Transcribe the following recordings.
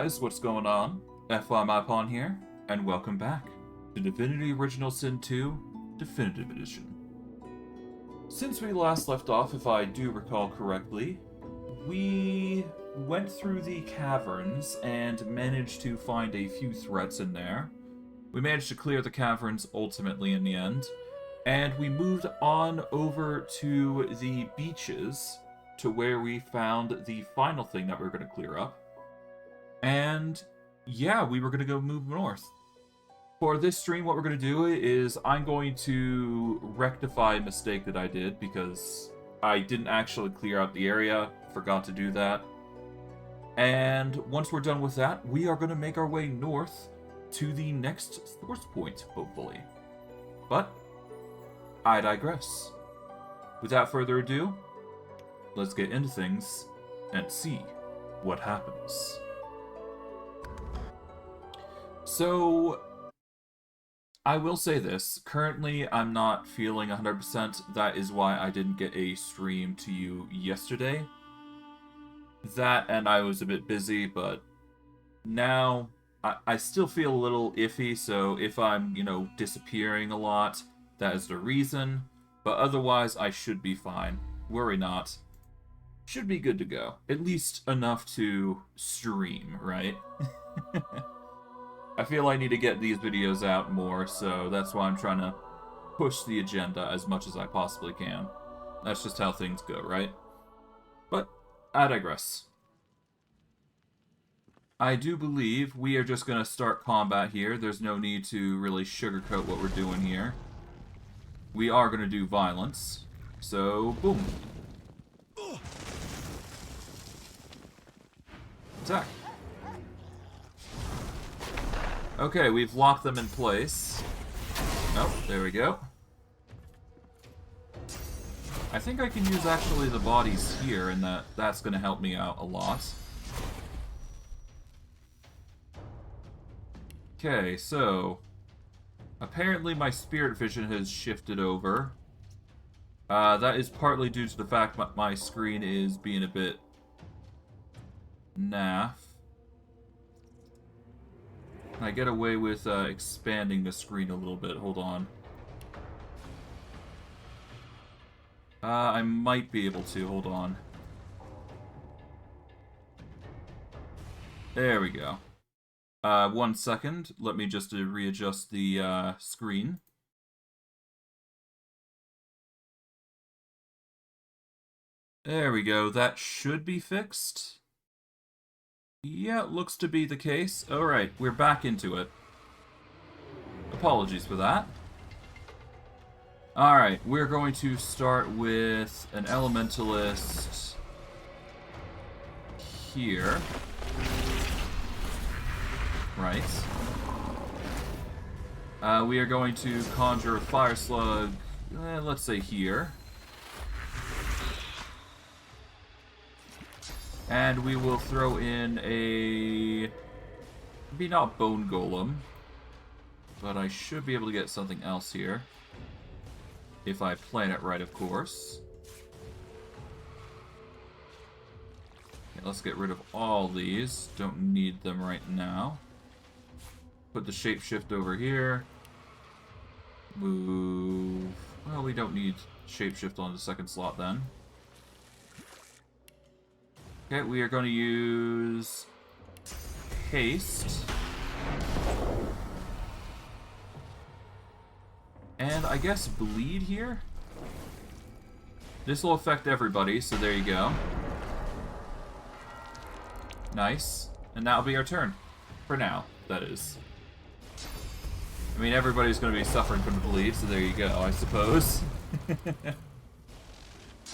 guys, what's going on? FYMIPon here, and welcome back to Divinity Original Sin II Definitive Edition. Since we last left off, if I do recall correctly, we went through the caverns and managed to find a few threats in there. We managed to clear the caverns ultimately in the end, and we moved on over to the beaches to where we found the final thing that we were going to clear up. And yeah, we were going to go move north. For this stream, what we're going to do is I'm going to rectify a mistake that I did because I didn't actually clear out the area, forgot to do that. And once we're done with that, we are going to make our way north to the next source point, hopefully. But I digress. Without further ado, let's get into things and see what happens. So, I will say this. Currently, I'm not feeling 100%. That is why I didn't get a stream to you yesterday. That, and I was a bit busy, but now I still feel a little iffy, so if I'm, disappearing a lot, that is the reason. But otherwise, I should be fine. Worry not. Should be good to go. At least enough to stream, right? I feel I need to get these videos out more, so that's why I'm trying to push the agenda as much as I possibly can. That's just how things go, right? But I digress. I do believe we are just going to start combat here. There's no need to really sugarcoat what we're doing here. We are going to do violence. So, boom. Attack. Okay, we've locked them in place. Oh, there we go. I think I can use actually the bodies here, and that's going to help me out a lot. Okay, so apparently my spirit vision has shifted over. That is partly due to the fact that my screen is being a bit naff. I get away with expanding the screen a little bit. Hold on. I might be able to. Hold on. There we go. 1 second. Let me just readjust the screen. There we go. That should be fixed. Yeah, it looks to be the case. Alright, we're back into it. Apologies for that. Alright, we're going to start with an elementalist here. Right. We are going to conjure a fire slug, let's say here. And we will throw in a... maybe not bone golem, but I should be able to get something else here. If I plan it right, of course. Okay, let's get rid of all these. Don't need them right now. Put the shapeshift over here. Move... well, we don't need shapeshift on the second slot then. Okay, we are going to use haste. And I guess bleed here? This will affect everybody, so there you go. Nice. And that'll be our turn. For now, that is. I mean, everybody's going to be suffering from the bleed, so there you go, I suppose.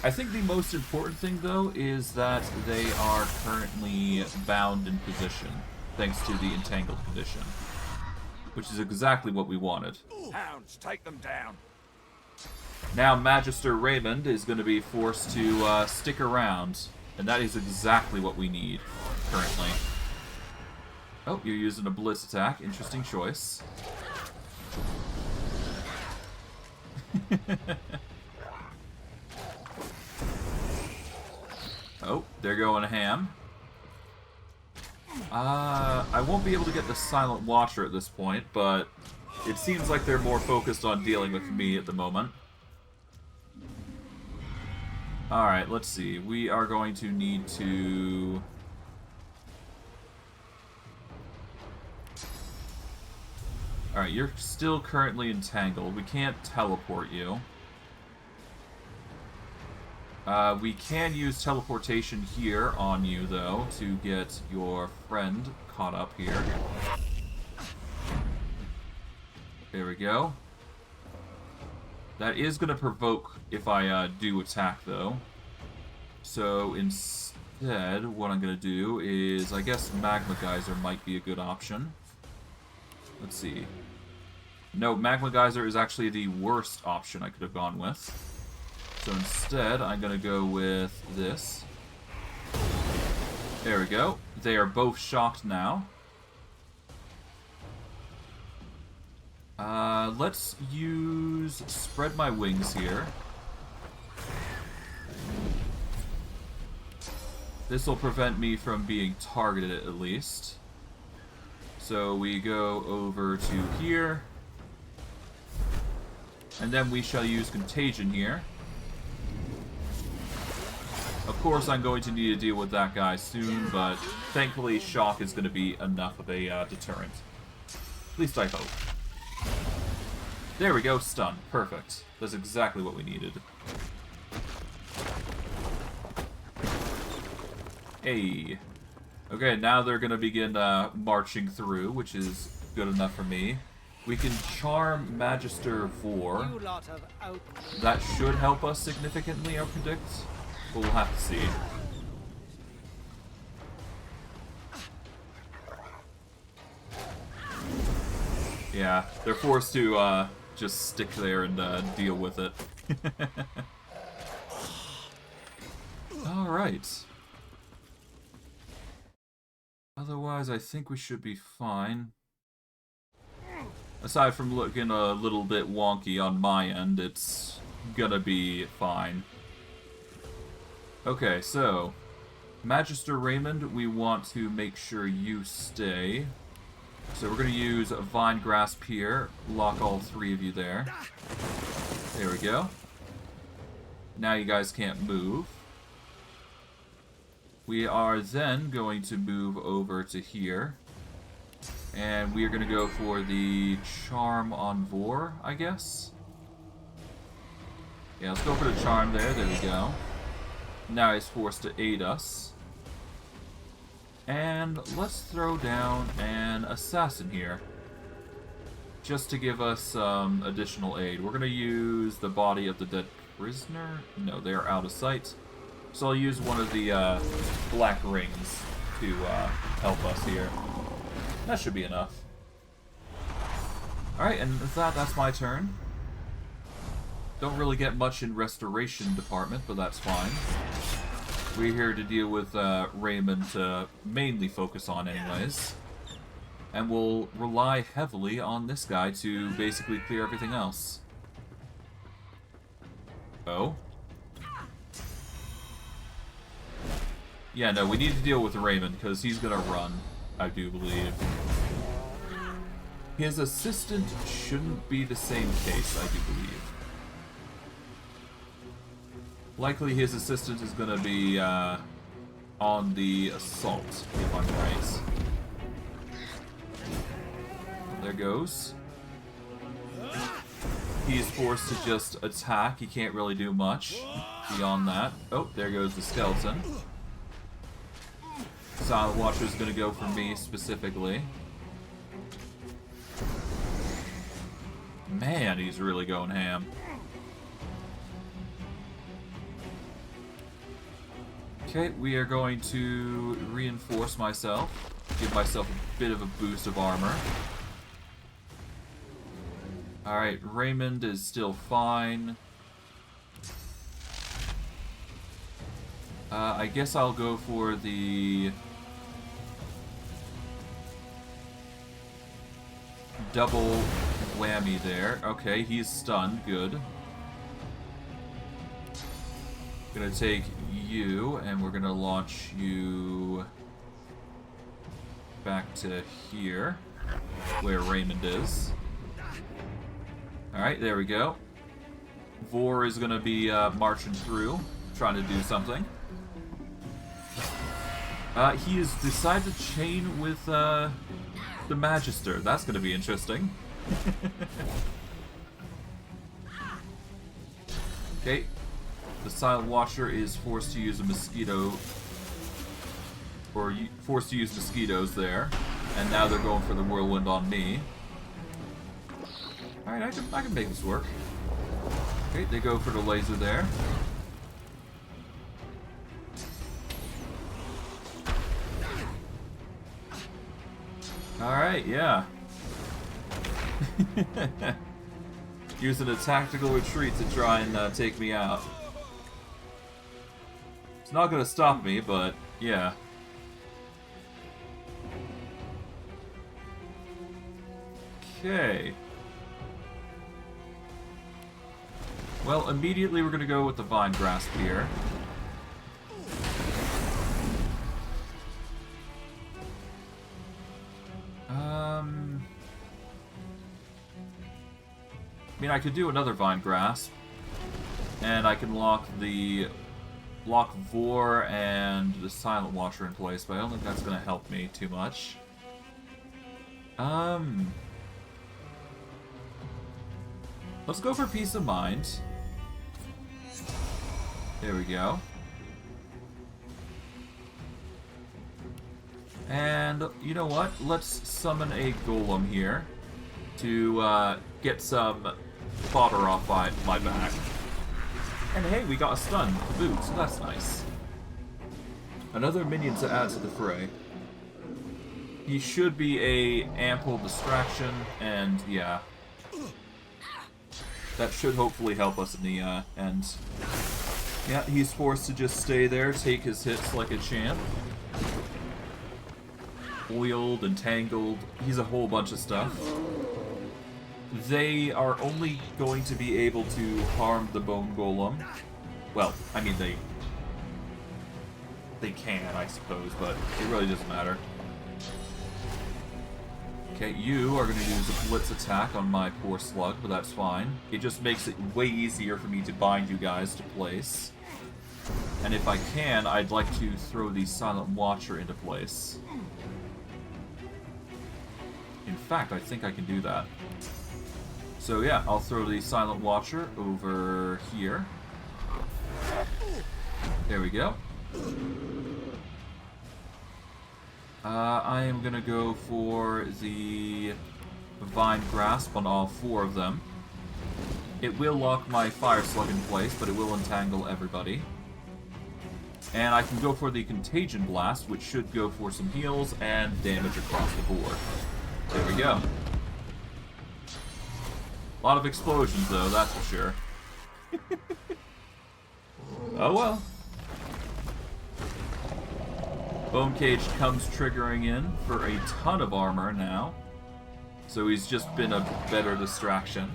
I think the most important thing, though, is that they are currently bound in position, thanks to the entangled condition, which is exactly what we wanted. Hounds, take them down. Now Magister Raymond is going to be forced to stick around, and that is exactly what we need currently. Oh, you're using a blitz attack. Interesting choice. Oh, they're going ham. I won't be able to get the Silent Watcher at this point, but it seems like they're more focused on dealing with me at the moment. Alright, let's see. We are going to need to... Alright, you're still currently entangled. We can't teleport you. We can use teleportation here on you, though, to get your friend caught up here. There we go. That is going to provoke if I do attack, though. So instead, what I'm going to do is, I guess Magma Geyser might be a good option. Let's see. No, Magma Geyser is actually the worst option I could have gone with. So instead, I'm going to go with this. There we go. They are both shocked now. Let's use Spread My Wings here. This will prevent me from being targeted at least. So we go over to here. And then we shall use Contagion here. Of course, I'm going to need to deal with that guy soon, but thankfully Shock is going to be enough of a deterrent. At least I hope. There we go, stun. Perfect. That's exactly what we needed. Hey. Okay, now they're going to begin marching through, which is good enough for me. We can charm Magister Vor. That should help us significantly, I predict. But we'll have to see. Yeah, they're forced to just stick there and deal with it. Alright. Otherwise, I think we should be fine. Aside from looking a little bit wonky on my end, it's gonna be fine. Okay, so Magister Raymond, we want to make sure you stay. So we're going to use Vine Grasp here, lock all three of you there. There we go. Now you guys can't move. We are then going to move over to here. And we are going to go for the Charm on Vor, I guess. Yeah, let's go for the Charm there. There we go. Now he's forced to aid us. And let's throw down an assassin here. Just to give us some additional aid. We're going to use the body of the dead prisoner. No, they are out of sight. So I'll use one of the black rings to help us here. That should be enough. Alright, and with that, that's my turn. Don't really get much in restoration department, but that's fine. We're here to deal with Raymond to mainly focus on anyways. And we'll rely heavily on this guy to basically clear everything else. Oh? Yeah, no, we need to deal with Raymond because he's gonna run, I do believe. His assistant shouldn't be the same case, I do believe. Likely his assistant is going to be on the assault, if I'm right. There goes. He's forced to just attack. He can't really do much beyond that. Oh, there goes the skeleton. Silent Watcher is going to go for me specifically. Man, he's really going ham. Okay, we are going to reinforce myself. Give myself a bit of a boost of armor. Alright, Raymond is still fine. I guess I'll go for the double whammy there. Okay, he's stunned. Good. Gonna take you, and we're gonna launch you back to here, where Raymond is. Alright, there we go. Vor is going to be marching through, trying to do something. He has decided to chain with the Magister. That's going to be interesting. Okay. The Silent Watcher is forced to use a mosquito, or forced to use mosquitoes there, and now they're going for the whirlwind on me. All right, I can make this work. Okay, they go for the laser there. All right, yeah. Using a tactical retreat to try and take me out. It's not gonna stop me, but yeah. Okay. Well, immediately we're gonna go with the Vine Grasp here. I mean, I could do another Vine Grasp, and I can lock Vor and the Silent Watcher in place, but I don't think that's going to help me too much. Let's go for Peace of Mind. There we go. And you know what? Let's summon a Golem here to get some fodder off my back. And hey, we got a stun boot, so that's nice. Another minion to add to the fray. He should be a ample distraction, and yeah. That should hopefully help us in the end. Yeah, he's forced to just stay there, take his hits like a champ. Oiled, entangled, he's a whole bunch of stuff. They are only going to be able to harm the Bone Golem. Well, I mean, they can, I suppose, but it really doesn't matter. Okay, you are going to use a blitz attack on my poor slug, but that's fine. It just makes it way easier for me to bind you guys to place. And if I can, I'd like to throw the Silent Watcher into place. In fact, I think I can do that. So yeah, I'll throw the Silent Watcher over here. There we go. I am gonna go for the Vine Grasp on all four of them. It will lock my Fire Slug in place, but it will entangle everybody. And I can go for the Contagion Blast, which should go for some heals and damage across the board. There we go. A lot of explosions, though, that's for sure. Oh well. Bone Cage comes triggering in for a ton of armor now. So he's just been a better distraction.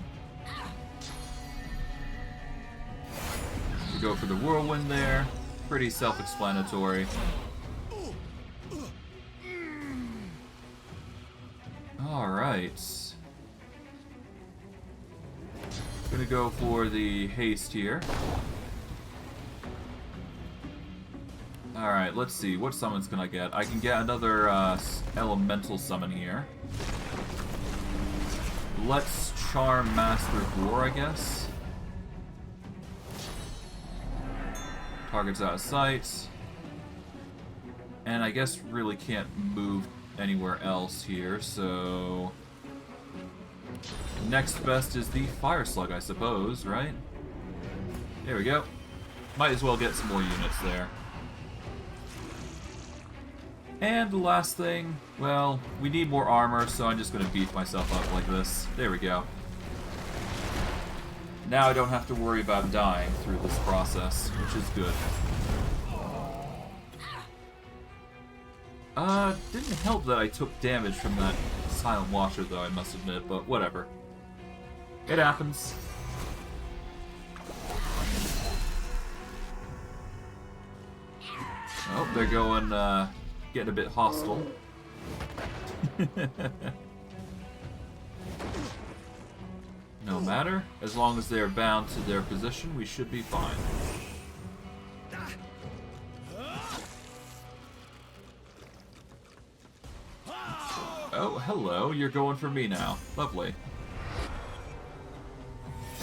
We go for the Whirlwind there. Pretty self-explanatory. Alright. Gonna go for the haste here. Alright, let's see. What summons can I get? I can get another elemental summon here. Let's Charm Master Vor, I guess. Target's out of sight. And I guess really can't move anywhere else here, so... Next best is the Fire Slug, I suppose, right? There we go. Might as well get some more units there. And the last thing, well, we need more armor, so I'm just going to beef myself up like this. There we go. Now I don't have to worry about dying through this process, which is good. Didn't help that I took damage from that Silent Watcher, though, I must admit, but whatever. It happens. Oh, they're going, getting a bit hostile. No matter. As long as they are bound to their position, we should be fine. Oh, hello. You're going for me now. Lovely.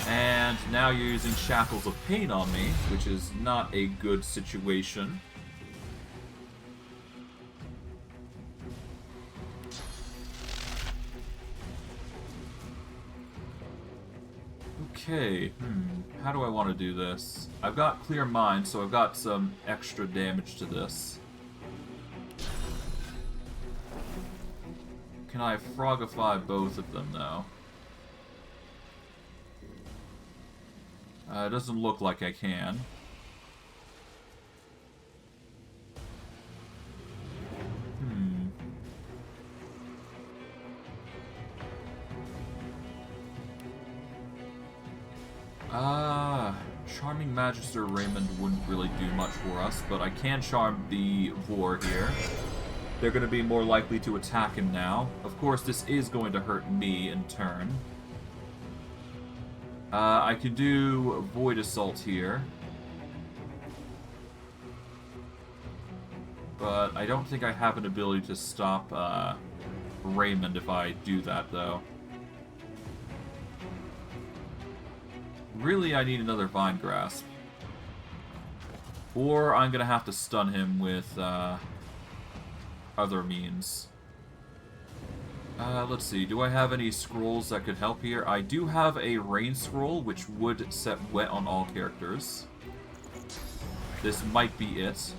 And now you're using Shackles of Pain on me, which is not a good situation. Okay, how do I want to do this? I've got Clear Mind, so I've got some extra damage to this. Can I frogify both of them, though? It doesn't look like I can. Charming Magister Raymond wouldn't really do much for us, but I can charm the Vor here. They're going to be more likely to attack him now. Of course, this is going to hurt me in turn. I can do Void Assault here. But I don't think I have an ability to stop Raymond if I do that, though. Really, I need another Vine Grasp. Or I'm going to have to stun him with other means. Let's see, do I have any scrolls that could help here? I do have a Rain Scroll, which would set wet on all characters. This might be it.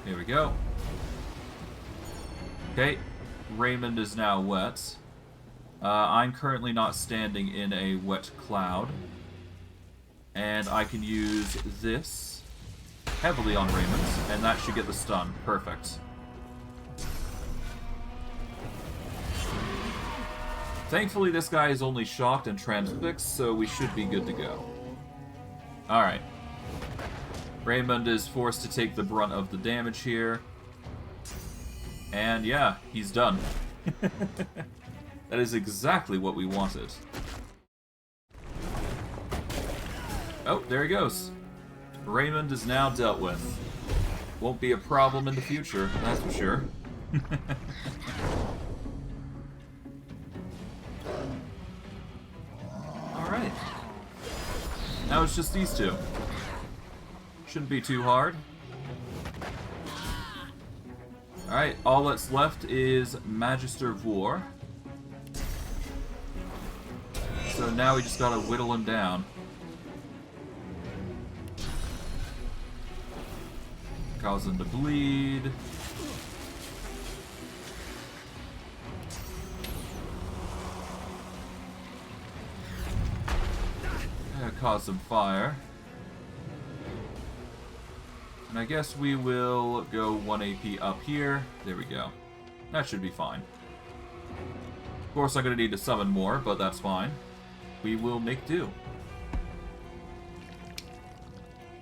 Here we go. Okay, Raymond is now wet. I'm currently not standing in a wet cloud. And I can use this heavily on Raymond, and that should get the stun. Perfect. Thankfully, this guy is only shocked and transfixed, so we should be good to go. Alright. Raymond is forced to take the brunt of the damage here. And yeah, he's done. That is exactly what we wanted. Oh, there he goes. Raymond is now dealt with. Won't be a problem in the future, that's for sure. Alright. Now it's just these two. Shouldn't be too hard. Alright, all that's left is Magister Vor. So now we just gotta whittle him down. Cause him to bleed. Cause some fire. And I guess we will go 1 AP up here. There we go. That should be fine. Of course, I'm going to need to summon more, but that's fine. We will make do.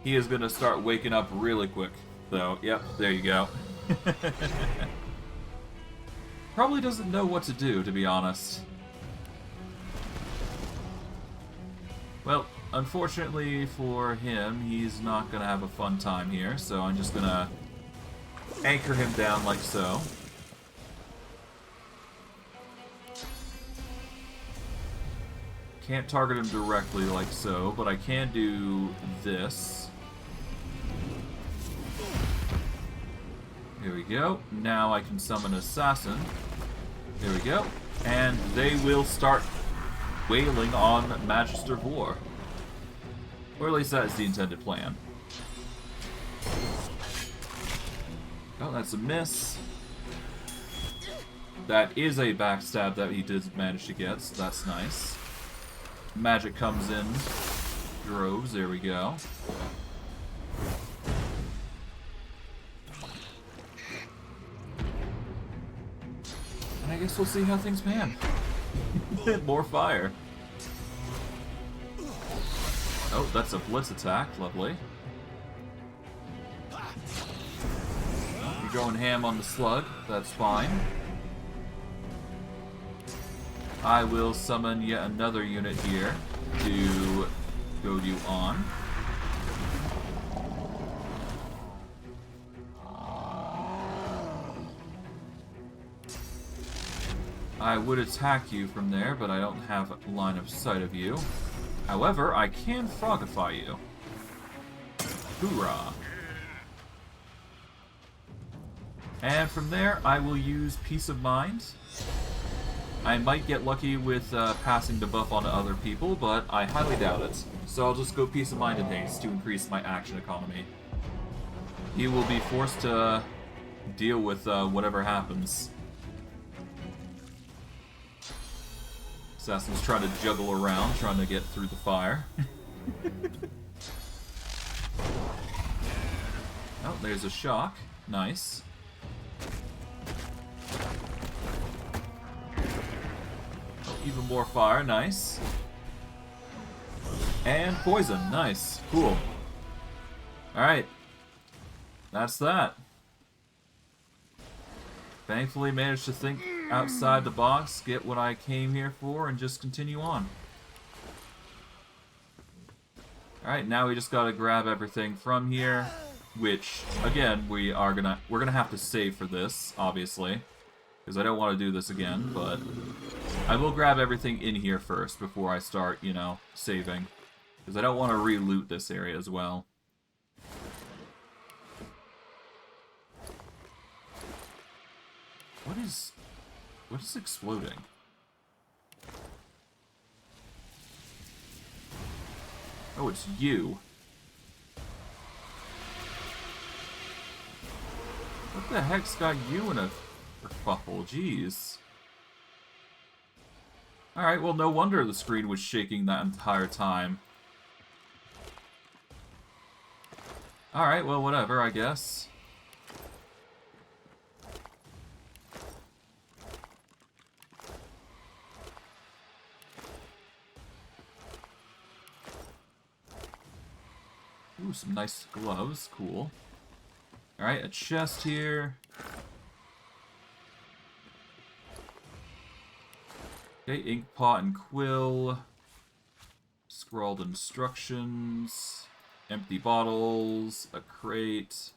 He is going to start waking up really quick, though. Yep, there you go. Probably doesn't know what to do, to be honest. Well, unfortunately for him, he's not going to have a fun time here, so I'm just going to anchor him down like so. Can't target him directly like so, but I can do this. Here we go. Now I can summon Assassin. There we go. And they will start wailing on Magister Vor. Or at least that is the intended plan. Oh, that's a miss. That is a backstab that he did manage to get, so that's nice. Magic comes in droves, there we go. And I guess we'll see how things pan. More fire. Oh, that's a blitz attack, lovely. You're going ham on the slug, that's fine. I will summon yet another unit here to goad you on. I would attack you from there, but I don't have line of sight of you. However, I can frogify you. Hoorah! And from there, I will use Peace of Mind. I might get lucky with passing the buff on to other people, but I highly doubt it. So I'll just go Peace of Mind and Haste to increase my action economy. He will be forced to deal with whatever happens. Assassins try to juggle around, trying to get through the fire. Oh, there's a shock. Nice. Oh, even more fire. Nice. And poison. Nice. Cool. Alright. That's that. Thankfully managed to think outside the box, get what I came here for, and just continue on. Alright, now we just gotta grab everything from here, which, again, we're gonna have to save for this, obviously, because I don't want to do this again, but I will grab everything in here first before I start, you know, saving, because I don't want to re-loot this area as well. What is exploding? Oh, it's you. What the heck's got you in a kerfuffle? Jeez. Alright, well, no wonder the screen was shaking that entire time. Alright, well, whatever, I guess. Ooh, some nice gloves. Cool. Alright, a chest here. Okay, ink pot and quill. Scrawled instructions. Empty bottles. A crate.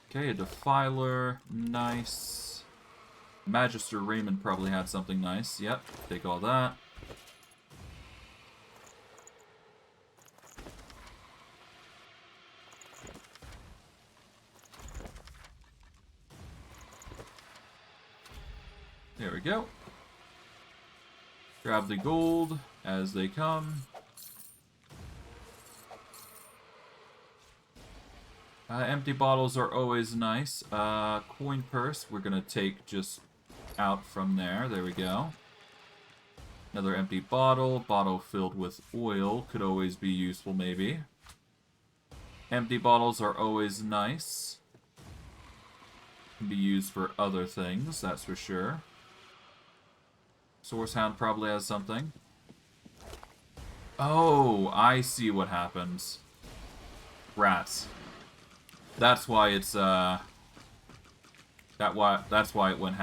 Okay, a defiler. Nice. Magister Raymond probably had something nice. Yep, take all that. There we go. Grab the gold as they come. Empty bottles are always nice. Coin purse, we're gonna take just out from there. There we go. Another empty bottle. Bottle filled with oil could always be useful, maybe. Empty bottles are always nice. Can be used for other things, that's for sure. Sourcehound probably has something. Oh, I see what happens. Rats. That's why it's that's why it went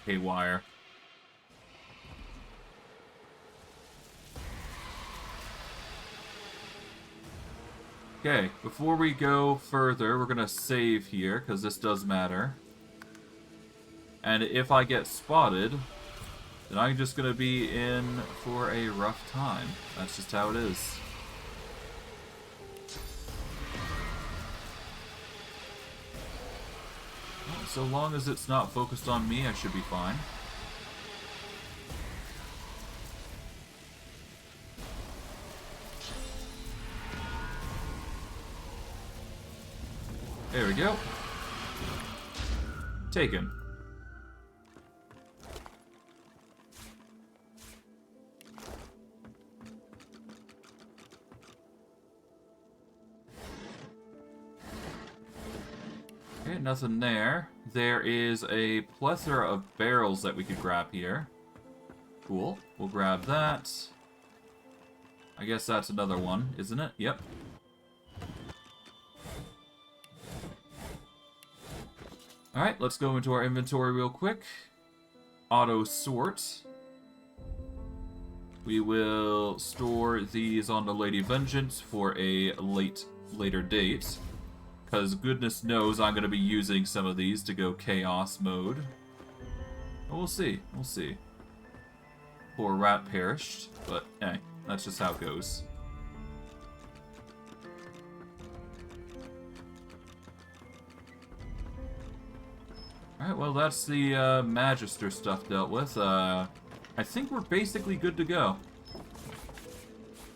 haywire. Okay, before we go further, we're gonna save here because this does matter. And if I get spotted, then I'm just gonna be in for a rough time. That's just how it is. Well, so long as it's not focused on me, I should be fine. There we go. Taken. Okay, nothing there. There is a plethora of barrels that we could grab here. Cool. We'll grab that. I guess that's another one, isn't it? Yep. Alright, let's go into our inventory real quick. Auto sort. We will store these on the Lady Vengeance for a later date. Because goodness knows I'm going to be using some of these to go chaos mode. But we'll see. We'll see. Poor rat perished. But, hey, that's just how it goes. Alright, well that's the Magister stuff dealt with. I think we're basically good to go.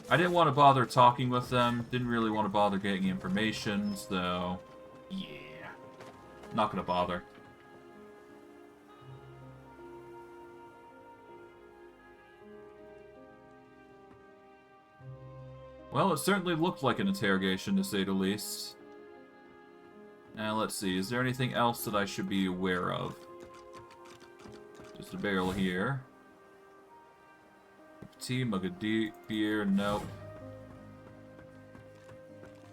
I didn't want to bother talking with them. Didn't really want to bother getting information, so... yeah. Not gonna bother. Well, it certainly looked like an interrogation, to say the least. Now, let's see. Is there anything else that I should be aware of? Just a barrel here. Cup of tea, mug of beer, nope.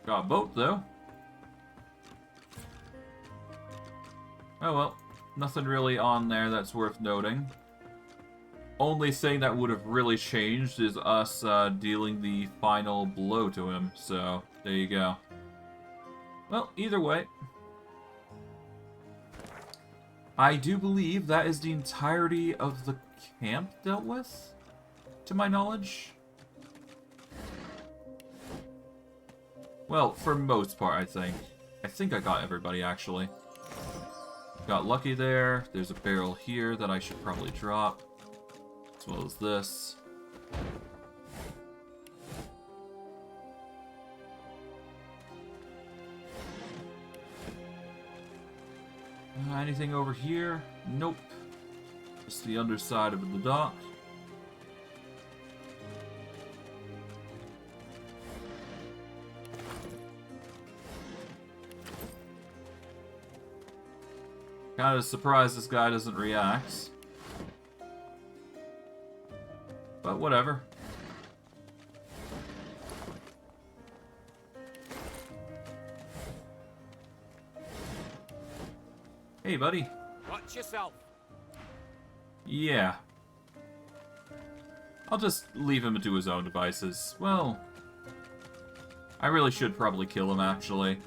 Got a boat, though. Oh well. Nothing really on there that's worth noting. Only thing that would have really changed is us dealing the final blow to him. So, there you go. Well, either way. I do believe that is the entirety of the camp dealt with, to my knowledge. Well, for most part, I think. I think I got everybody, actually. Got lucky there. There's a barrel here that I should probably drop. As well as this. Anything over here? Nope. Just the underside of the dock. Kind of surprised this guy doesn't react. But whatever. Hey, buddy. Watch yourself. Yeah. I'll just leave him to his own devices. Well, I really should probably kill him, actually.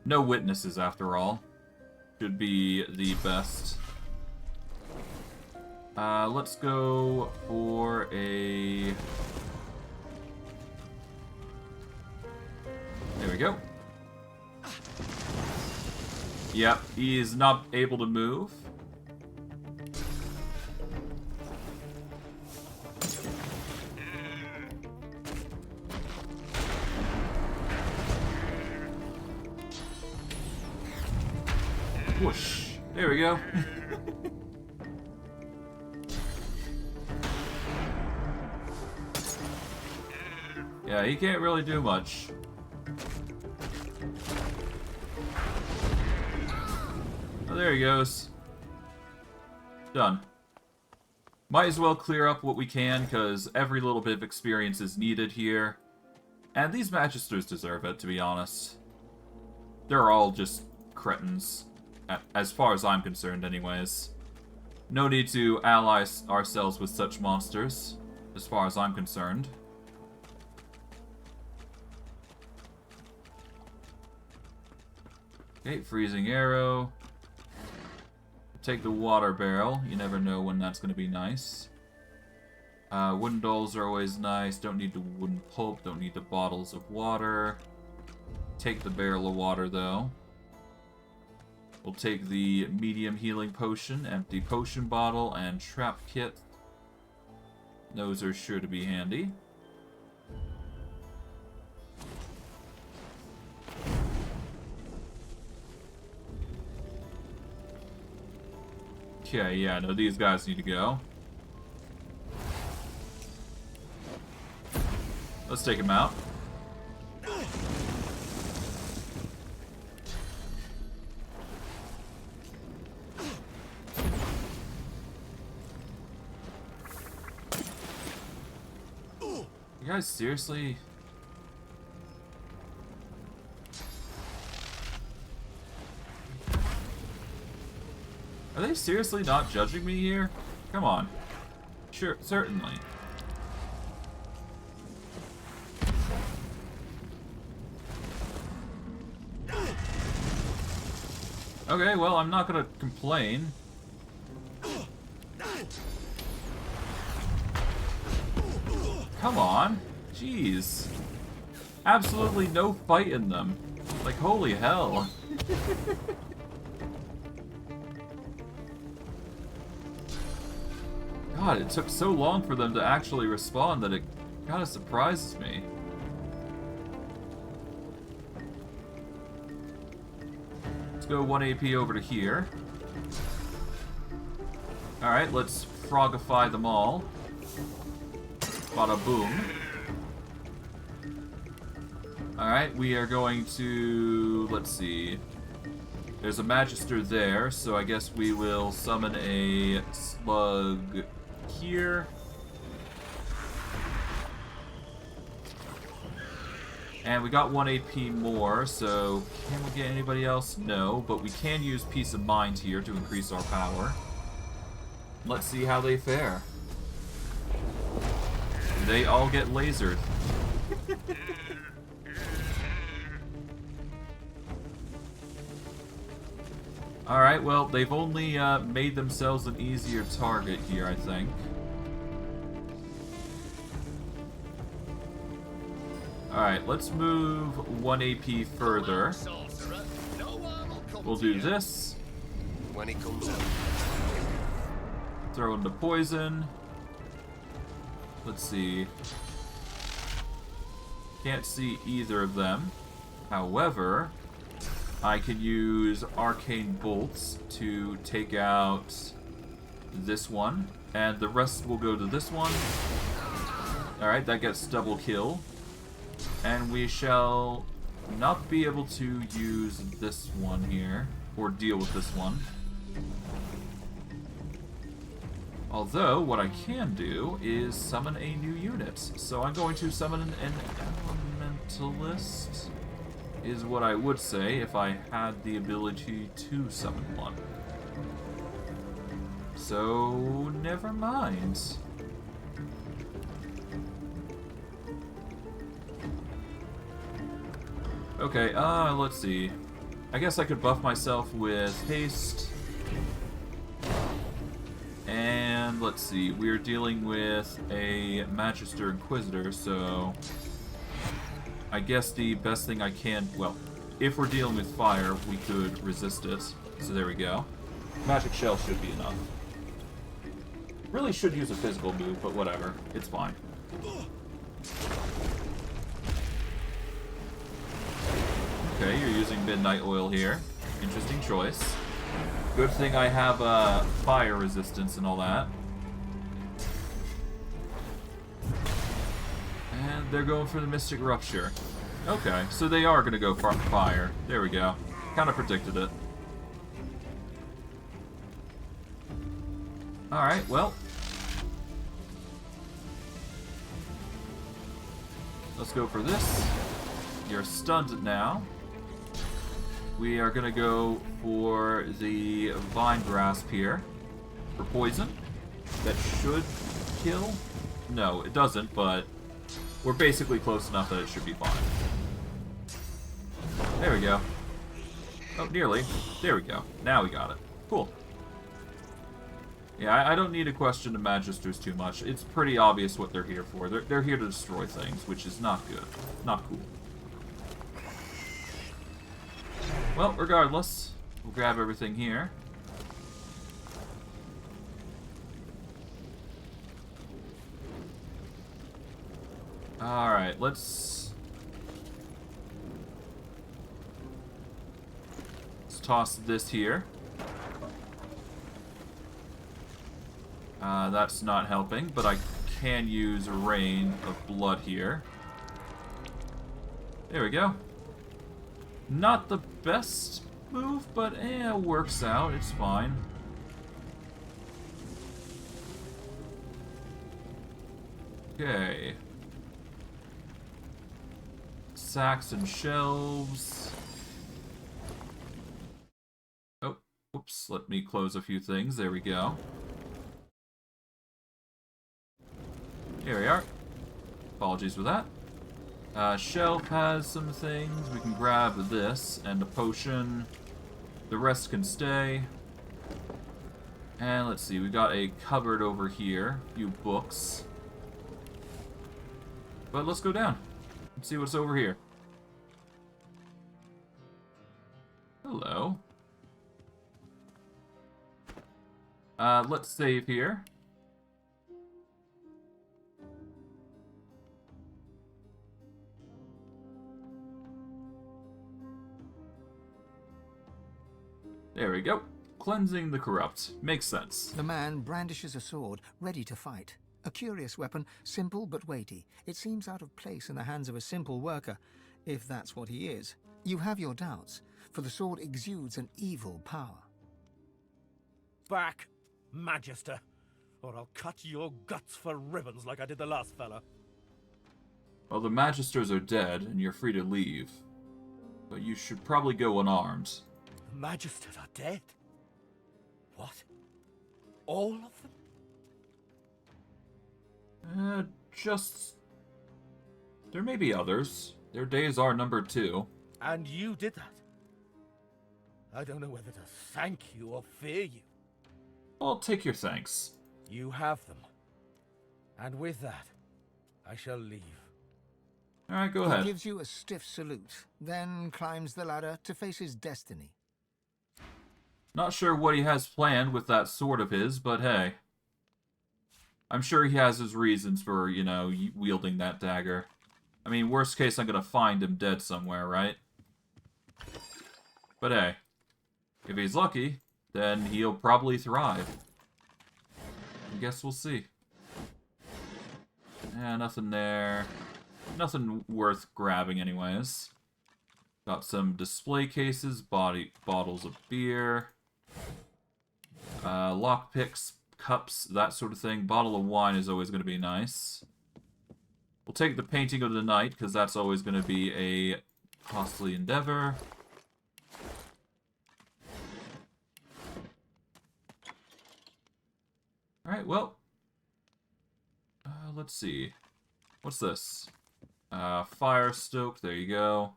No witnesses, after all. Should be the best. Let's go for a... there we go. Yep, he is not able to move. Whoosh. There we go. Yeah, he can't really do much. Oh, there he goes. Done. Might as well clear up what we can, because every little bit of experience is needed here. And these Magisters deserve it, to be honest. They're all just cretins. As far as I'm concerned, anyways. No need to ally ourselves with such monsters, as far as I'm concerned. Okay, freezing arrow. Take the water barrel. You never know when that's going to be nice. Wooden dolls are always nice. Don't need the wooden pulp. Don't need the bottles of water. Take the barrel of water, though. We'll take the medium healing potion, empty potion bottle, and trap kit. Those are sure to be handy. Okay, yeah, no, these guys need to go. Let's take him out. You guys seriously... seriously not judging me here? Come on. Sure, certainly. Okay, well, I'm not gonna complain. Come on. Jeez. Absolutely no fight in them. Like, holy hell. God, it took so long for them to actually respond that it kind of surprises me. Let's go 1 AP over to here. Alright, let's frogify them all. Bada boom. Alright, we are going to... let's see. There's a Magister there, so I guess we will summon a slug here. And we got 1 AP more, so can we get anybody else? No, but we can use Peace of Mind here to increase our power. Let's see how they fare. They all get lasered. Alright, well, they've only made themselves an easier target here, I think. Alright, let's move 1 AP further. We'll do this. When he comes out. Throw in the poison. Let's see. Can't see either of them. However, I can use Arcane Bolts to take out this one, and the rest will go to this one. Alright, that gets double kill. And we shall not be able to use this one here, or deal with this one. Although, what I can do is summon a new unit. So I'm going to summon an elementalist, is what I would say if I had the ability to summon one. So, never mind. Okay, let's see. I guess I could buff myself with haste. And let's see, we're dealing with a Magister Inquisitor, so I guess the best thing I can, well, if we're dealing with fire, we could resist it. So there we go. Magic Shell should be enough. Really should use a physical move, but whatever. It's fine. Okay, you're using Midnight Oil here. Interesting choice. Good thing I have fire resistance and all that. And they're going for the Mystic Rupture. Okay, so they are going to go for fire. There we go. Kind of predicted it. Alright, well. Let's go for this. You're stunned now. We are going to go for the Vine Grasp here. For poison. That should kill. No, it doesn't, but we're basically close enough that it should be fine. There we go. Oh, nearly. There we go. Now we got it. Cool. Yeah, I don't need to question the Magisters too much. It's pretty obvious what they're here for. They're here to destroy things, which is not good. Not cool. Well, regardless, we'll grab everything here. Alright, let's toss this here. That's not helping, but I can use a Rain of Blood here. There we go. Not the best move, but it works out. It's fine. Okay. Sacks and shelves. Oh, whoops. Let me close a few things. There we go. Here we are. Apologies for that. Shelf has some things. We can grab this and a potion. The rest can stay. And let's see, we got a cupboard over here. A few books. But let's go down. Let's see what's over here. Hello. Let's save here. There we go. Cleansing the corrupt. Makes sense. The man brandishes a sword, ready to fight. A curious weapon, simple but weighty. It seems out of place in the hands of a simple worker, if that's what he is. You have your doubts, for the sword exudes an evil power. Back, Magister, or I'll cut your guts for ribbons like I did the last fella. Well, the Magisters are dead, and you're free to leave. But you should probably go unarmed. The Magisters are dead? What? All of them? Just... There may be others. Their days are numbered too. And you did that? I don't know whether to thank you or fear you. I'll take your thanks. You have them. And with that, I shall leave. Alright, go He ahead. gives you a stiff salute, then climbs the ladder to face his destiny. Not sure what he has planned with that sword of his, but hey. I'm sure he has his reasons for, you know, wielding that dagger. I mean, worst case, I'm gonna find him dead somewhere, right? But hey, if he's lucky, then he'll probably thrive. I guess we'll see. Yeah, nothing there. Nothing worth grabbing anyways. Got some display cases, bottles of beer. Lockpicks, cups, that sort of thing. Bottle of wine is always going to be nice. We'll take the painting of the night, because that's always going to be a costly endeavor. Alright, well. Let's see. What's this? Fire stoked, there you go.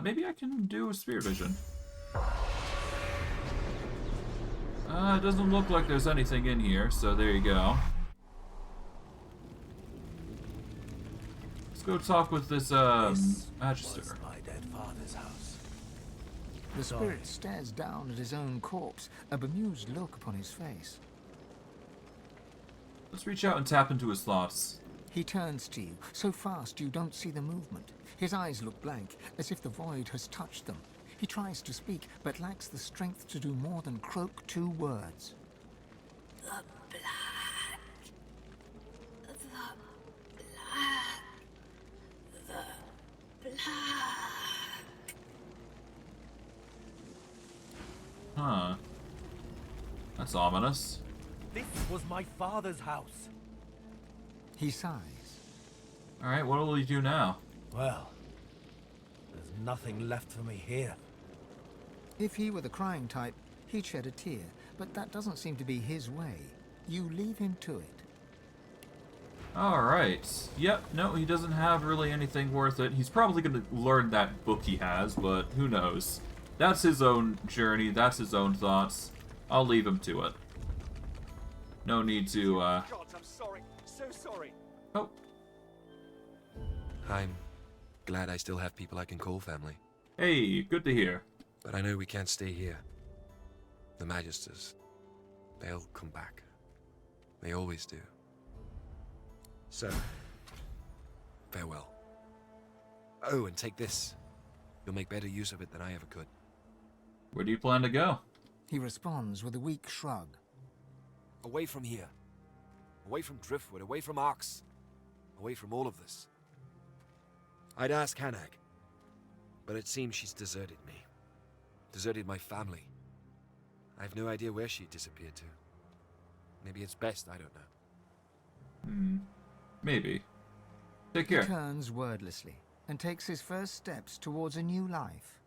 Maybe I can do a spirit vision. It doesn't look like there's anything in here, so there you go. Let's go talk with this, Magister. Was my dead father's house. The spirit stares down at his own corpse, a bemused look upon his face. Let's reach out and tap into his thoughts. He turns to you, so fast you don't see the movement. His eyes look blank, as if the void has touched them. He tries to speak, but lacks the strength to do more than croak 2 words. The black. The black. Huh. That's ominous. This was my father's house. He sighs. Alright, what will he do now? Well, there's nothing left for me here. If he were the crying type, he'd shed a tear, but that doesn't seem to be his way. You leave him to it. Alright. Yep, no, he doesn't have really anything worth it. He's probably going to learn that book he has, but who knows. That's his own journey, that's his own thoughts. I'll leave him to it. No need to, God, I'm sorry. So sorry. Oh. I'm glad I still have people I can call family. Hey, good to hear. But I know we can't stay here. The Magisters, they'll come back. They always do. So, farewell. Oh, and take this. You'll make better use of it than I ever could. Where do you plan to go? He responds with a weak shrug. Away from here. Away from Driftwood, away from Arx. Away from all of this. I'd ask Hanag, but it seems she's deserted me. Deserted my family. I have no idea where she disappeared to. Maybe it's best, I don't know. Maybe. Take He care. turns wordlessly and takes his first steps towards a new life.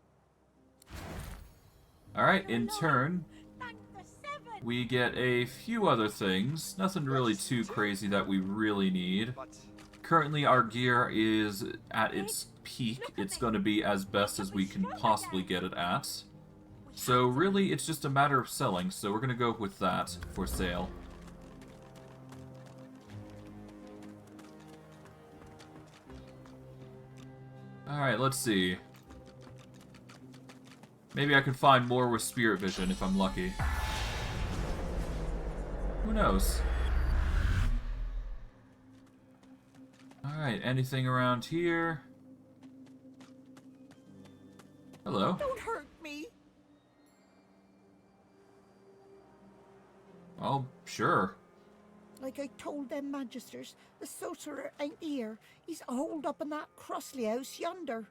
Alright, in turn, Thank the seven. we get a few other things. Nothing really too crazy that we really need. But Currently, our gear is at its peak. It's going to be as best as we can possibly get it at. So really, it's just a matter of selling, so we're going to go with that for sale. Alright, let's see. Maybe I can find more with spirit vision if I'm lucky. Who knows? Alright, anything around here? Hello. Don't hurt me. Oh, sure. Like I told them magisters, the sorcerer ain't here. He's holed up in that Crossley house yonder.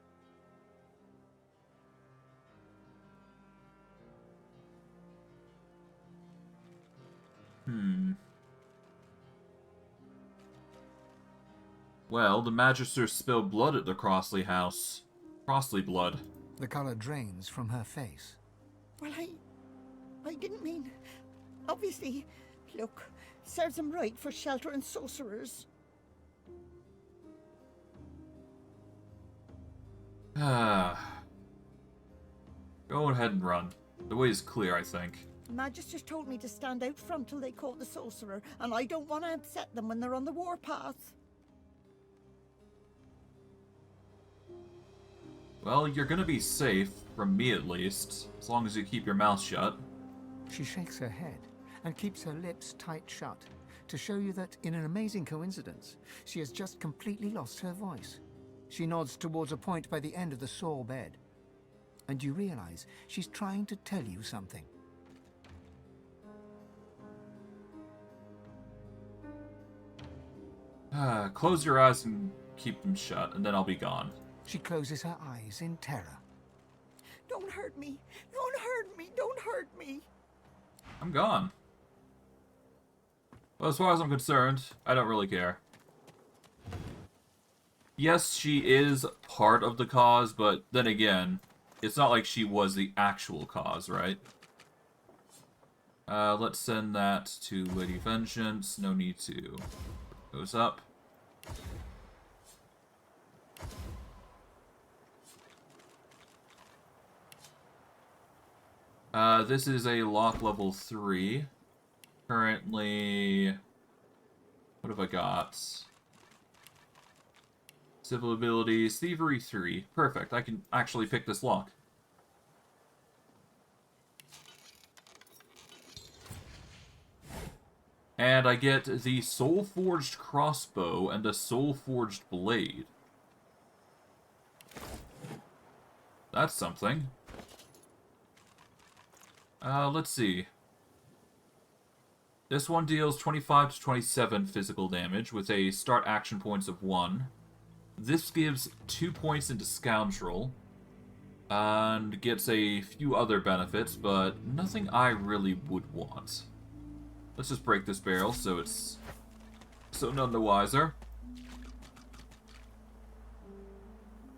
Well, the Magister spilled blood at the Crossley house. Crossley blood. The color drains from her face. Well, I didn't mean... Obviously, look, serves him right for sheltering sorcerers. Ah. Go ahead and run. The way is clear, I think. Magisters told me to stand out front till they caught the sorcerer, and I don't want to upset them when they're on the warpath. Well, you're gonna be safe, from me at least, as long as you keep your mouth shut. She shakes her head and keeps her lips tight shut to show you that, in an amazing coincidence, she has just completely lost her voice. She nods towards a point by the end of the saw bed, and you realize she's trying to tell you something. Close your eyes and keep them shut, and then I'll be gone. She closes her eyes in terror. Don't hurt me! Don't hurt me! Don't hurt me! I'm gone. Well, as far as I'm concerned, I don't really care. Yes, she is part of the cause, but then again, it's not like she was the actual cause, right? Let's send that to Lady Vengeance. No need to. Goes up. This is a lock level 3. Currently... What have I got? Civil abilities, Thievery 3. Perfect, I can actually pick this lock. And I get the soul-forged crossbow and the soul-forged blade. That's something. Let's see. This one deals 25 to 27 physical damage with a start action points of 1. This gives 2 points into Scoundrel. And gets a few other benefits, but nothing I really would want. Let's just break this barrel so it's... so none the wiser.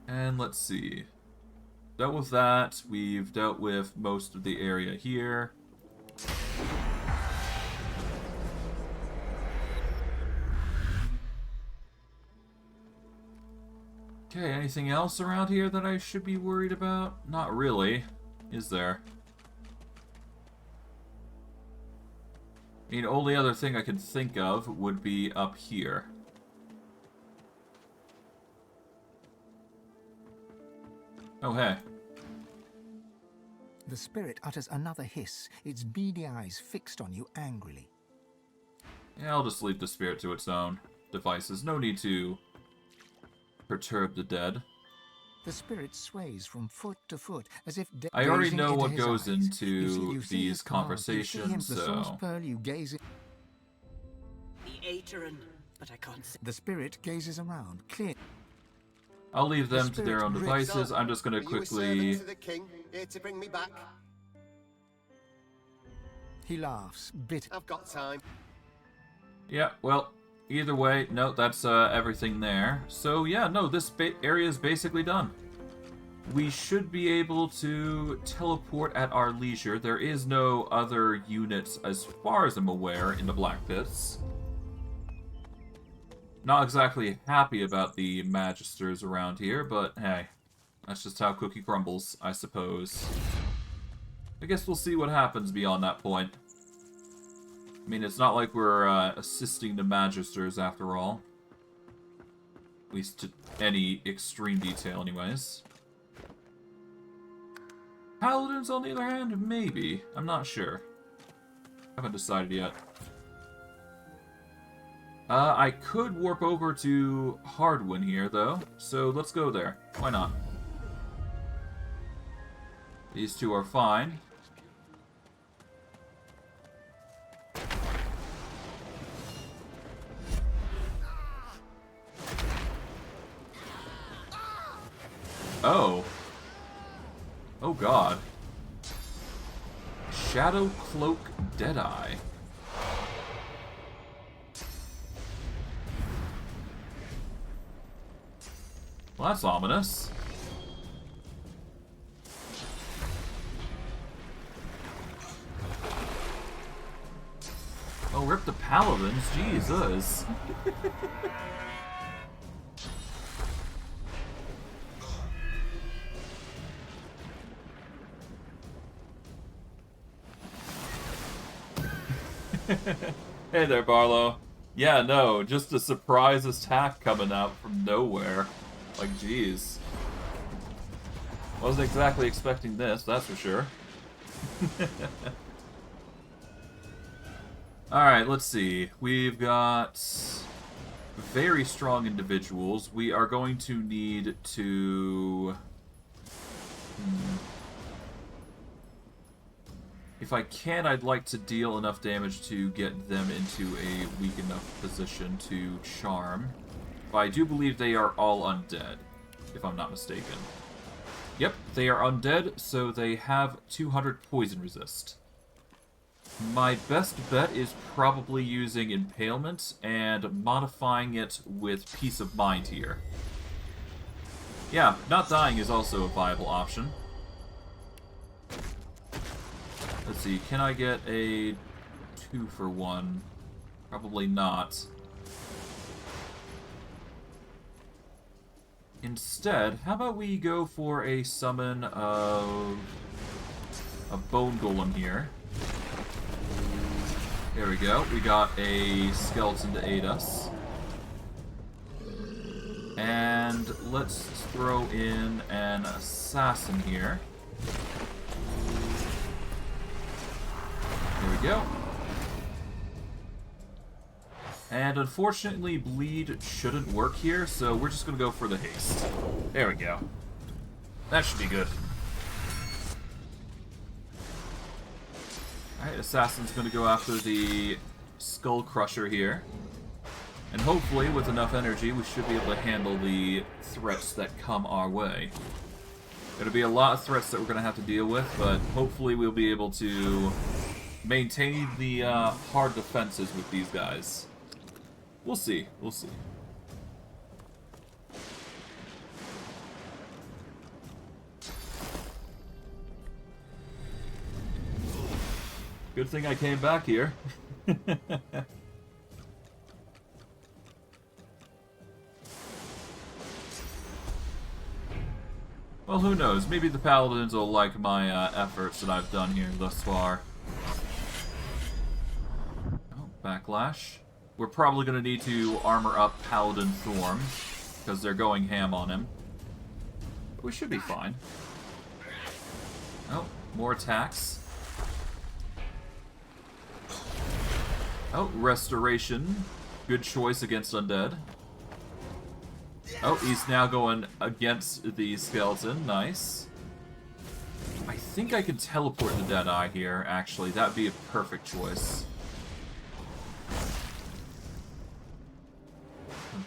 And let's see. Dealt with that. We've dealt with most of the area here. Okay, anything else around here that I should be worried about? Not really, is there? I mean, only other thing I could think of would be up here. Oh, hey. The spirit utters another hiss, its beady eyes fixed on you angrily. Yeah, I'll just leave the spirit to its own devices. No need to perturb the dead. The spirit sways from foot to foot, as if I already gazing know into what his goes eyes. into You see these his command. You see him, conversations, the source so... pearl, you gaze in. The Aterin, but I can't say. The spirit gazes around, clear. I'll leave them to their spirit own grits. devices. I'm just gonna Are you a servant quickly... to the king, here to bring me back? He laughs, bitter. I've got time. Yeah, well, either way, no, that's everything there. So yeah, no, this area is basically done. we should be able to teleport at our leisure. There is no other units, as far as I'm aware, in the Blackpits. Not exactly happy about the Magisters around here, but hey, that's just how cookie crumbles, I suppose. I guess we'll see what happens beyond that point. I mean, it's not like we're assisting the Magisters after all. At least to any extreme detail, anyways. Paladins, on the other hand, maybe. I'm not sure. Haven't decided yet. I could warp over to Hardwin here, though, so let's go there. Why not? These two are fine. Oh. Oh god. Shadow Cloak Deadeye. Well, that's ominous. Oh, rip the paladins, Jesus. Hey there, Barlow. Yeah, no, just a surprise attack coming out from nowhere. Like, jeez. Wasn't exactly expecting this, that's for sure. Alright, let's see. We've got very strong individuals. We are going to need to... If I can, I'd like to deal enough damage to get them into a weak enough position to charm. But I do believe they are all undead, if I'm not mistaken. Yep, they are undead, so they have 200 poison resist. My best bet is probably using Impalement and modifying it with Peace of Mind here. Yeah, not dying is also a viable option. Let's see, can I get a 2-for-1? Probably not. Instead, how about we go for a summon of a Bone Golem here. There we go. We got a skeleton to aid us. And let's throw in an assassin here. There we go. And unfortunately, bleed shouldn't work here, so we're just gonna go for the haste. There we go. That should be good. Alright, Assassin's gonna go after the Skull Crusher here. And hopefully, with enough energy, we should be able to handle the threats that come our way. There'll be a lot of threats that we're gonna have to deal with, but hopefully we'll be able to maintain the hard defenses with these guys. We'll see. We'll see. Good thing I came back here. Well, who knows? Maybe the Paladins will like my efforts that I've done here thus far. Oh, backlash. We're probably going to need to armor up Paladin Thorm, because they're going ham on him. But we should be fine. Oh, more attacks. Oh, Restoration. Good choice against Undead. Oh, he's now going against the skeleton. Nice. I think I can teleport the Deadeye here, actually. That'd be a perfect choice.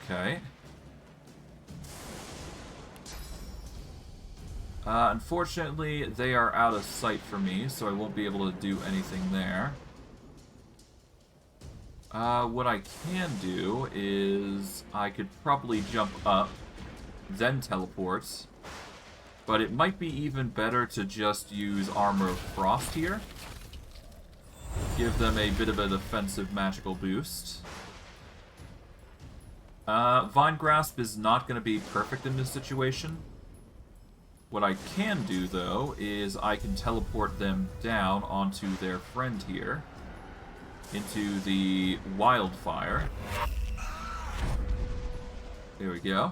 Okay. Unfortunately, they are out of sight for me, so I won't be able to do anything there. What I can do is I could probably jump up, then teleport. But it might be even better to just use Armor of Frost here. Give them a bit of a defensive magical boost. Vine Grasp is not going to be perfect in this situation. What I can do, though, is I can teleport them down onto their friend here. Into the Wildfire. There we go.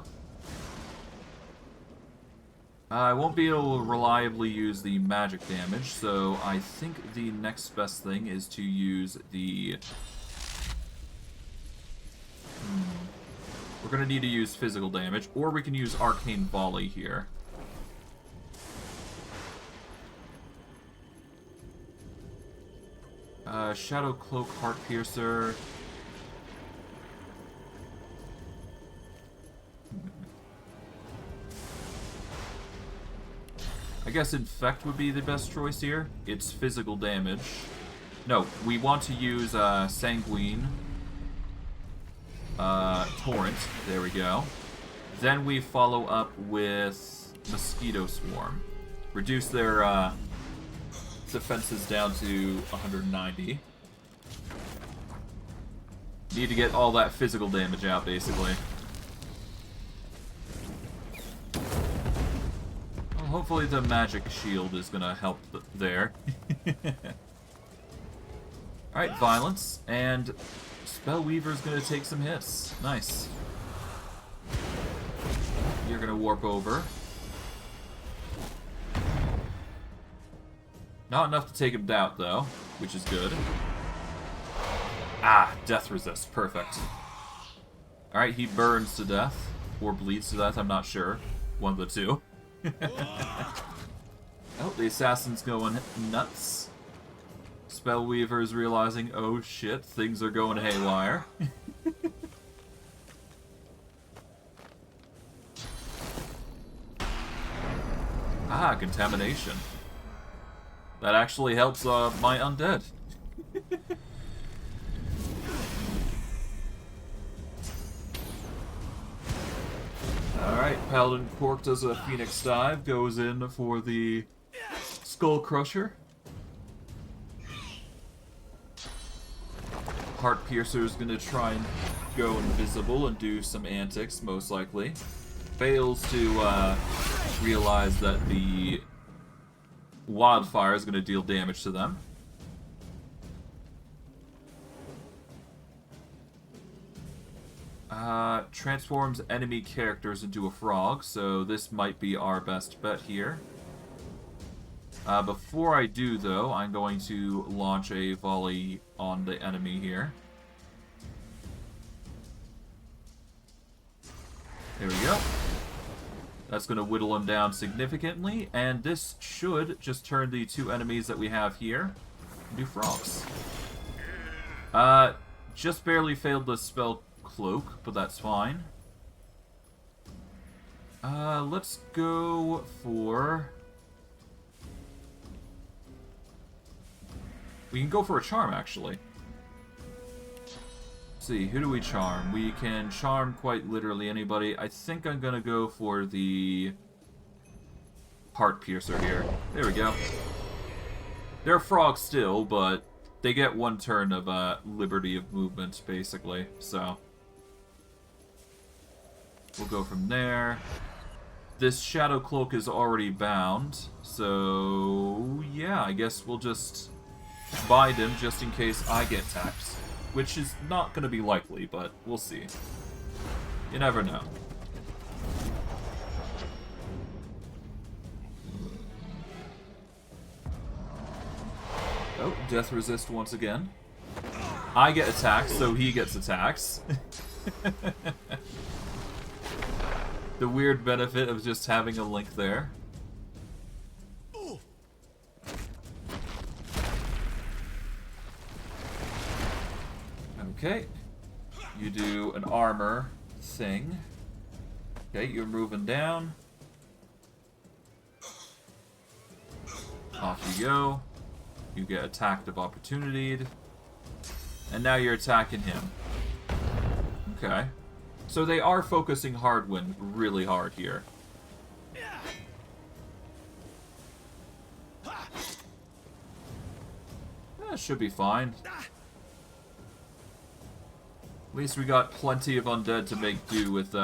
I won't be able to reliably use the magic damage, so I think the next best thing is to use the... We're going to need to use physical damage, or we can use Arcane Volley here. Shadow Cloak, Heart Piercer. I guess Infect would be the best choice here. It's physical damage. No, we want to use Sanguine. Torrent. There we go. Then we follow up with Mosquito Swarm. Reduce their defenses down to 190. Need to get all that physical damage out, basically. Well, hopefully the magic shield is gonna help there. Alright, Violence, and Spellweaver's gonna take some hits. Nice. You're gonna warp over. Not enough to take him down, though, which is good. Ah, Death Resist. Perfect. Alright, he burns to death. Or bleeds to death, I'm not sure. One of the two. Oh, the assassin's going nuts. Spellweaver's realizing, oh shit, things are going haywire. Ah, Contamination. That actually helps my undead. Alright, Paladin Quark does a Phoenix Dive, goes in for the Skull Crusher. Heart Piercer's gonna try and go invisible and do some antics, most likely. Fails to realize that the Wildfire is gonna deal damage to them. Transforms enemy characters into a frog, so this might be our best bet here. Before I do, though, I'm going to launch a volley on the enemy here. There we go. That's going to whittle him down significantly, and this should just turn the two enemies that we have here into frogs. Just barely failed the spell Cloak, but that's fine. Let's go for... We can go for a charm, actually. Let's see, who do we charm? We can charm quite literally anybody. I think I'm gonna go for the Heart Piercer here. There we go. They're frogs still, but they get one turn of liberty of movement, basically, so... We'll go from there. This Shadow Cloak is already bound, so yeah, I guess we'll just bide him just in case I get taxed, which is not going to be likely, but we'll see. You never know. Oh, Death Resist once again. I get attacked, so he gets attacks. The weird benefit of just having a link there. Okay. You do an armor thing. Okay, you're moving down. Off you go. You get attacked of opportunity. And now you're attacking him. Okay. So they are focusing Hardwind really hard here. Should be fine. At least we got plenty of undead to make do with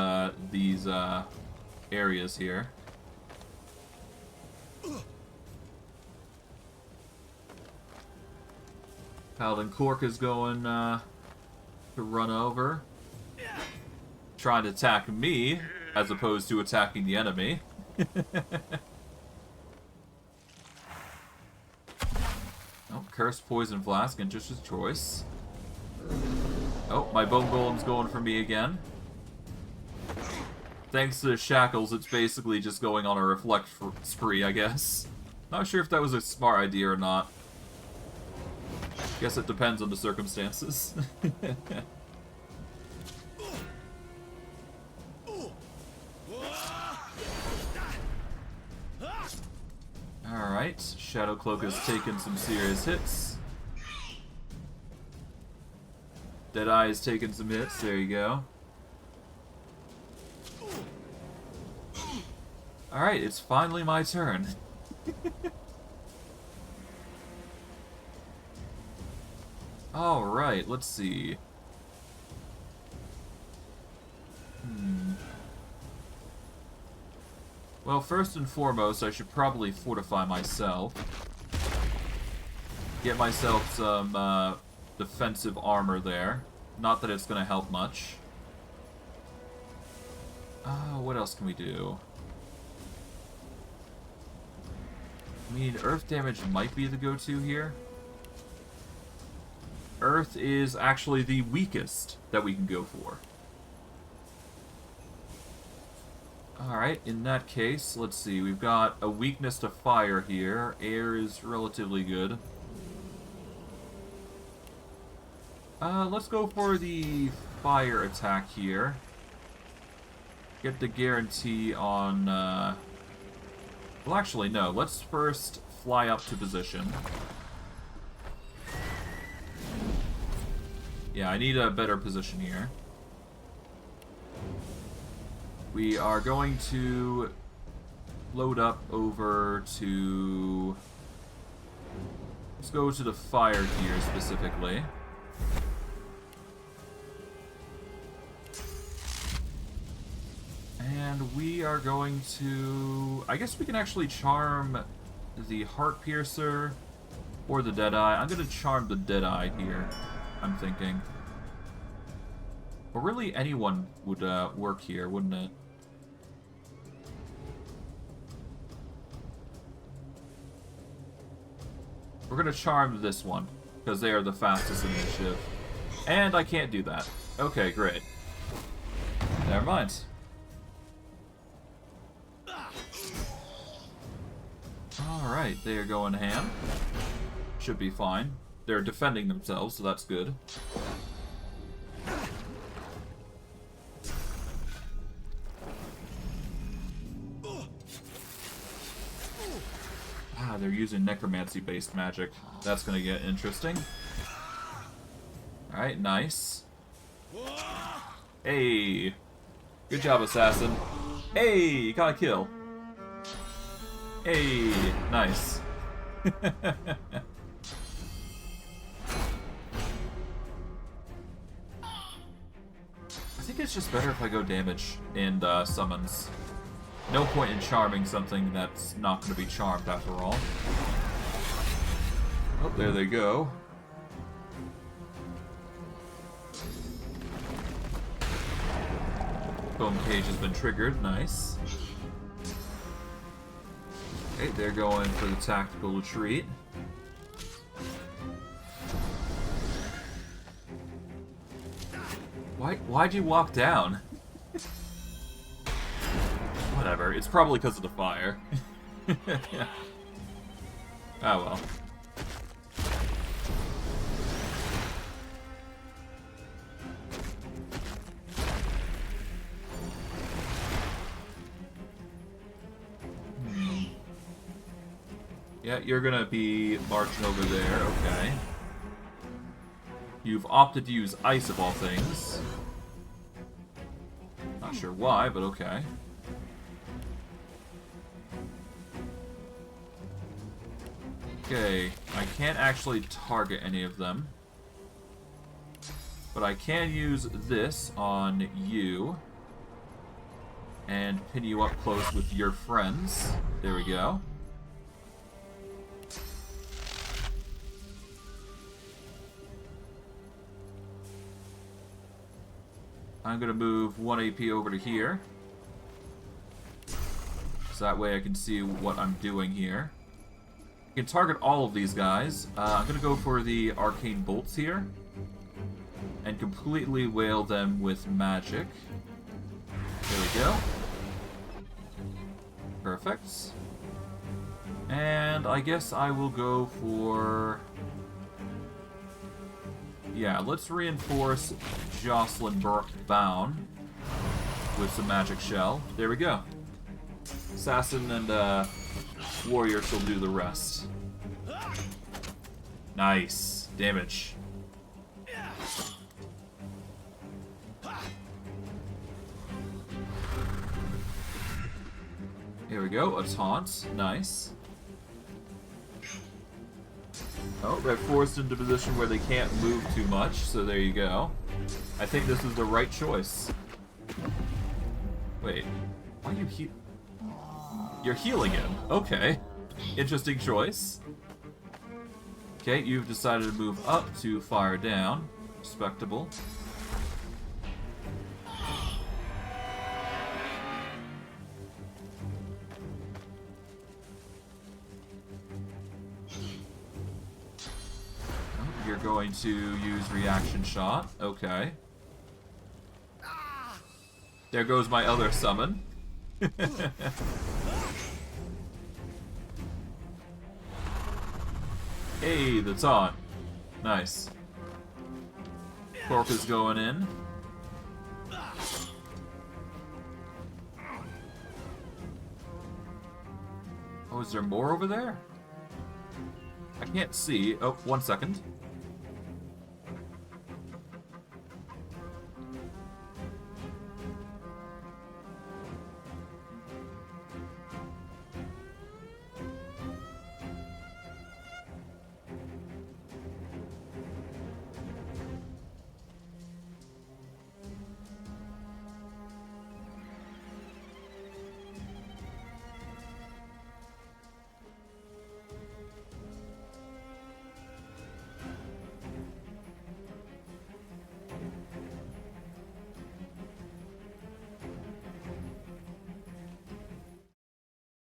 these areas here. Paladin Cork is going to run over. Trying to attack me, as opposed to attacking the enemy. Oh, Cursed Poison Flask, Interested Choice. Oh, my Bone Golem's going for me again. Thanks to the shackles, it's basically just going on a reflect spree, I guess. Not sure if that was a smart idea or not. Guess it depends on the circumstances. Alright, Shadow Cloak has taken some serious hits. Deadeye has taken some hits, there you go. Alright, it's finally my turn. Alright, let's see. Well, first and foremost, I should probably fortify myself. Get myself some defensive armor there. Not that it's going to help much. What else can we do? I mean, earth damage might be the go-to here. Earth is actually the weakest that we can go for. Alright, in that case, let's see. We've got a weakness to fire here. Air is relatively good. Let's go for the fire attack here. Get the guarantee on, well, actually, no. Let's first fly up to position. Yeah, I need a better position here. We are going to load up over to... Let's go to the fire here specifically. And we are going to... I guess we can actually charm the Heart Piercer or the Deadeye. I'm going to charm the Deadeye here, I'm thinking. But really anyone would work here, wouldn't it? We're going to charm this one, because they are the fastest initiative. And I can't do that. Okay, great. Never mind. Alright, they are going ham. Should be fine. They're defending themselves, so that's good. They're using necromancy-based magic. That's gonna get interesting. Alright, nice. Hey! Good job, assassin. Hey! Got a kill. Hey! Nice. I think it's just better if I go damage and summons. No point in charming something that's not going to be charmed after all. Oh, there they go. Bone cage has been triggered. Nice. Okay, they're going for the tactical retreat. Why'd you walk down? Whatever, it's probably because of the fire. Yeah. Oh well. Yeah, you're gonna be marching over there, okay. You've opted to use ice of all things. Not sure why, but okay. Okay, I can't actually target any of them. But I can use this on you. And pin you up close with your friends. There we go. I'm going to move 1 AP over to here. So that way I can see what I'm doing here. I can target all of these guys. I'm going to go for the arcane bolts here. And completely whale them with magic. There we go. Perfect. And I guess I will go for... Yeah, let's reinforce Jocelyn Bound with some magic shell. There we go. Assassin and warrior shall do the rest. Nice. Damage. Here we go. A taunt. Nice. Oh, they're forced into a position where they can't move too much, so there you go. I think this is the right choice. Wait, why are you You're healing him. Okay. Interesting choice. Okay, you've decided to move up to fire down. Respectable. You're going to use reaction shot. Okay. There goes my other summon. Hey, the taunt. Nice. Cork is going in. Oh, is there more over there? I can't see. Oh, 1 second.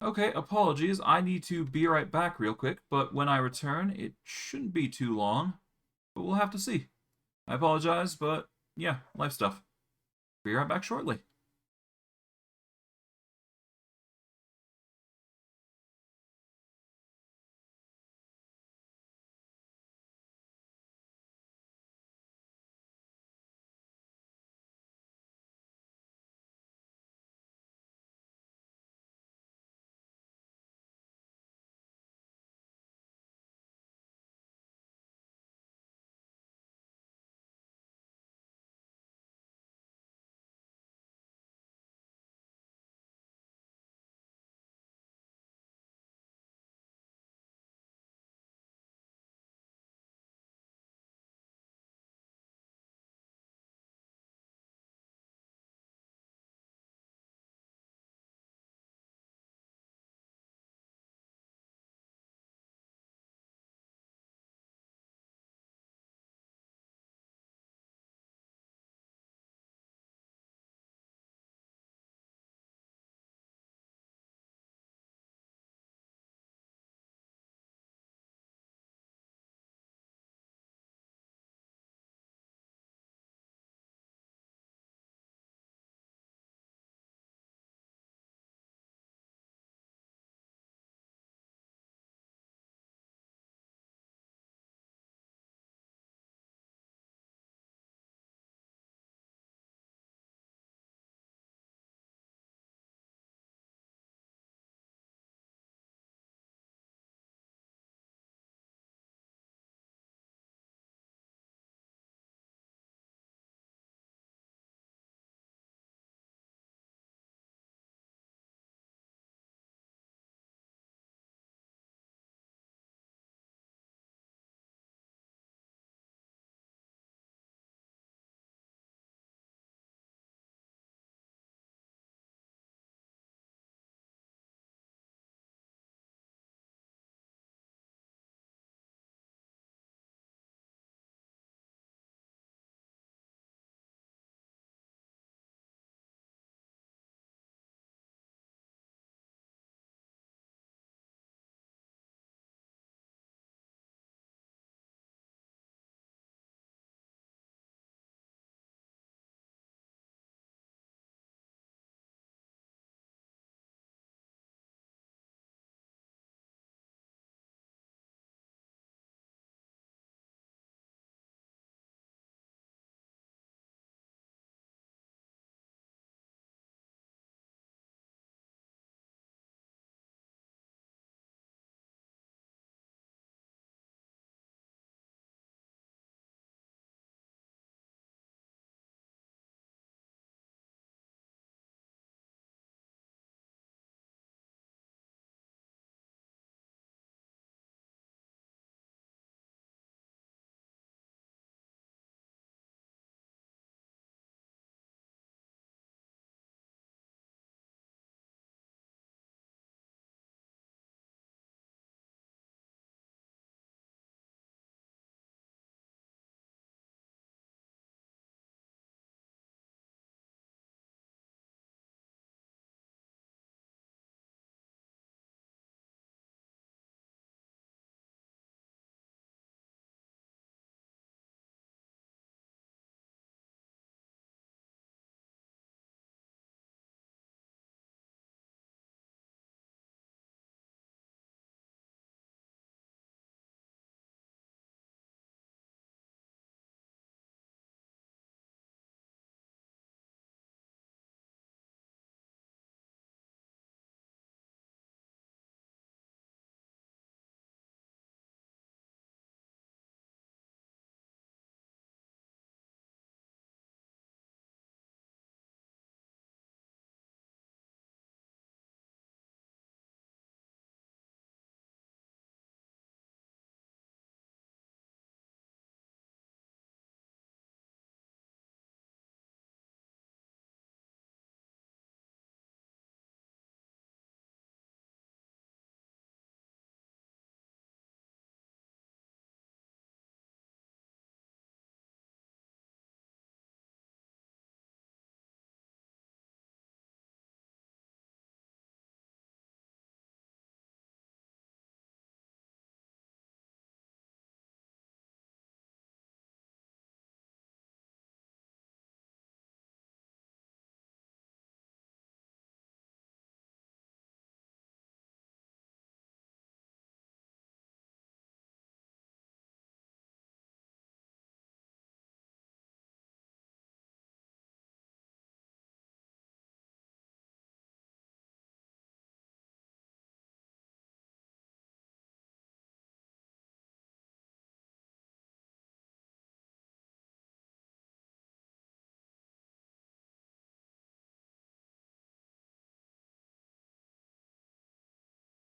Okay, apologies. I need to be right back real quick, but when I return, it shouldn't be too long. But we'll have to see. I apologize, but yeah, life stuff. Be right back shortly.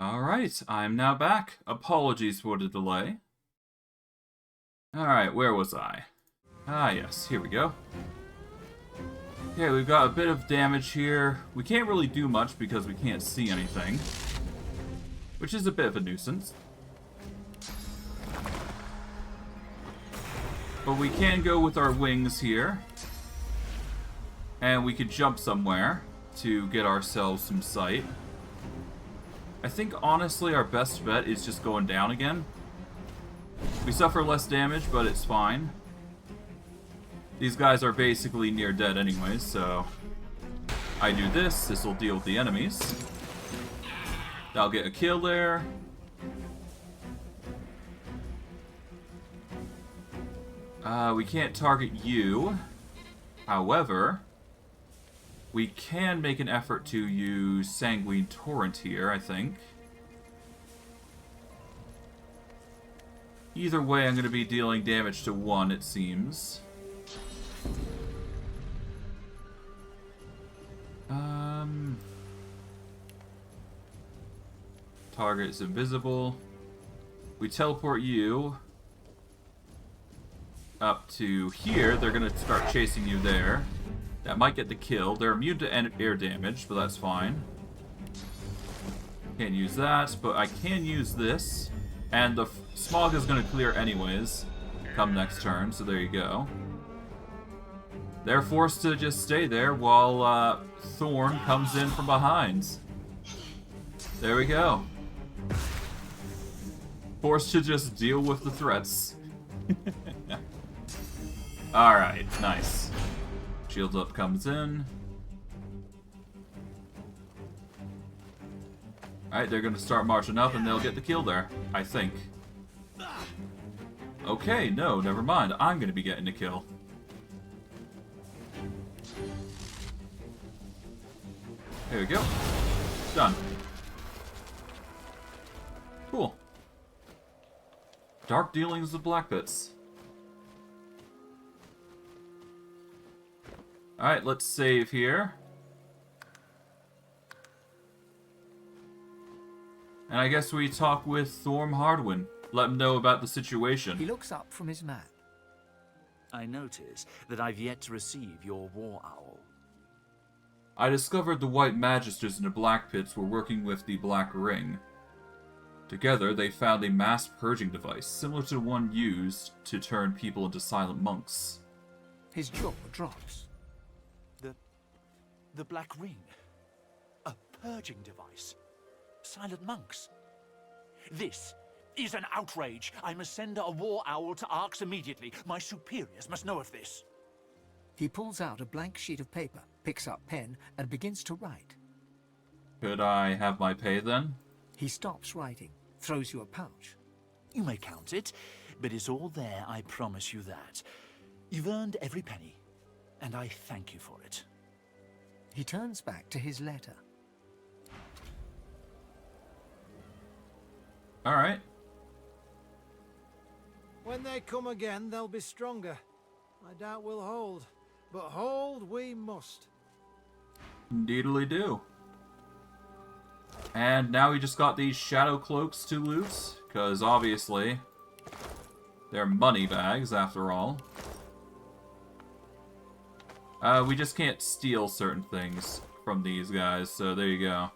Alright, I'm now back. Apologies for the delay. Alright, where was I? Ah, yes, here we go. Okay, we've got a bit of damage here. We can't really do much because we can't see anything, which is a bit of a nuisance. But we can go with our wings here, and we could jump somewhere to get ourselves some sight. I think, honestly, our best bet is just going down again. We suffer less damage, but it's fine. These guys are basically near dead anyways, so I do this. This will deal with the enemies. I'll get a kill there. We can't target you. However, we can make an effort to use Sanguine Torrent here, I think. Either way, I'm going to be dealing damage to one, it seems. Target is invisible. We teleport you up to here. They're going to start chasing you there. That might get the kill. They're immune to air damage, but that's fine. Can't use that, but I can use this. And the smog is going to clear anyways come next turn, so there you go. They're forced to just stay there while Thorn comes in from behind. There we go. Forced to just deal with the threats. Alright, nice. Shield up comes in. Alright, they're gonna start marching up and they'll get the kill there, I think. Okay, no, never mind. I'm gonna be getting the kill. There we go. Done. Cool. Dark dealings with Blackpits. Alright, let's save here. And I guess we talk with Thorm Hardwin. Let him know about the situation. He looks up from his map. I notice that I've yet to receive your war owl. I discovered the White Magisters in the Blackpits were working with the Black Ring. Together, they found a mass purging device, similar to the one used to turn people into silent monks. His jaw drops. The Black Ring? A purging device? Silent monks? This is an outrage. I must send a war owl to Arx immediately. My superiors must know of this. He pulls out a blank sheet of paper, picks up pen, and begins to write. Could I have my pay then? He stops writing, throws you a pouch. You may count it, but it's all there, I promise you that. You've earned every penny, and I thank you for it. He turns back to his letter. Alright. When they come again, they'll be stronger. I doubt we'll hold, but hold we must. Indeedly do. And now we just got these shadow cloaks to loot, because obviously they're money bags after all. We just can't steal certain things from these guys, so there you go.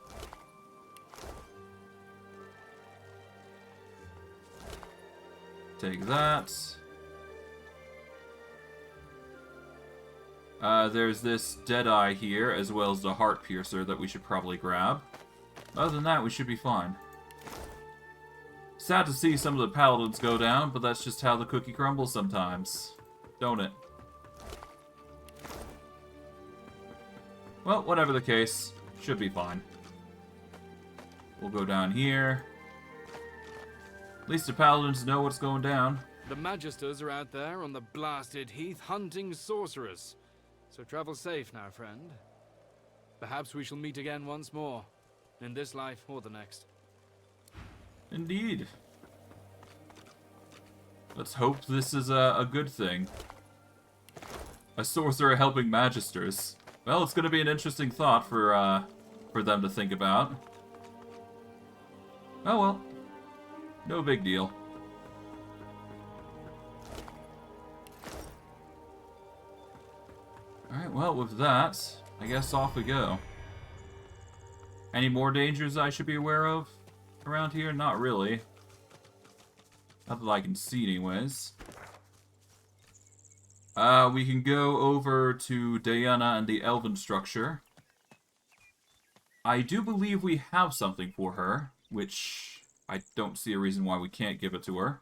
Take that. There's this Deadeye here, as well as the Heart Piercer that we should probably grab. Other than that, we should be fine. Sad to see some of the paladins go down, but that's just how the cookie crumbles sometimes. Don't it? Well, whatever the case, should be fine. We'll go down here. At least the paladins know what's going down. The Magisters are out there on the blasted heath hunting sorcerers. So travel safe now, friend. Perhaps we shall meet again once more, in this life or the next. Indeed. Let's hope this is a good thing. A sorcerer helping Magisters. Well, it's going to be an interesting thought for them to think about. Oh well. No big deal. Alright, well, with that, I guess off we go. Any more dangers I should be aware of around here? Not really. Not that I can see anyways. We can go over to Diana and the Elven structure. I do believe we have something for her, which I don't see a reason why we can't give it to her.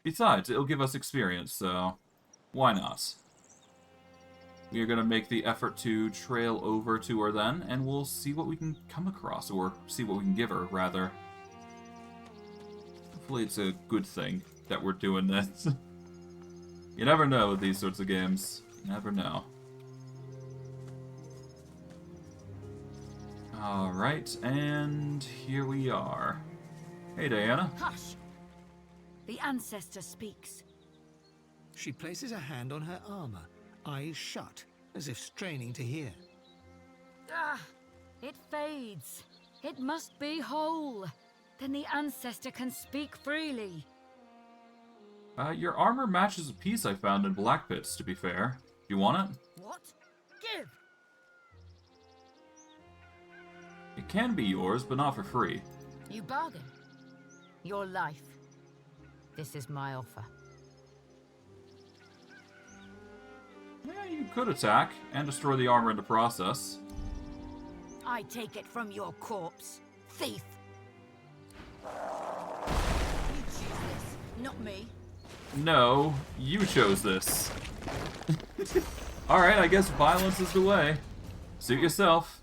Besides, it'll give us experience, so why not? We are going to make the effort to trail over to her then, and we'll see what we can come across, or see what we can give her, rather. Hopefully it's a good thing that we're doing this. You never know with these sorts of games. You never know. Alright, and here we are. Hey, Diana. Hush! The ancestor speaks. She places a hand on her armor, eyes shut, as if straining to hear. Ah! It fades. It must be whole. Then the ancestor can speak freely. Your armor matches a piece I found in Blackpits, to be fair. You want it? What? Give! It can be yours, but not for free. You bargain. Your life. This is my offer. Yeah, you could attack, and destroy the armor in the process. I take it from your corpse, thief! You choose this, not me. No, you chose this. Alright, I guess violence is the way. Suit yourself.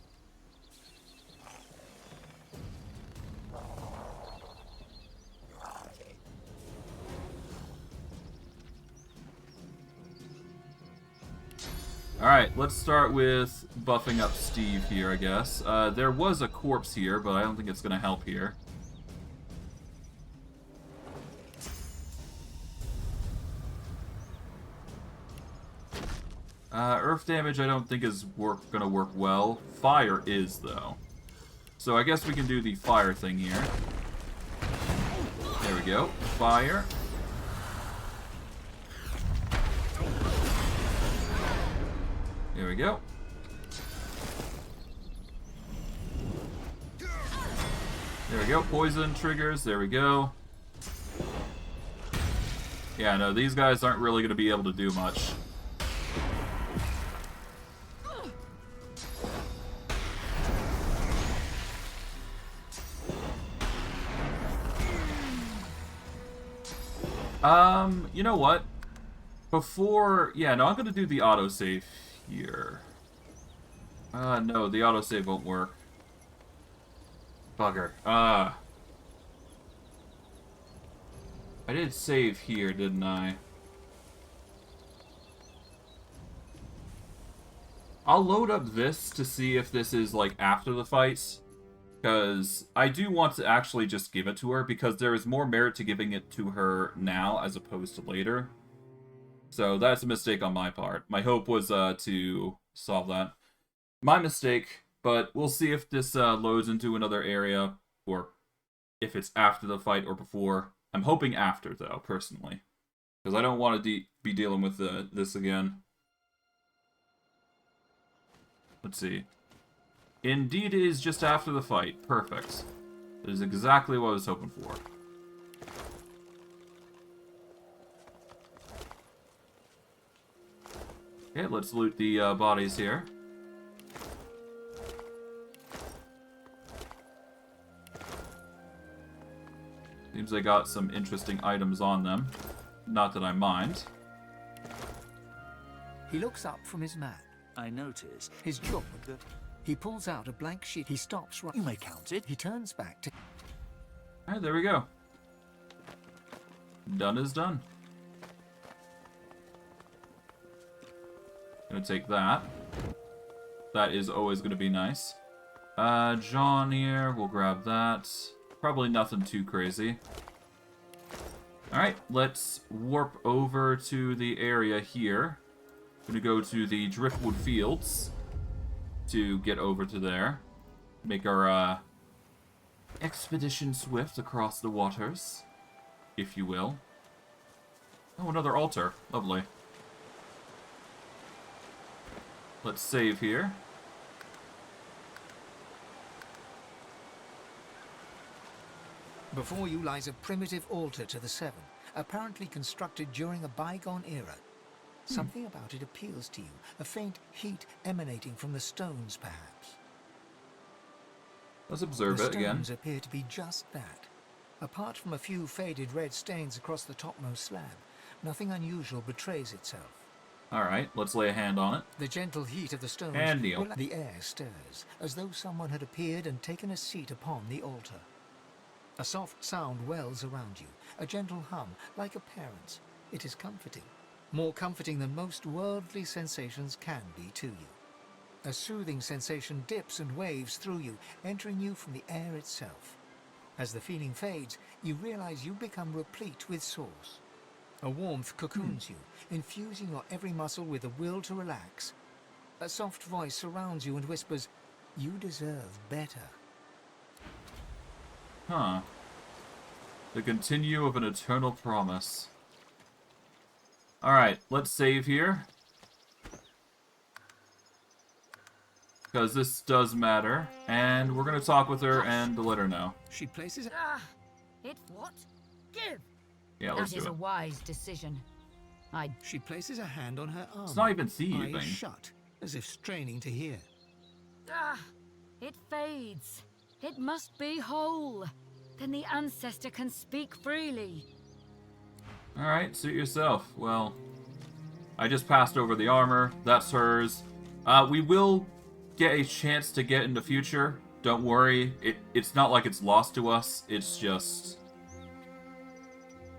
Alright, let's start with buffing up Steve here, I guess. There was a corpse here, but I don't think it's going to help here. Earth damage I don't think is going to work well. Fire is, though. So I guess we can do the fire thing here. There we go. Fire. There we go. There we go. Poison triggers. There we go. Yeah, no, these guys aren't really going to be able to do much. You know what? Before... Yeah, no, I'm going to do the autosave here. No, the autosave won't work. Bugger. I did save here, didn't I? I'll load up this to see if this is, like, after the fight. Because I do want to actually just give it to her, because there is more merit to giving it to her now as opposed to later. So that's a mistake on my part. My hope was to solve that. My mistake, but we'll see if this loads into another area, or if it's after the fight or before. I'm hoping after, though, personally. Because I don't want to be dealing with this again. Let's see. Indeed, it is just after the fight. Perfect. That is exactly what I was hoping for. Okay, let's loot the bodies here. Seems they got some interesting items on them. Not that I mind. He looks up from his map. I notice. His jaw. He pulls out a blank sheet. He stops right. You may count it. He turns back to... Alright, there we go. Done is done. Gonna take that. That is always gonna be nice. John here, we'll grab that. Probably nothing too crazy. Alright, let's warp over to the area here. Gonna go to the Driftwood Fields to get over to there. Make our expedition swift across the waters, if you will. Oh, another altar. Lovely. Let's save here. Before you lies a primitive altar to the Seven, apparently constructed during a bygone era. Something about it appeals to you, a faint heat emanating from the stones, perhaps. Let's observe it again. The stones appear to be just that. Apart from a few faded red stains across the topmost slab, nothing unusual betrays itself. Alright, let's lay a hand on it. The gentle heat of the stones... And kneel. The air stirs, as though someone had appeared and taken a seat upon the altar. A soft sound wells around you, a gentle hum, like a parent's. It is comforting. More comforting than most worldly sensations can be to you. A soothing sensation dips and waves through you, entering you from the air itself. As the feeling fades, you realize you become replete with source. A warmth cocoons you, infusing your every muscle with a will to relax. A soft voice surrounds you and whispers, "You deserve better." Huh. The continue of an eternal promise. Alright, let's save here. Because this does matter. And we're going to talk with her and let her know. She places... It what? Give! Yeah, let's do That is it. a wise decision. She places a hand on her arm. It's not even thieving. Eyes shut, as if straining to hear. It fades. It must be whole. Then the ancestor can speak freely. Alright, suit yourself. Well, I just passed over the armor. That's hers. We will get a chance to get in the future. Don't worry. It's not like it's lost to us. It's just...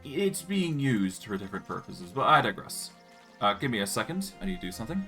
it's being used for different purposes, but I digress. Give me a second. I need to do something.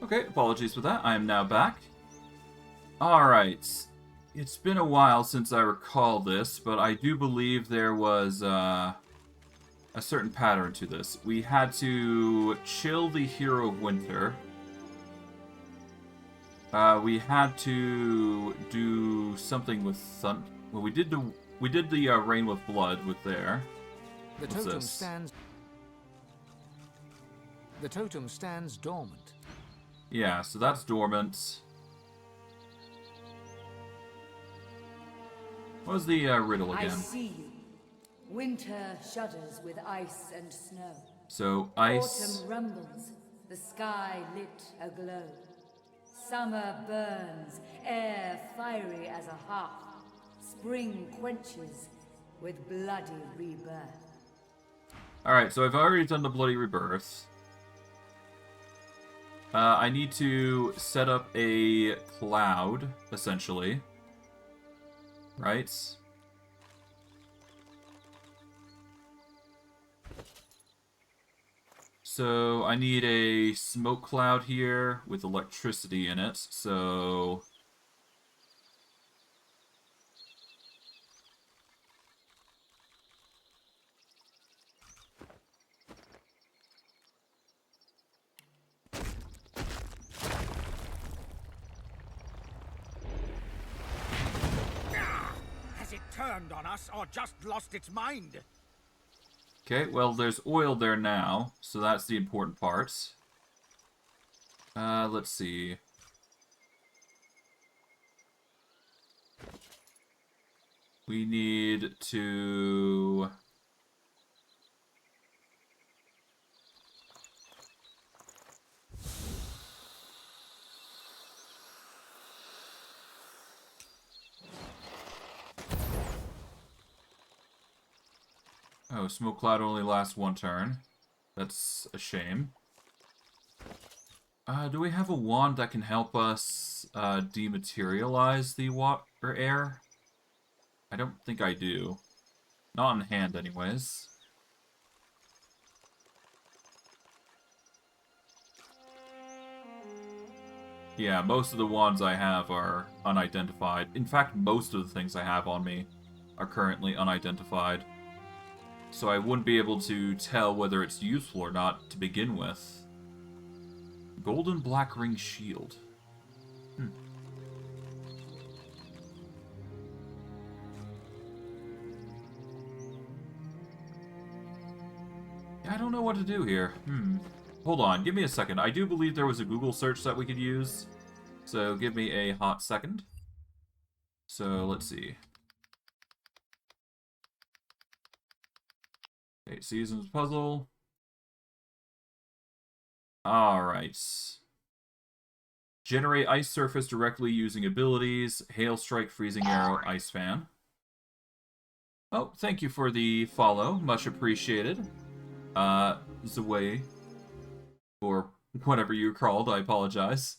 Okay, apologies for that. I am now back. Alright. It's been a while since I recall this, but I do believe there was a certain pattern to this. We had to chill the Hero of Winter. We had to do something with Thunder. Well, we did the Rain with Blood with there. The What's totem this? stands... The totem stands dormant. Yeah, so that's dormant. What was the riddle again? I see you. Winter shudders with ice and snow. So, ice... Autumn rumbles, the sky lit aglow. Summer burns, air fiery as a hearth. Spring quenches with bloody rebirth. Alright, so I've already done the Bloody Rebirth. I need to set up a cloud, essentially. Right? So I need a smoke cloud here with electricity in it, so... turned on us or just lost its mind. Okay, well, there's oil there now, so that's the important part. Let's see. We need to... Oh, smoke cloud only lasts one turn. That's a shame. Do we have a wand that can help us dematerialize the water air? I don't think I do. Not in hand, anyways. Yeah, most of the wands I have are unidentified. In fact, most of the things I have on me are currently unidentified. So I wouldn't be able to tell whether it's useful or not to begin with. Golden Black Ring Shield. Yeah, I don't know what to do here. Hold on, give me a second. I do believe there was a Google search that we could use. So give me a hot second. So let's see. Okay, Seasons Puzzle. Alright. Generate ice surface directly using abilities. Hail Strike, Freezing Arrow, Ice Fan. Oh, thank you for the follow. Much appreciated. Zway. Or whatever you're called, I apologize.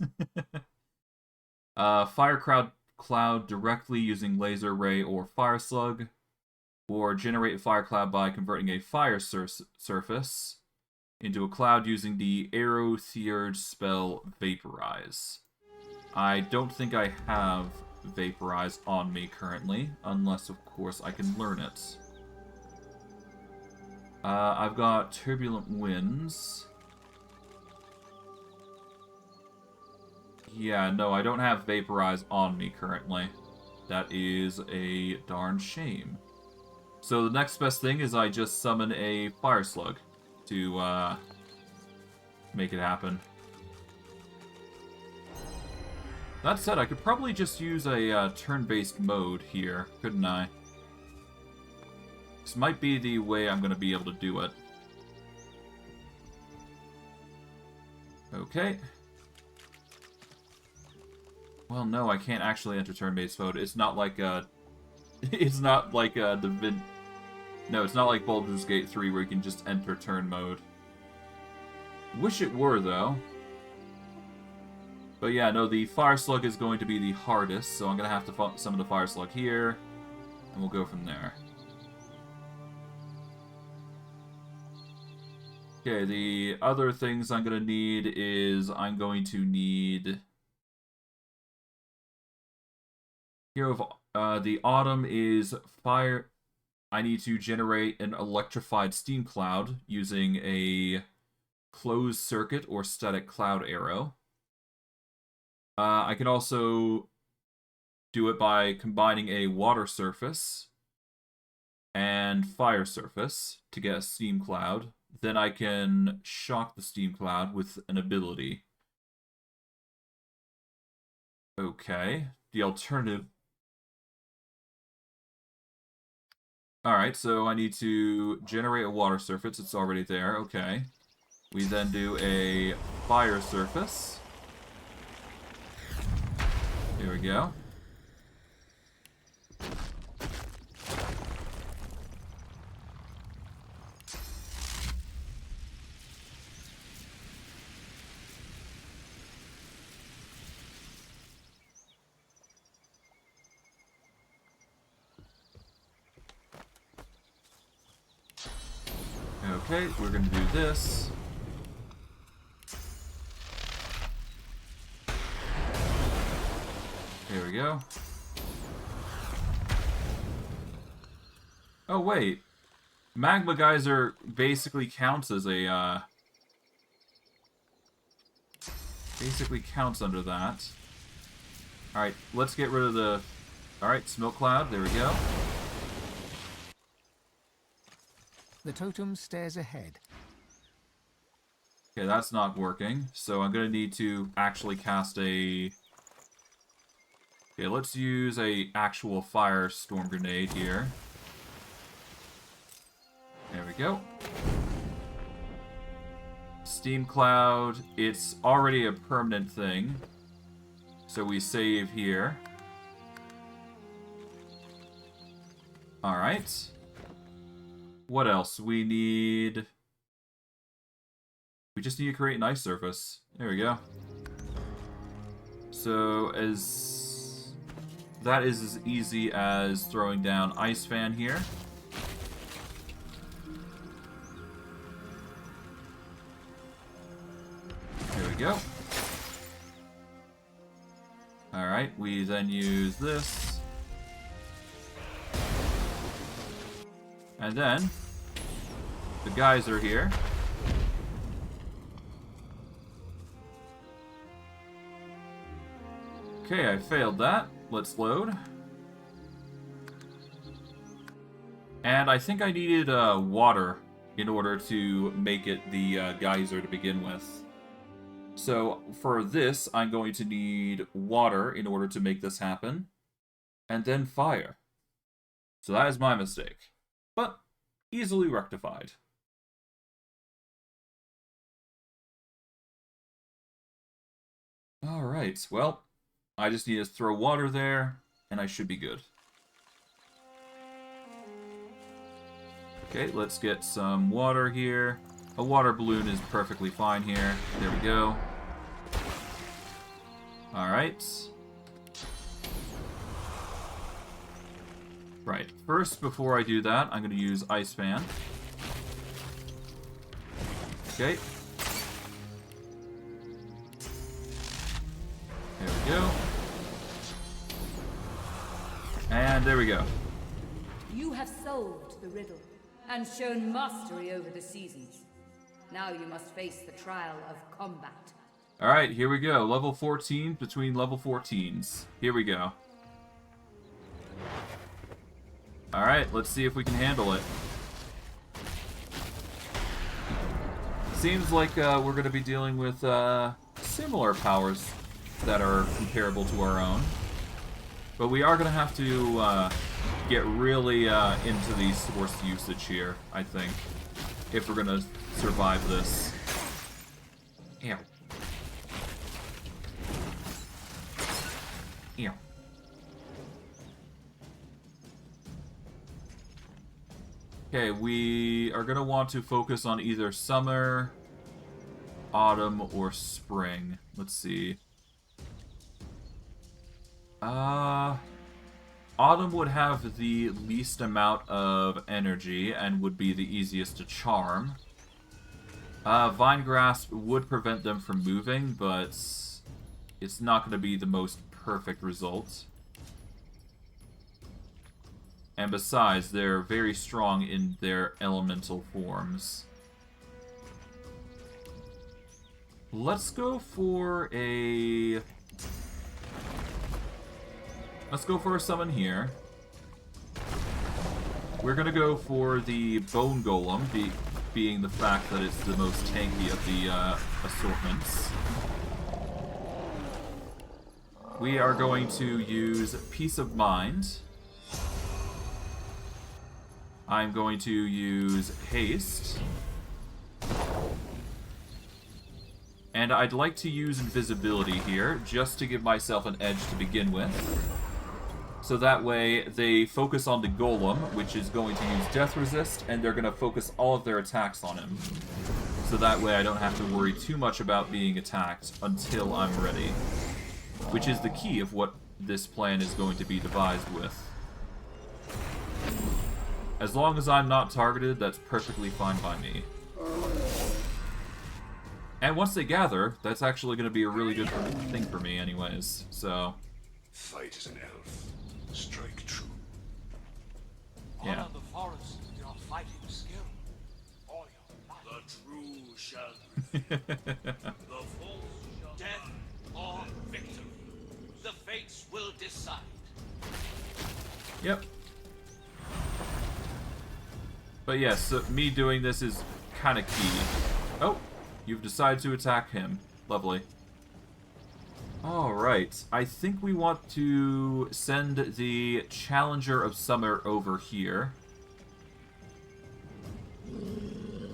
Fire Cloud directly using Laser Ray or Fire Slug. Or generate a fire cloud by converting a fire surface into a cloud using the Arrow Theurge spell Vaporize. I don't think I have Vaporize on me currently, unless, of course, I can learn it. I've got Turbulent Winds. Yeah, no, I don't have Vaporize on me currently. That is a darn shame. So the next best thing is I just summon a Fire Slug to make it happen. That said, I could probably just use a turn-based mode here, couldn't I? This might be the way I'm going to be able to do it. Okay. Well, no, I can't actually enter turn-based mode. It's not like it's not like No, it's not like Baldur's Gate 3 where you can just enter turn mode. Wish it were, though. But yeah, no, the Fire Slug is going to be the hardest, so I'm going to have to summon the Fire Slug here, and we'll go from there. Okay, the other things I'm going to need is I'm going to need... Hero of the Autumn is fire... I need to generate an electrified steam cloud using a closed circuit or static cloud arrow. I can also do it by combining a water surface and fire surface to get a steam cloud. Then I can shock the steam cloud with an ability. Okay, the alternative... Alright, so I need to generate a water surface. It's already there. Okay. We then do a fire surface. Here we go. Okay, we're going to do this. There we go. Oh, wait. Magma Geyser basically counts as a, basically counts under that. Alright, let's get rid of the... Alright, Smoke Cloud, there we go. The totem stares ahead. Okay, that's not working. So I'm going to need to actually cast a... Okay, let's use a actual firestorm grenade here. There we go. Steam cloud. It's already a permanent thing. So we save here. Alright. What else? We need... We just need to create an ice surface. There we go. So, as... That is as easy as throwing down Ice Fan here. There we go. Alright, we then use this. And then, the geyser here. Okay, I failed that. Let's load. And I think I needed water in order to make it the geyser to begin with. So for this, I'm going to need water in order to make this happen. And then fire. So that is my mistake. But easily rectified. Alright, well, I just need to throw water there, and I should be good. Okay, let's get some water here. A water balloon is perfectly fine here. There we go. Alright. Right, first, before I do that, I'm going to use Ice Fan. Okay. There we go. And there we go. You have solved the riddle and shown mastery over the seasons. Now you must face the trial of combat. Alright, here we go. Level 14 between level 14s. Here we go. Alright, let's see if we can handle it. Seems like we're going to be dealing with similar powers that are comparable to our own. But we are going to have to get really into the source usage here, I think, if we're going to survive this. Ew. Ew. Okay, we are going to want to focus on either summer, autumn, or spring. Let's see. Autumn would have the least amount of energy and would be the easiest to charm. Vine Grasp would prevent them from moving, but it's not going to be the most perfect result. And besides, they're very strong in their elemental forms. Let's go for a... Let's go for a summon here. We're gonna go for the Bone Golem, being the fact that it's the most tanky of the assortments. We are going to use Peace of Mind. I'm going to use Haste. And I'd like to use Invisibility here, just to give myself an edge to begin with. So that way, they focus on the Golem, which is going to use Death Resist, and they're going to focus all of their attacks on him. So that way I don't have to worry too much about being attacked until I'm ready. Which is the key of what this plan is going to be devised with. As long as I'm not targeted, that's perfectly fine by me. And once they gather, that's actually going to be a really good thing for me anyways, so... Fight as an elf. Strike true. Yeah. Honor the forest with your fighting skill. All your life. The true shall the false shall Death or victory. The fates will decide. Yep. But yes, so me doing this is kind of key. Oh, you've decided to attack him. Lovely. Alright, I think we want to send the Challenger of Summer over here.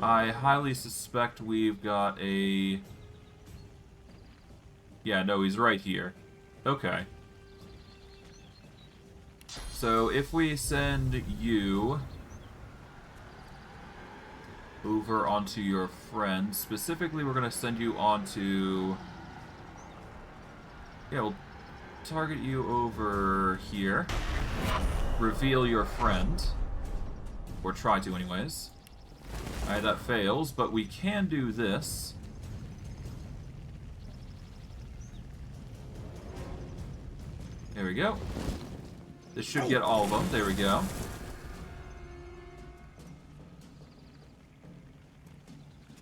I highly suspect we've got a... Yeah, no, he's right here. Okay. So if we send you over onto your friend, specifically we're going to send you onto... Yeah, we'll target you over here. Reveal your friend. Or try to anyways. Alright, that fails, but we can do this. There we go. This should get all of them. There we go.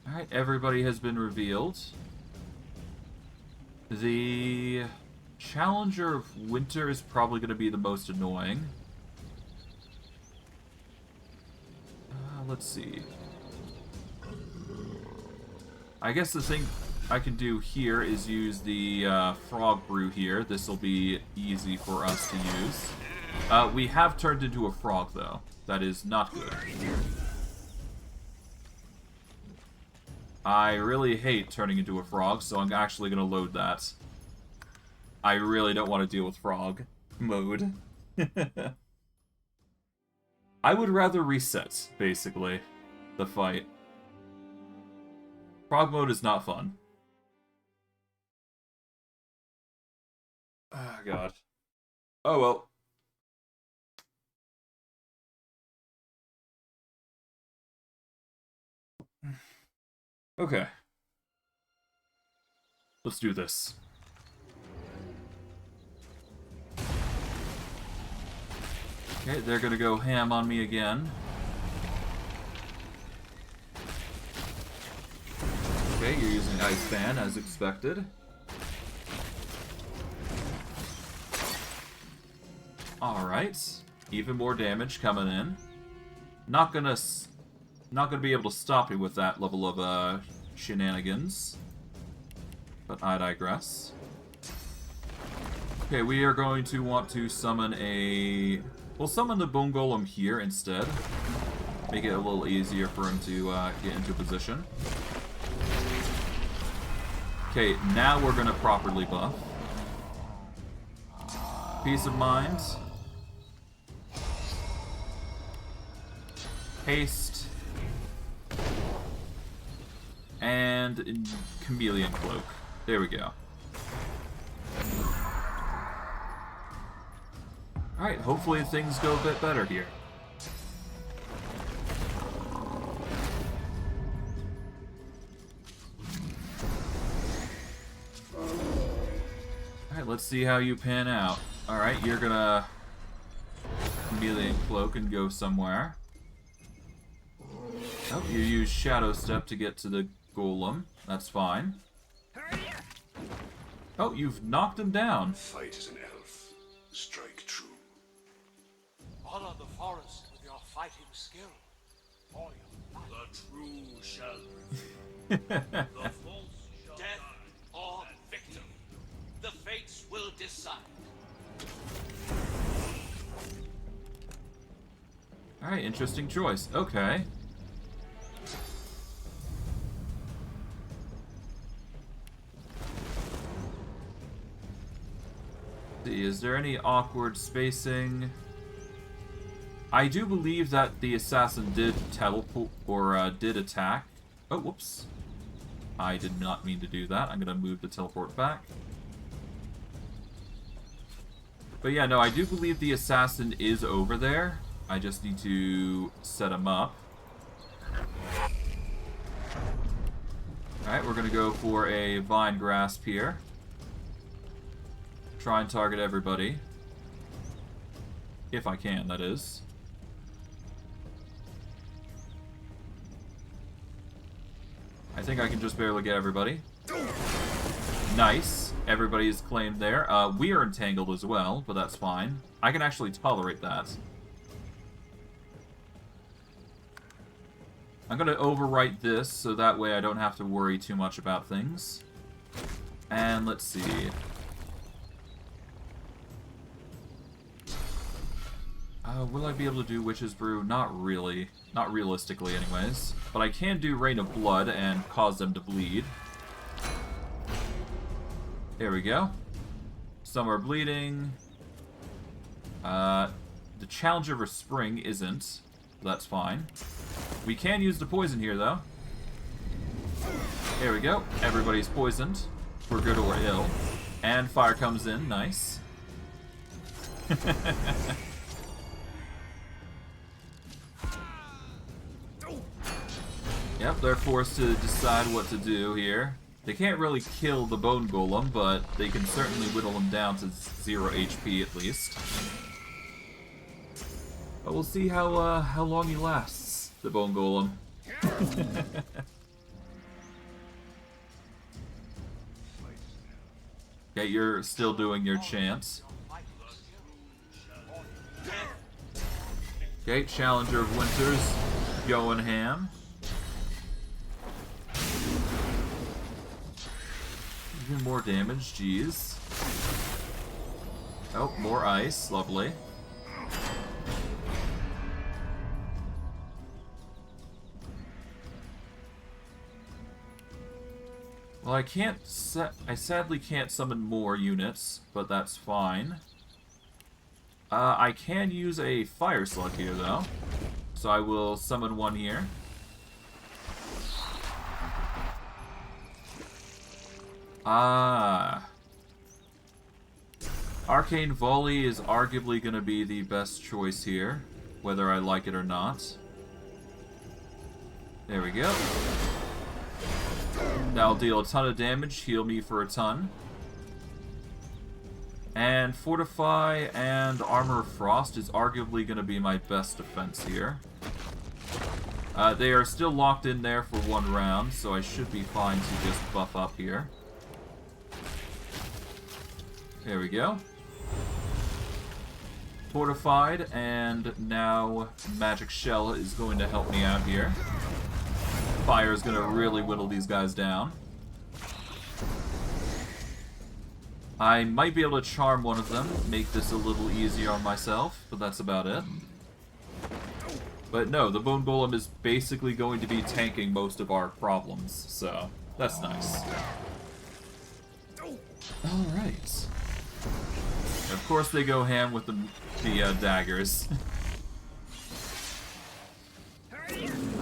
Alright, everybody has been revealed. The Challenger of Winter is probably going to be the most annoying. Let's see. I guess the thing I can do here is use the frog brew here. This will be easy for us to use. We have turned into a frog, though. That is not good. I really hate turning into a frog, so I'm actually going to load that. I really don't want to deal with frog mode. I would rather reset, basically, the fight. Frog mode is not fun. Oh, God. Oh, well. Okay. Let's do this. Okay, they're gonna go ham on me again. Okay, you're using Ice Fan as expected. Alright. Even more damage coming in. Not gonna be able to stop you with that level of shenanigans. But I digress. Okay, we are going to want to summon a... We'll summon the Bone Golem here instead. Make it a little easier for him to get into position. Okay, now we're going to properly buff. Peace of Mind. Haste. And Chameleon Cloak. There we go. Alright, hopefully things go a bit better here. Alright, let's see how you pan out. Alright, you're gonna Chameleon Cloak and go somewhere. Oh, you use Shadow Step to get to the Golem. That's fine. Oh, you've knocked him down. Fight as an elf. Strike true. Honor the forest with your fighting skill. Or your life. The true shall prevail. The false shall Death or victory. The fates will decide. Alright, interesting choice. Okay. See, is there any awkward spacing? I do believe that the assassin did teleport, or did attack. Oh, whoops. I did not mean to do that. I'm going to move the teleport back. But yeah, no, I do believe the assassin is over there. I just need to set him up. Alright, we're going to go for a Vine Grasp here. Try and target everybody. If I can, that is. I think I can just barely get everybody. Nice. Everybody is claimed there. We are entangled as well, but that's fine. I can actually tolerate that. I'm going to overwrite this so that way I don't have to worry too much about things. And let's see. Will I be able to do Witch's Brew? Not really. Not realistically, anyways. But I can do Rain of Blood and cause them to bleed. There we go. Some are bleeding. The Challenger of Spring isn't. That's fine. We can use the poison here, though. There we go. Everybody's poisoned. For good or ill. And fire comes in. Nice. Yep, they're forced to decide what to do here. They can't really kill the Bone Golem, but they can certainly whittle him down to 0 HP at least. But we'll see how long he lasts, the Bone Golem. Okay, you're still doing your chant. Okay, Challenger of Winters going ham. Even more damage, jeez. Oh, more ice, lovely. Well, I sadly can't summon more units, but that's fine. I can use a Fire Slug here, though. So I will summon one here. Arcane Volley is arguably going to be the best choice here, whether I like it or not. There we go. That'll deal a ton of damage, heal me for a ton. And Fortify and Armor of Frost is arguably going to be my best defense here. They are still locked in there for one round, so I should be fine to just buff up here. There we go. Fortified, and now Magic Shell is going to help me out here. Fire is going to really whittle these guys down. I might be able to charm one of them, make this a little easier on myself, but that's about it. But no, the Bone Golem is basically going to be tanking most of our problems, so that's nice. Alright. Of course they go ham with the daggers.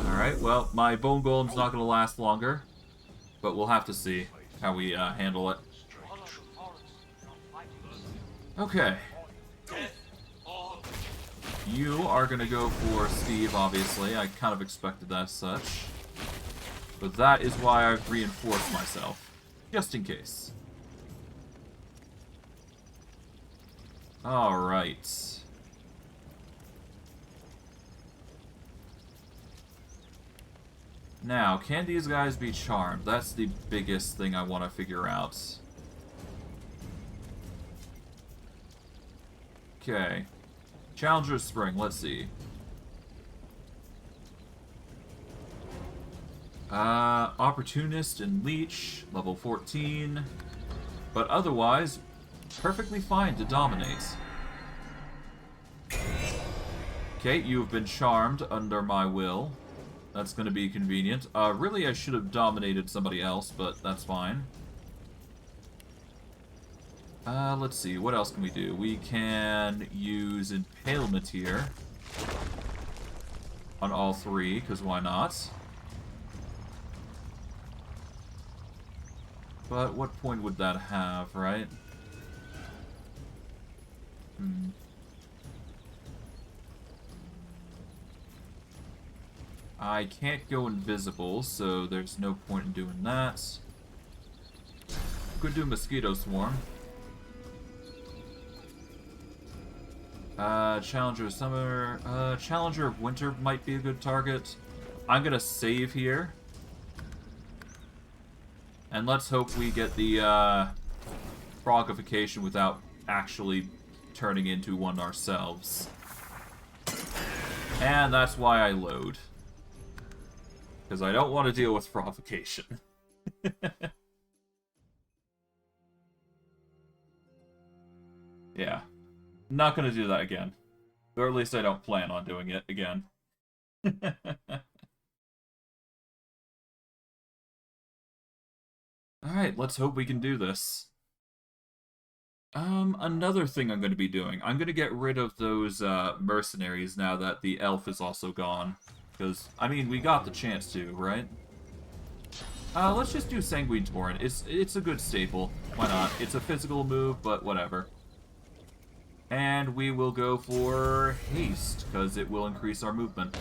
Alright, well, my Bone Golem's not going to last longer, but we'll have to see how we handle it. Okay. You are going to go for Steve, obviously. I kind of expected that as such. But that is why I've reinforced myself. Just in case. Alright. Now, can these guys be charmed? That's the biggest thing I want to figure out. Okay. Challenger Spring, let's see. Opportunist and Leech, level 14. But otherwise, perfectly fine to dominate. Okay, you have been charmed under my will. That's going to be convenient. Really, I should have dominated somebody else, but that's fine. Let's see, what else can we do? We can use Impalement here. On all three, because why not? But what point would that have, right? I can't go invisible, so there's no point in doing that. Could do Mosquito Swarm. Challenger of Summer. Challenger of Winter might be a good target. I'm gonna save here. And let's hope we get the Frogification without actually turning into one ourselves. And that's why I load. because I don't want to deal with provocation. Yeah. Not gonna do that again. Or at least I don't plan on doing it again. Alright, let's hope we can do this. Another thing I'm going to be doing. I'm going to get rid of those, mercenaries now that the elf is also gone. Because, I mean, we got the chance to, right? Let's just do Sanguine Torrent. It's a good staple. Why not? It's a physical move, but whatever. And we will go for Haste, because it will increase our movement.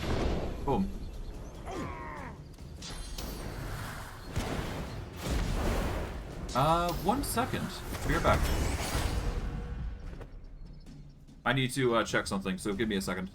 Boom. 1 second. Be right back. I need to check something, so give me a second.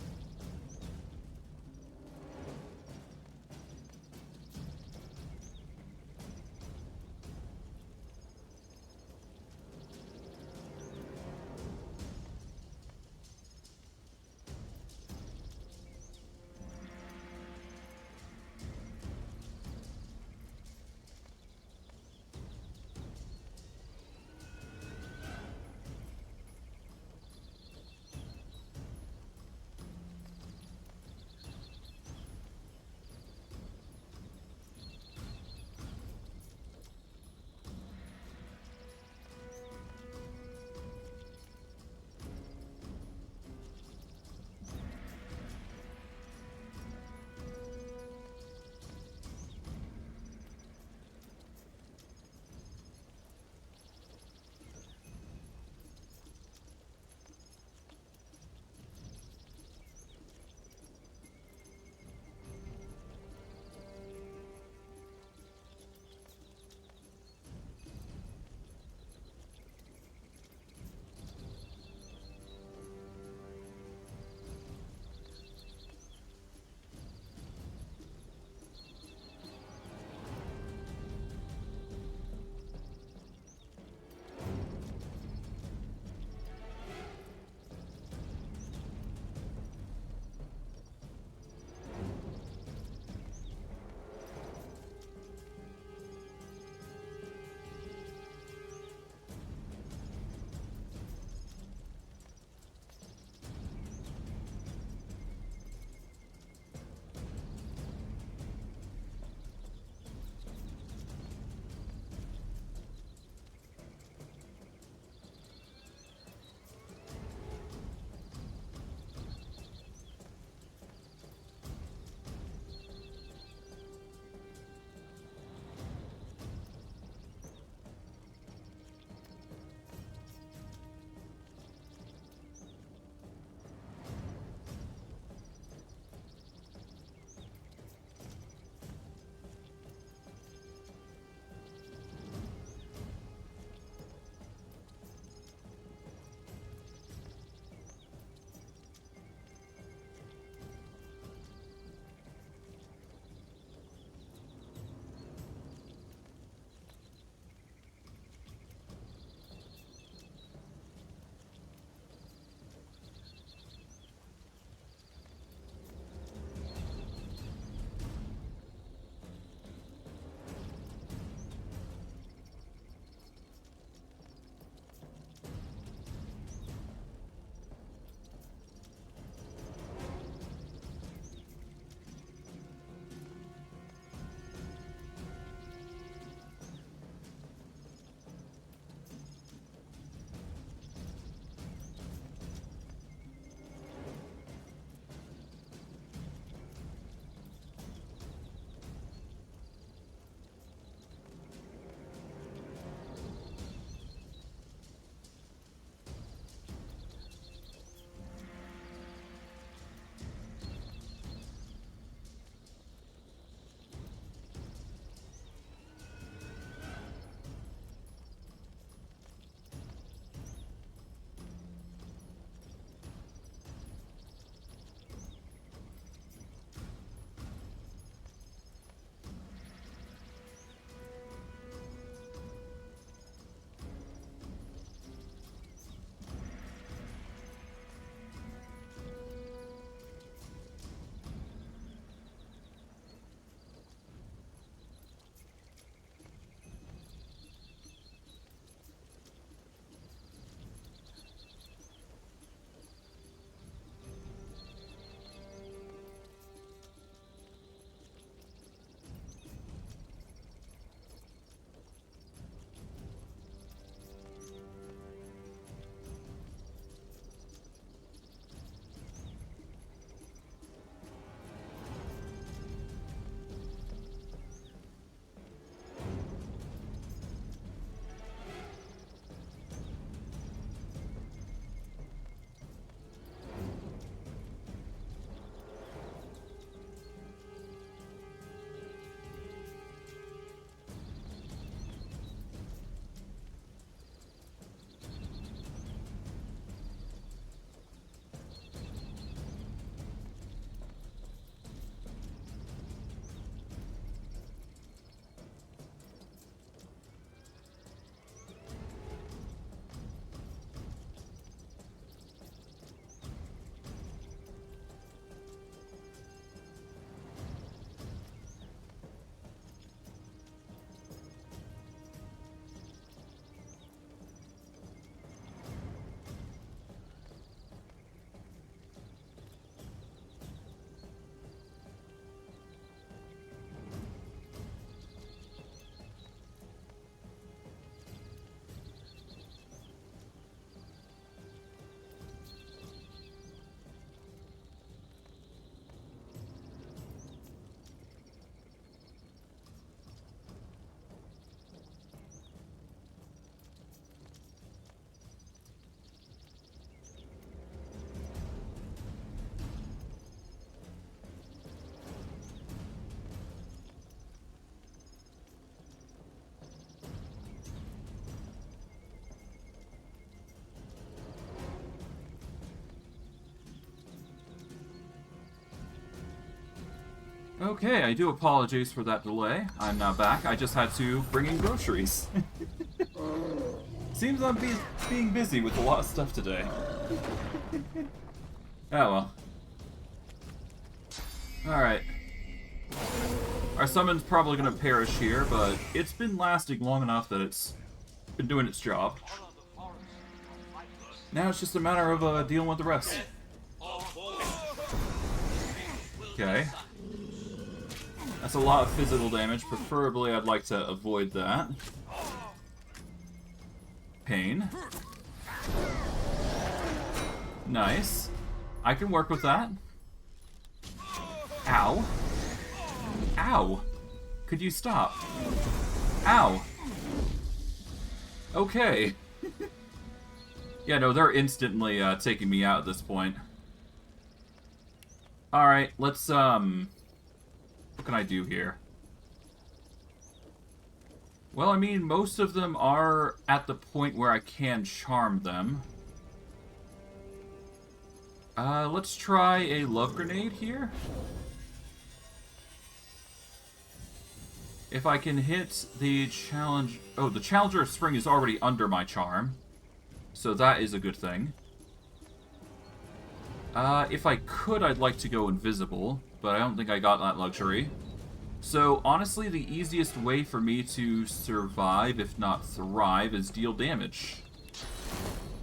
Okay, I do apologize for that delay. I'm now back. I just had to bring in groceries. Seems I'm being busy with a lot of stuff today. Oh well. Alright. Our summon's probably gonna perish here, but it's been lasting long enough that it's been doing its job. Now it's just a matter of dealing with the rest. Okay. That's a lot of physical damage. Preferably, I'd like to avoid that. Pain. Nice. I can work with that. Ow. Ow. Could you stop? Ow. Okay. Yeah, no, they're instantly taking me out at this point. Alright, let's, what can I do here? Well, I mean, most of them are at the point where I can charm them. Let's try a love grenade here. If I can hit the challenge... Oh, the Challenger of Spring is already under my charm. So that is a good thing. If I could, I'd like to go invisible, but I don't think I got that luxury. So, honestly, the easiest way for me to survive, if not thrive, is deal damage.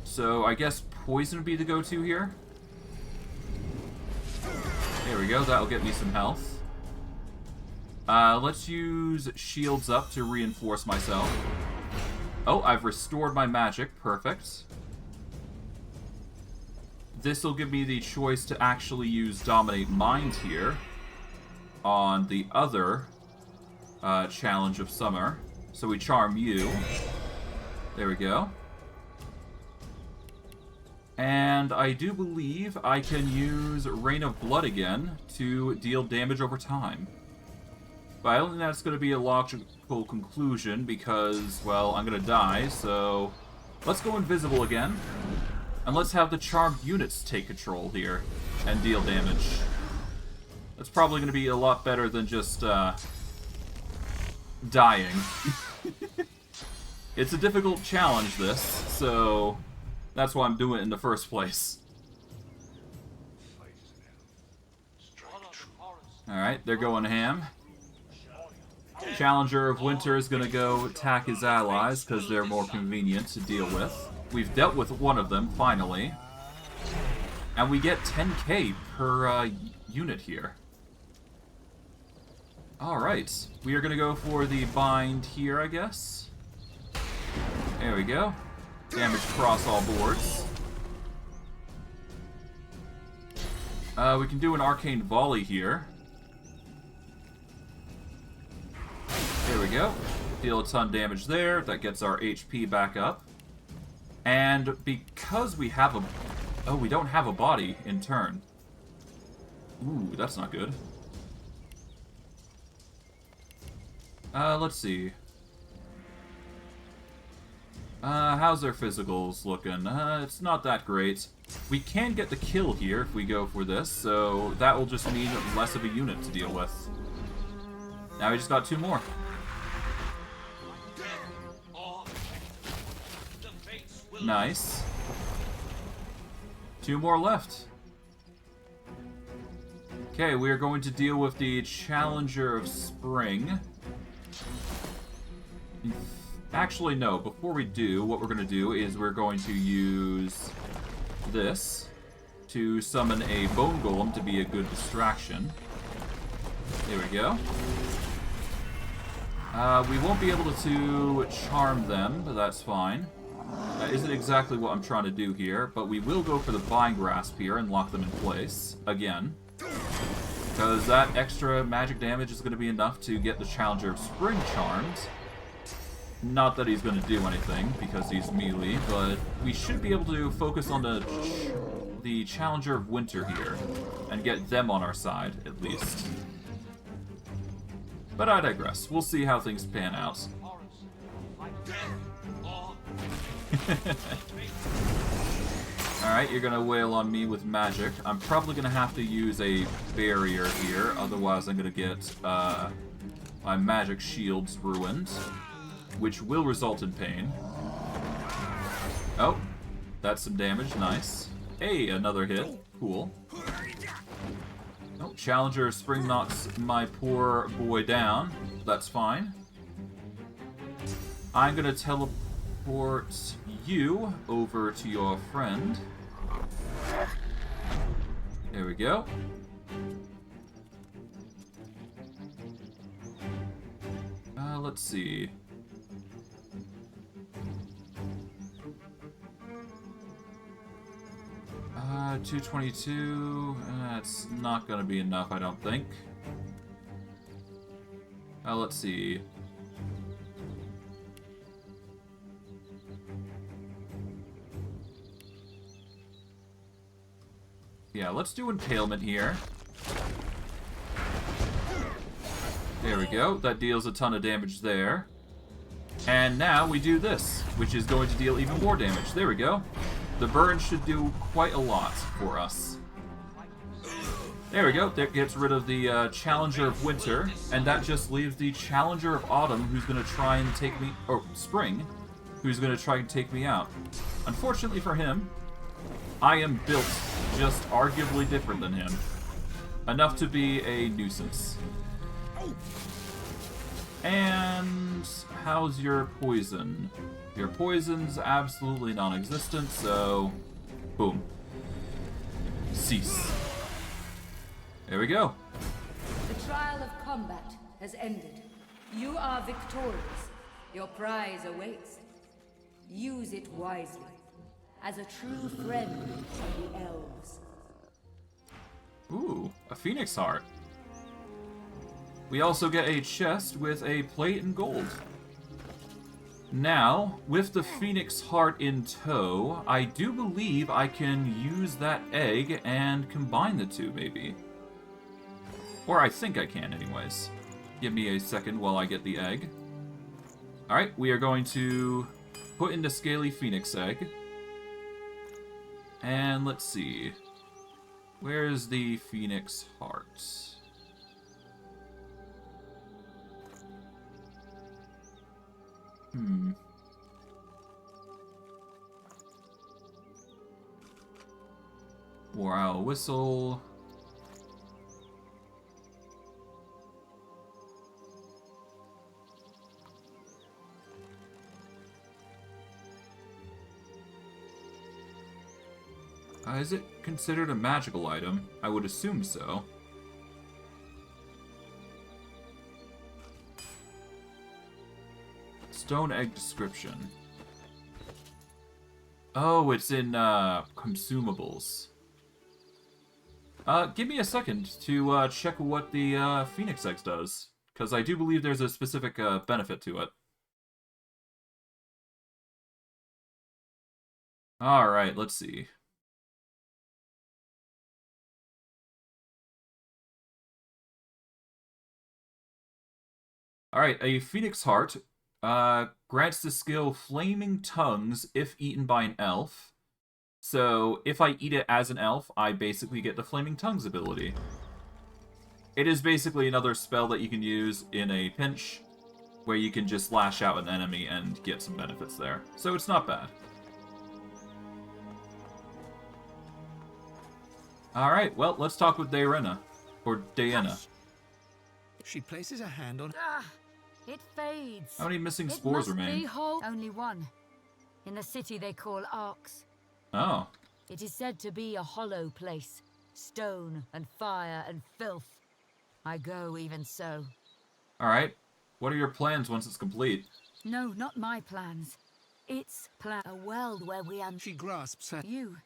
So, I guess poison would be the go-to here. There we go, that'll get me some health. Let's use shields up to reinforce myself. Oh, I've restored my magic. Perfect. This will give me the choice to actually use Dominate Mind here on the other Challenge of Summer. So we charm you. There we go. And I do believe I can use Rain of Blood again to deal damage over time. But I don't think that's going to be a logical conclusion because, well, I'm going to die, so let's go invisible again. And let's have the charmed units take control here and deal damage. That's probably going to be a lot better than just dying. It's a difficult challenge, this, so that's why I'm doing it in the first place. Alright, they're going ham. Challenger of Winter is going to go attack his allies because they're more convenient to deal with. We've dealt with one of them, finally. And we get 10k per unit here. Alright, we are going to go for the bind here, I guess. There we go. Damage across all boards. We can do an arcane volley here. There we go. Deal a ton of damage there. That gets our HP back up. And because we have a... Oh, we don't have a body in turn. Ooh, that's not good. Let's see. How's their physicals looking? It's not that great. We can get the kill here if we go for this, so that will just mean less of a unit to deal with. Now we just got 2 more. Nice. 2 more left. Okay, we are going to deal with the Challenger of Spring. Actually, no. Before we do, what we're going to do is we're going to use this to summon a Bone Golem to be a good distraction. There we go. We won't be able to charm them, but that's fine. That isn't exactly what I'm trying to do here, but we will go for the Vine Grasp here and lock them in place, again. Because that extra magic damage is going to be enough to get the Challenger of Spring charmed. Not that he's going to do anything, because he's melee, but we should be able to focus on the Challenger of Winter here, and get them on our side, at least. But I digress. We'll see how things pan out. Alright, you're gonna wail on me with magic. I'm probably gonna have to use a barrier here, otherwise I'm gonna get my magic shields ruined, which will result in pain. Oh, that's some damage, nice. Hey, another hit, cool. Oh, Challenger Spring knocks my poor boy down, that's fine. I'm gonna teleport you over to your friend. There we go. Let's see. 222. That's not gonna be enough, I don't think. Let's see. Yeah, let's do Impalement here. There we go. That deals a ton of damage there. And now we do this, which is going to deal even more damage. There we go. The burn should do quite a lot for us. There we go. That gets rid of the Challenger of Winter, and that just leaves the Challenger of Autumn, who's going to try and take me... or Spring, who's going to try and take me out. Unfortunately for him, I am built just arguably different than him. Enough to be a nuisance. And how's your poison? Your poison's absolutely non-existent, so boom. Cease. There we go. The trial of combat has ended. You are victorious. Your prize awaits. Use it wisely, as a true friend of the elves. Ooh, a phoenix heart. We also get a chest with a plate and gold. Now, with the phoenix heart in tow, I do believe I can use that egg and combine the two, maybe. Or I think I can, anyways. Give me a second while I get the egg. Alright, we are going to put in the scaly phoenix egg. And let's see. Where's the phoenix heart? War Owl Whistle. Is it considered a magical item? I would assume so. Stone egg description. Oh, it's in consumables. Give me a second to check what the Phoenix Eggs does, because I do believe there's a specific benefit to it. Alright, let's see. Alright, a Phoenix Heart grants the skill Flaming Tongues if eaten by an elf. So, if I eat it as an elf, I basically get the Flaming Tongues ability. It is basically another spell that you can use in a pinch, where you can just lash out an enemy and get some benefits there. So it's not bad. Alright, well, let's talk with Diana. Or Diana. She places a hand on... It fades. How many missing spores remain? Be whole. Only one. In the city they call Arx. Oh. It is said to be a hollow place. Stone and fire and filth. I go even so. Alright. What are your plans once it's complete? No, not my plans. It's a world where we are... She grasps her... You.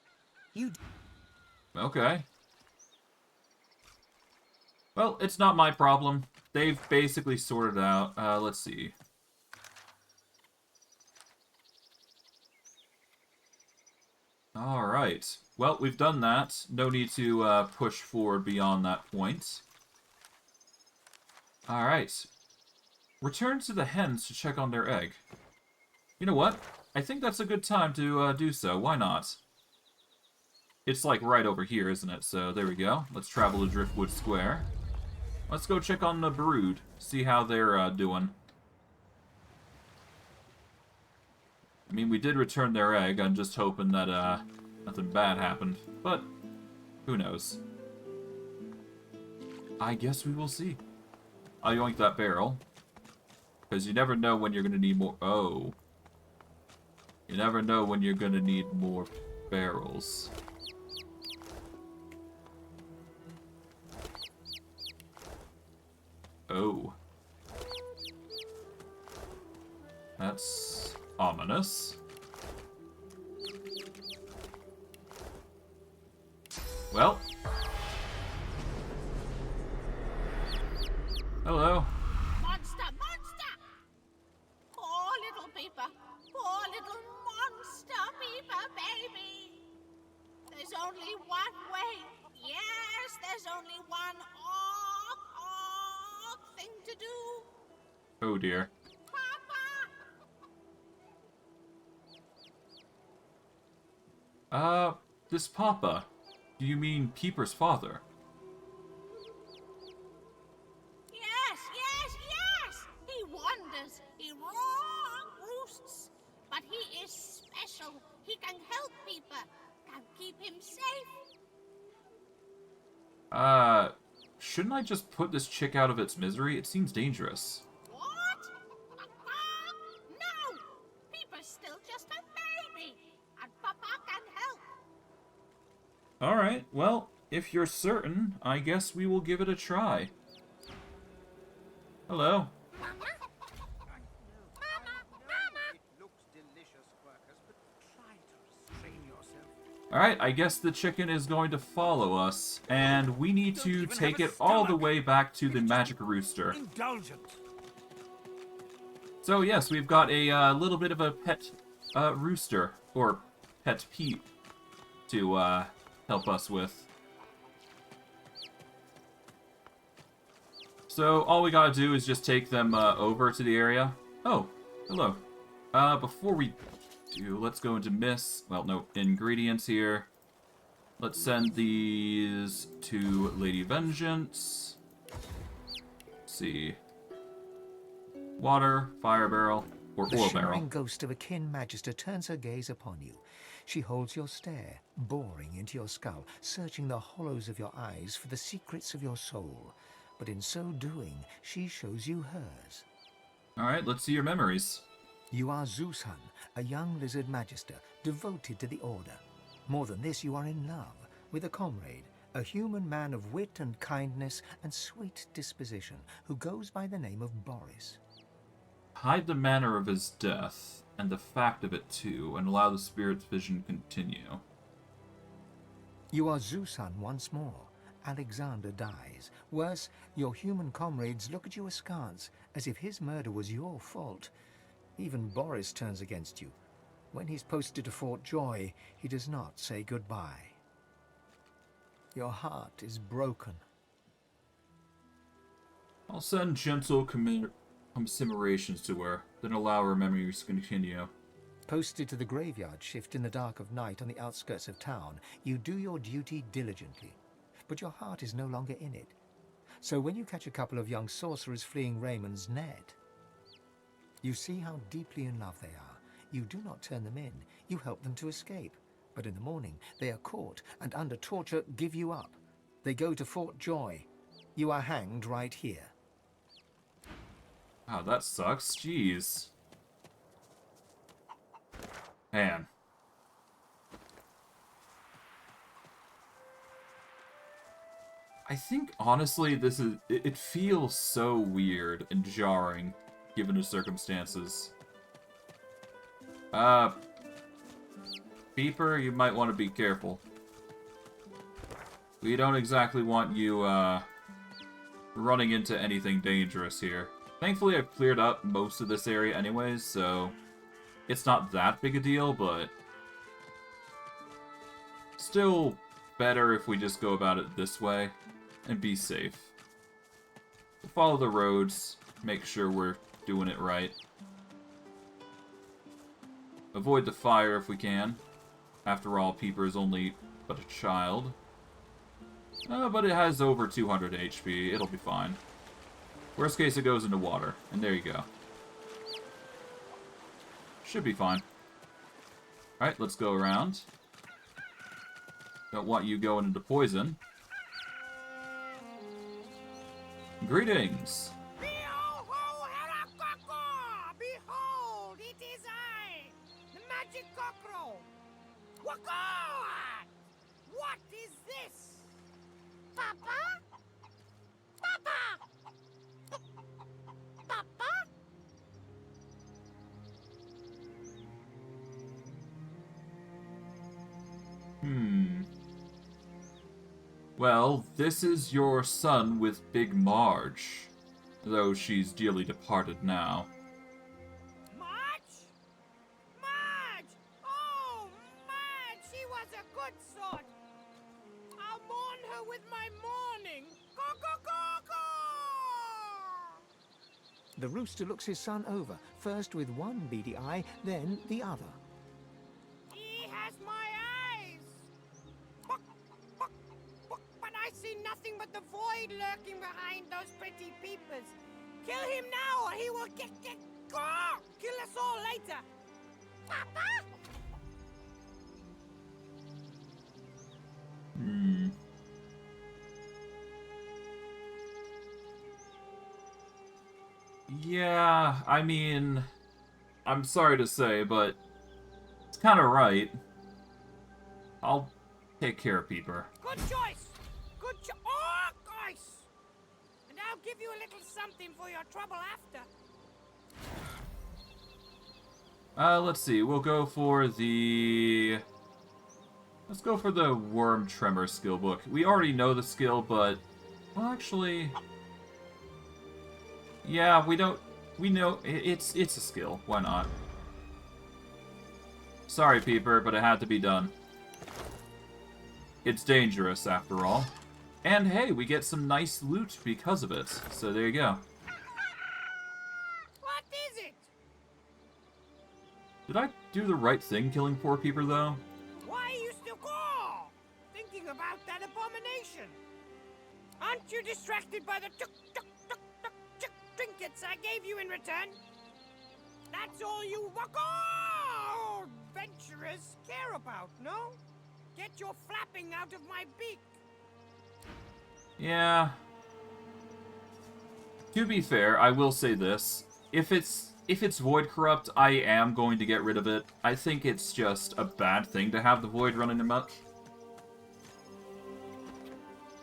Okay. Well, it's not my problem. They've basically sorted it out. Let's see. Alright. Well, we've done that. No need to push forward beyond that point. Alright. Return to the hens to check on their egg. You know what? I think that's a good time to do so. Why not? it's like right over here, isn't it? So there we go. Let's travel to Driftwood Square. Let's go check on the brood, see how they're doing. I mean, we did return their egg. I'm just hoping that nothing bad happened, but who knows? I guess we will see. I'll yoink that barrel, because you never know when you're gonna need more. Oh, you never know when you're gonna need more barrels. Oh. That's ominous. Well. Hello. Monster! Monster! Poor little Peeper. Poor little monster Peeper, baby. There's only one way. Yes, there's only one thing to do. Oh dear. This Papa. Do you mean Peeper's father? Yes, yes, yes! He wanders, he roosts, but he is special. He can help Peeper, can keep him safe. Shouldn't I just put this chick out of its misery? It seems dangerous. What? No! Peeper's still just a baby, and Papa can help. Alright, well, if you're certain, I guess we will give it a try. Hello. Alright, I guess the chicken is going to follow us, and we need to take it all the way back to the magic rooster. So yes, we've got a little bit of a pet rooster, or pet Pete, to help us with. So all we gotta do is just take them over to the area. Oh, hello. Before we do, let's go into ingredients here. Let's send these to Lady Vengeance. Let's see. Water, fire barrel, or The oil shimmering barrel. ghost of a kin magister turns her gaze upon you. She holds your stare, boring into your skull, searching the hollows of your eyes for the secrets of your soul. But in so doing, she shows you hers. Alright, let's see your memories. You are Zeushan, a young lizard magister, devoted to the Order. More than this, you are in love with a comrade, a human man of wit and kindness and sweet disposition, who goes by the name of Boris. Hide the manner of his death, and the fact of it too, and allow the spirit's vision continue. You are Zeushan once more. Alexander dies. Worse, your human comrades look at you askance, as if his murder was your fault. Even Boris turns against you. When he's posted to Fort Joy, he does not say goodbye. Your heart is broken. I'll send gentle commiserations to her, then allow her memories to continue. Posted to the graveyard shift in the dark of night on the outskirts of town, you do your duty diligently. But your heart is no longer in it. So when you catch a couple of young sorcerers fleeing Raymond's net, you see how deeply in love they are. You do not turn them in. You help them to escape. But in the morning, they are caught and under torture give you up. They go to Fort Joy. You are hanged right here. Wow, that sucks. Jeez. Man. I think, honestly, this is... It feels so weird and jarring, given the circumstances. Beeper, you might want to be careful. We don't exactly want you, running into anything dangerous here. Thankfully, I've cleared up most of this area anyways, so... It's not that big a deal, but... Still better if we just go about it this way. And be safe. We'll follow the roads, make sure we're doing it right. Avoid the fire if we can. After all, Peeper is only but a child. But it has over 200 HP. It'll be fine. Worst case, it goes into water. And there you go. Should be fine. Alright, let's go around. Don't want you going into poison. Greetings! Behold, it is I, the magic cockerel. What is this? Papa? Papa? Papa? Well, this is your son with Big Marge, though she's dearly departed now. Marge? Marge! Oh, Marge! She was a good sort. I'll mourn her with my mourning. Go! The rooster looks his son over, first with one beady eye, then the other. He has my eyes. But I see nothing but the void lurking behind those pretty peepers. Kill him now, or he will get kill us all later. Papa? Yeah, I mean, I'm sorry to say, but it's kind of right. I'll take care of Peeper. Good choice. Oh, gosh. And I'll give you a little something for your trouble after. Let's see. We'll go for the... Let's go for the Worm Tremor skill book. We already know the skill, but... Well, actually... Yeah, we know it's a skill. Why not? Sorry, Peeper, but it had to be done. It's dangerous, after all. And hey, we get some nice loot because of it. So there you go. What is it? Did I do the right thing killing poor Peeper, though? Why are you still call? Thinking about that abomination? Aren't you distracted by the trinkets I gave you in return? That's all you adventurers care about, no? Get your flapping out of my beak. Yeah. To be fair, I will say this. If it's Void Corrupt, I am going to get rid of it. I think it's just a bad thing to have the Void running amok.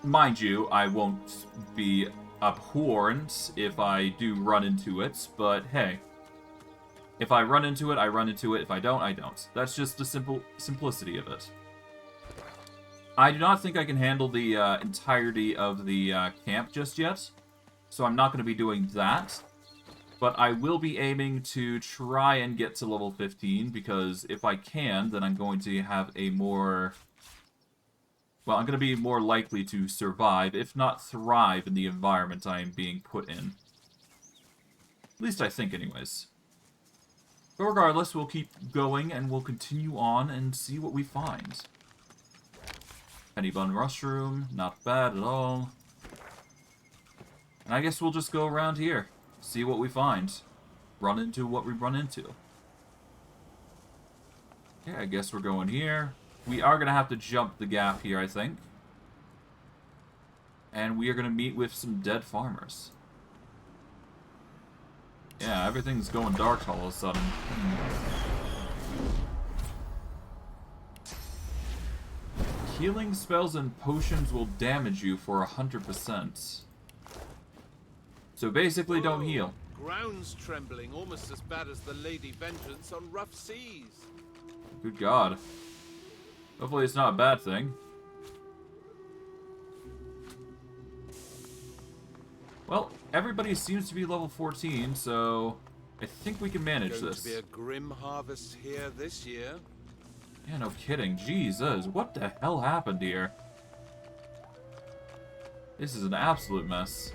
Mind you, I won't be abhorrent if I do run into it, but hey. If I run into it, I run into it. If I don't, I don't. That's just the simplicity of it. I do not think I can handle the entirety of the camp just yet, so I'm not going to be doing that. But I will be aiming to try and get to level 15, because if I can, then I'm going to have a more... Well, I'm going to be more likely to survive, if not thrive, in the environment I am being put in. At least I think, anyways. But regardless, we'll keep going, and we'll continue on and see what we find. Penny Bun Mushroom, not bad at all. And I guess we'll just go around here, see what we find. Run into what we run into. Yeah, I guess we're going here. We are going to have to jump the gap here, I think. And we are going to meet with some dead farmers. Yeah, everything's going dark all of a sudden. Healing spells and potions will damage you for 100%. So basically, don't heal. Ground's trembling, almost as bad as the Lady Vengeance on rough seas. Good God. Hopefully it's not a bad thing. Well, everybody seems to be level 14, so I think we can manage Going this. To be a grim harvest here this year. Yeah, no kidding. Jesus, what the hell happened here? This is an absolute mess.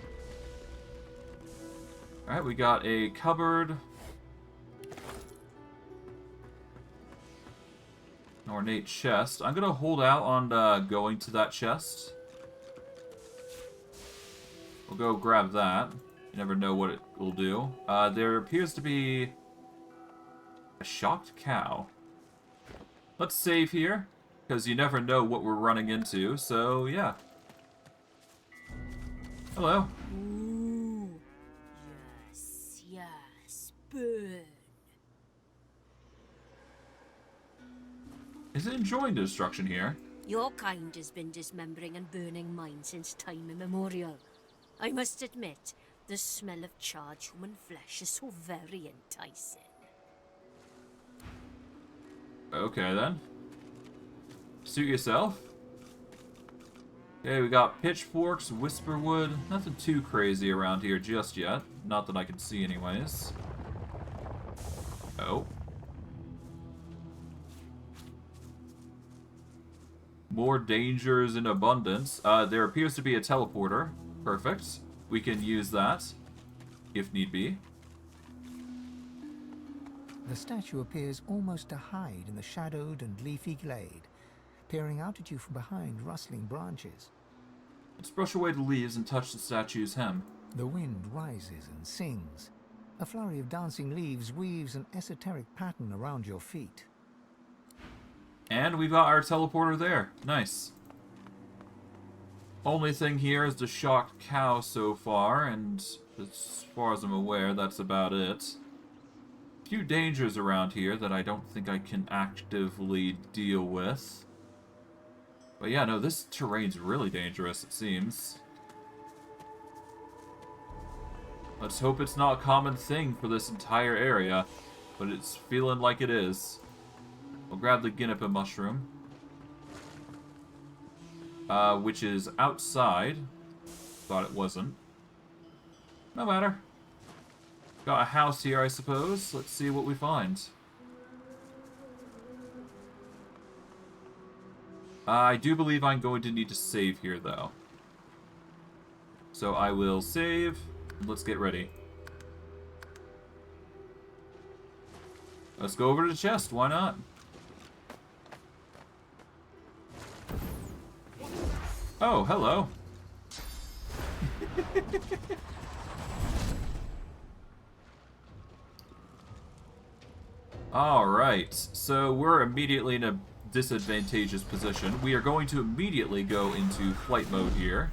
Alright, we got a cupboard. Ornate chest. I'm gonna hold out on going to that chest. We'll go grab that. You never know what it will do. There appears to be a shocked cow. Let's save here, because you never know what we're running into, so yeah. Hello. Ooh. Yes, yes, burn. Is it enjoying the destruction here? Your kind has been dismembering and burning mine since time immemorial. I must admit, the smell of charred human flesh is so very enticing. Okay, then. Suit yourself. Okay, we got pitchforks, whisperwood. Nothing too crazy around here just yet. Not that I can see anyways. Oh. More dangers in abundance. There appears to be a teleporter. Perfect. We can use that, if need be. The statue appears almost to hide in the shadowed and leafy glade, peering out at you from behind rustling branches. Let's brush away the leaves and touch the statue's hem. The wind rises and sings. A flurry of dancing leaves weaves an esoteric pattern around your feet. And we've got our teleporter there. Nice. Only thing here is the shocked cow so far, and as far as I'm aware, that's about it. Few dangers around here that I don't think I can actively deal with. But yeah, no, this terrain's really dangerous, it seems. Let's hope it's not a common thing for this entire area, but it's feeling like it is. We'll grab the Guinepa mushroom. Which is outside. Thought it wasn't. No matter. Got a house here, I suppose. Let's see what we find. I do believe I'm going to need to save here, though. So I will save. Let's get ready. Let's go over to the chest. Why not? Oh, hello. Alright, so we're immediately in a disadvantageous position. We are going to immediately go into flight mode here.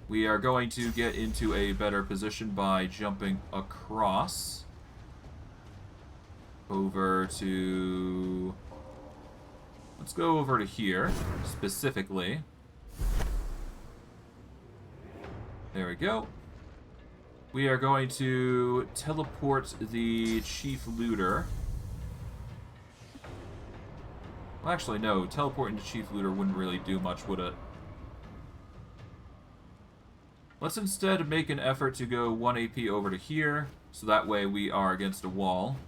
We are going to get into a better position by jumping across. Over to... Let's go over to here, specifically. There we go. We are going to teleport the chief looter. Well, actually, no. Teleporting the chief looter wouldn't really do much, would it? Let's instead make an effort to go 1 AP over to here, so that way we are against a wall.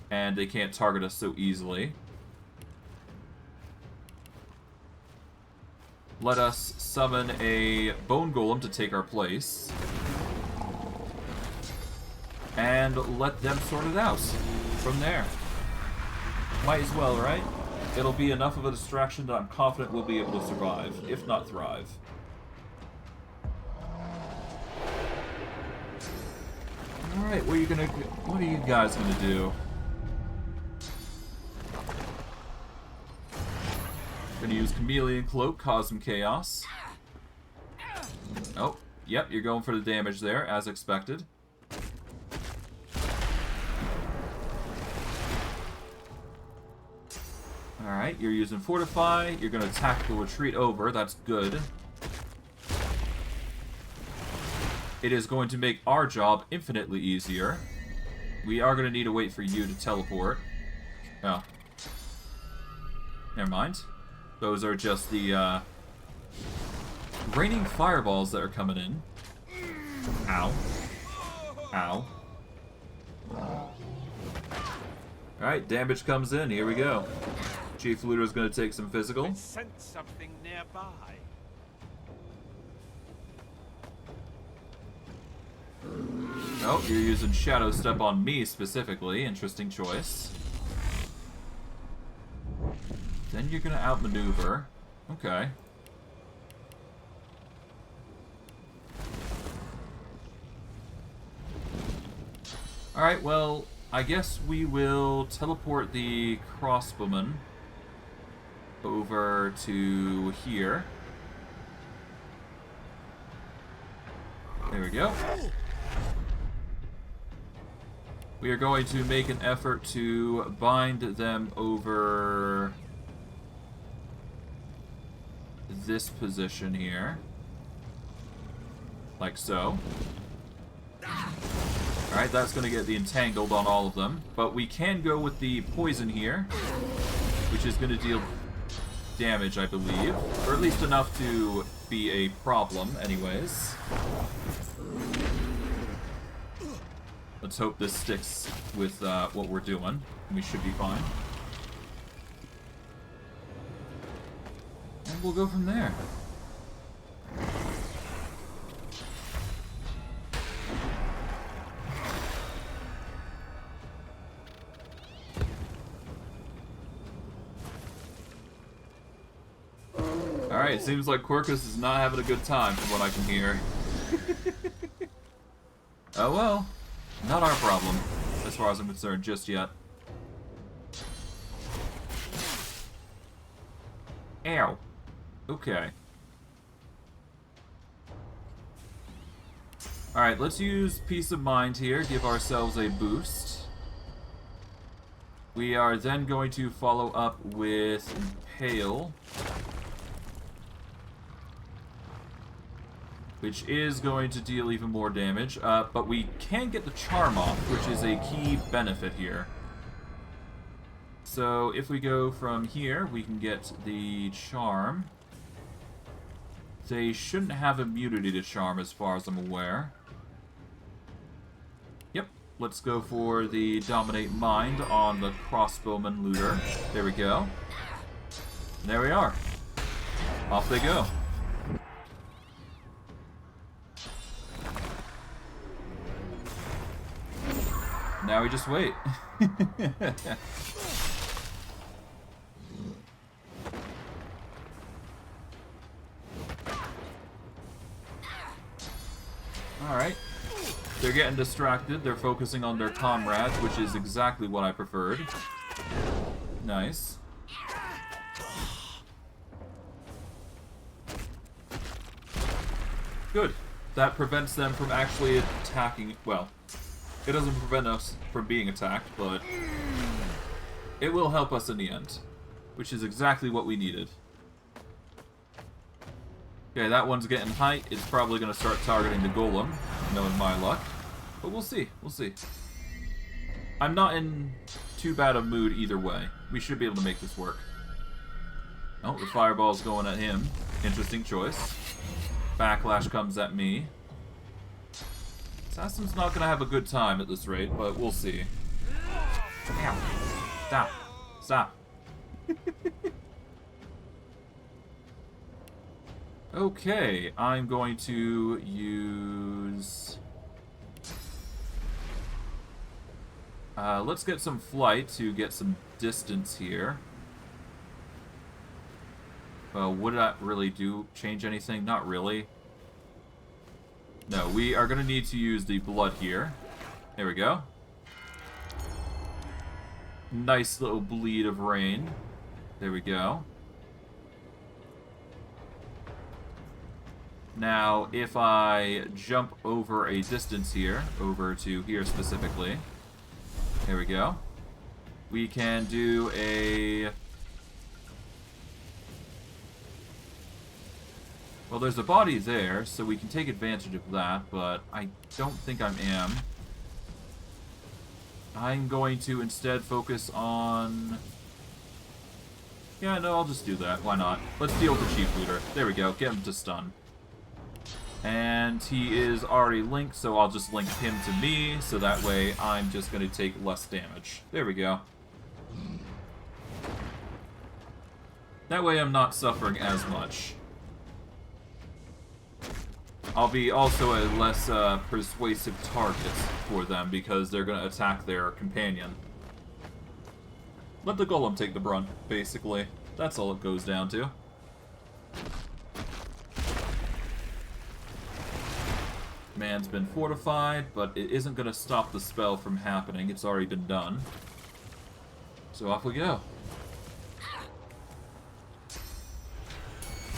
And they can't target us so easily. Let us summon a bone golem to take our place. And let them sort it out from there. Might as well, right? It'll be enough of a distraction that I'm confident we'll be able to survive, if not thrive. Alright, what are you guys gonna do? Gonna use Chameleon Cloak, cause some chaos. Oh, yep, you're going for the damage there, as expected. Alright, you're using Fortify. You're gonna tactical retreat over. That's good. It is going to make our job infinitely easier. We are gonna need to wait for you to teleport. Oh. Never mind. Those are just the, raining fireballs that are coming in. Ow. Ow. Alright, damage comes in. Here we go. Chief Looter's gonna take some physical. I sense something nearby. Oh, you're using Shadow Step on me specifically. Interesting choice. Then you're gonna outmaneuver. Okay. Alright, well, I guess we will teleport the crossbowman over to here. There we go. We are going to make an effort to bind them over this position here. Like so. Alright, that's going to get the entangled on all of them. But we can go with the poison here, which is going to deal damage, I believe. Or at least enough to be a problem, anyways. Let's hope this sticks with what we're doing. We should be fine. And we'll go from there. Alright, seems like Quirkus is not having a good time from what I can hear. Oh well. Not our problem, as far as I'm concerned, just yet. Ow. Okay. Alright, let's use Peace of Mind here, give ourselves a boost. We are then going to follow up with Impale, which is going to deal even more damage, but we can get the charm off, which is a key benefit here. So if we go from here, we can get the charm. They shouldn't have immunity to charm as far as I'm aware. Yep, let's go for the Dominate Mind on the Crossbowman Looter. There we go. And there we are. Off they go. Now we just wait. Alright. They're getting distracted. They're focusing on their comrades, which is exactly what I preferred. Nice. Good. That prevents them from actually attacking. Well, it doesn't prevent us from being attacked, but it will help us in the end, which is exactly what we needed. Okay, that one's getting height. It's probably going to start targeting the golem, knowing my luck. But we'll see. We'll see. I'm not in too bad a mood either way. We should be able to make this work. Oh, the fireball's going at him. Interesting choice. Backlash comes at me. Assassin's not going to have a good time at this rate, but we'll see. Ow. Stop. Stop. Okay, I'm going to use... let's get some flight to get some distance here. Well, would that really change anything? Not really. No, we are going to need to use the blood here. There we go. Nice little bleed of rain. There we go. Now, if I jump over a distance here, over to here specifically, there we go. We can do a... Well, there's a body there, so we can take advantage of that, but I don't think I am. I'm going to instead focus on... Yeah, no, I'll just do that. Why not? Let's deal with the Chief Looter. There we go. Get him to stun. And he is already linked, so I'll just link him to me, so that way I'm just going to take less damage. There we go. That way I'm not suffering as much. I'll be also a less persuasive target for them because they're going to attack their companion. Let the golem take the brunt, basically. That's all it goes down to. Man's been fortified, but it isn't going to stop the spell from happening. It's already been done. So off we go.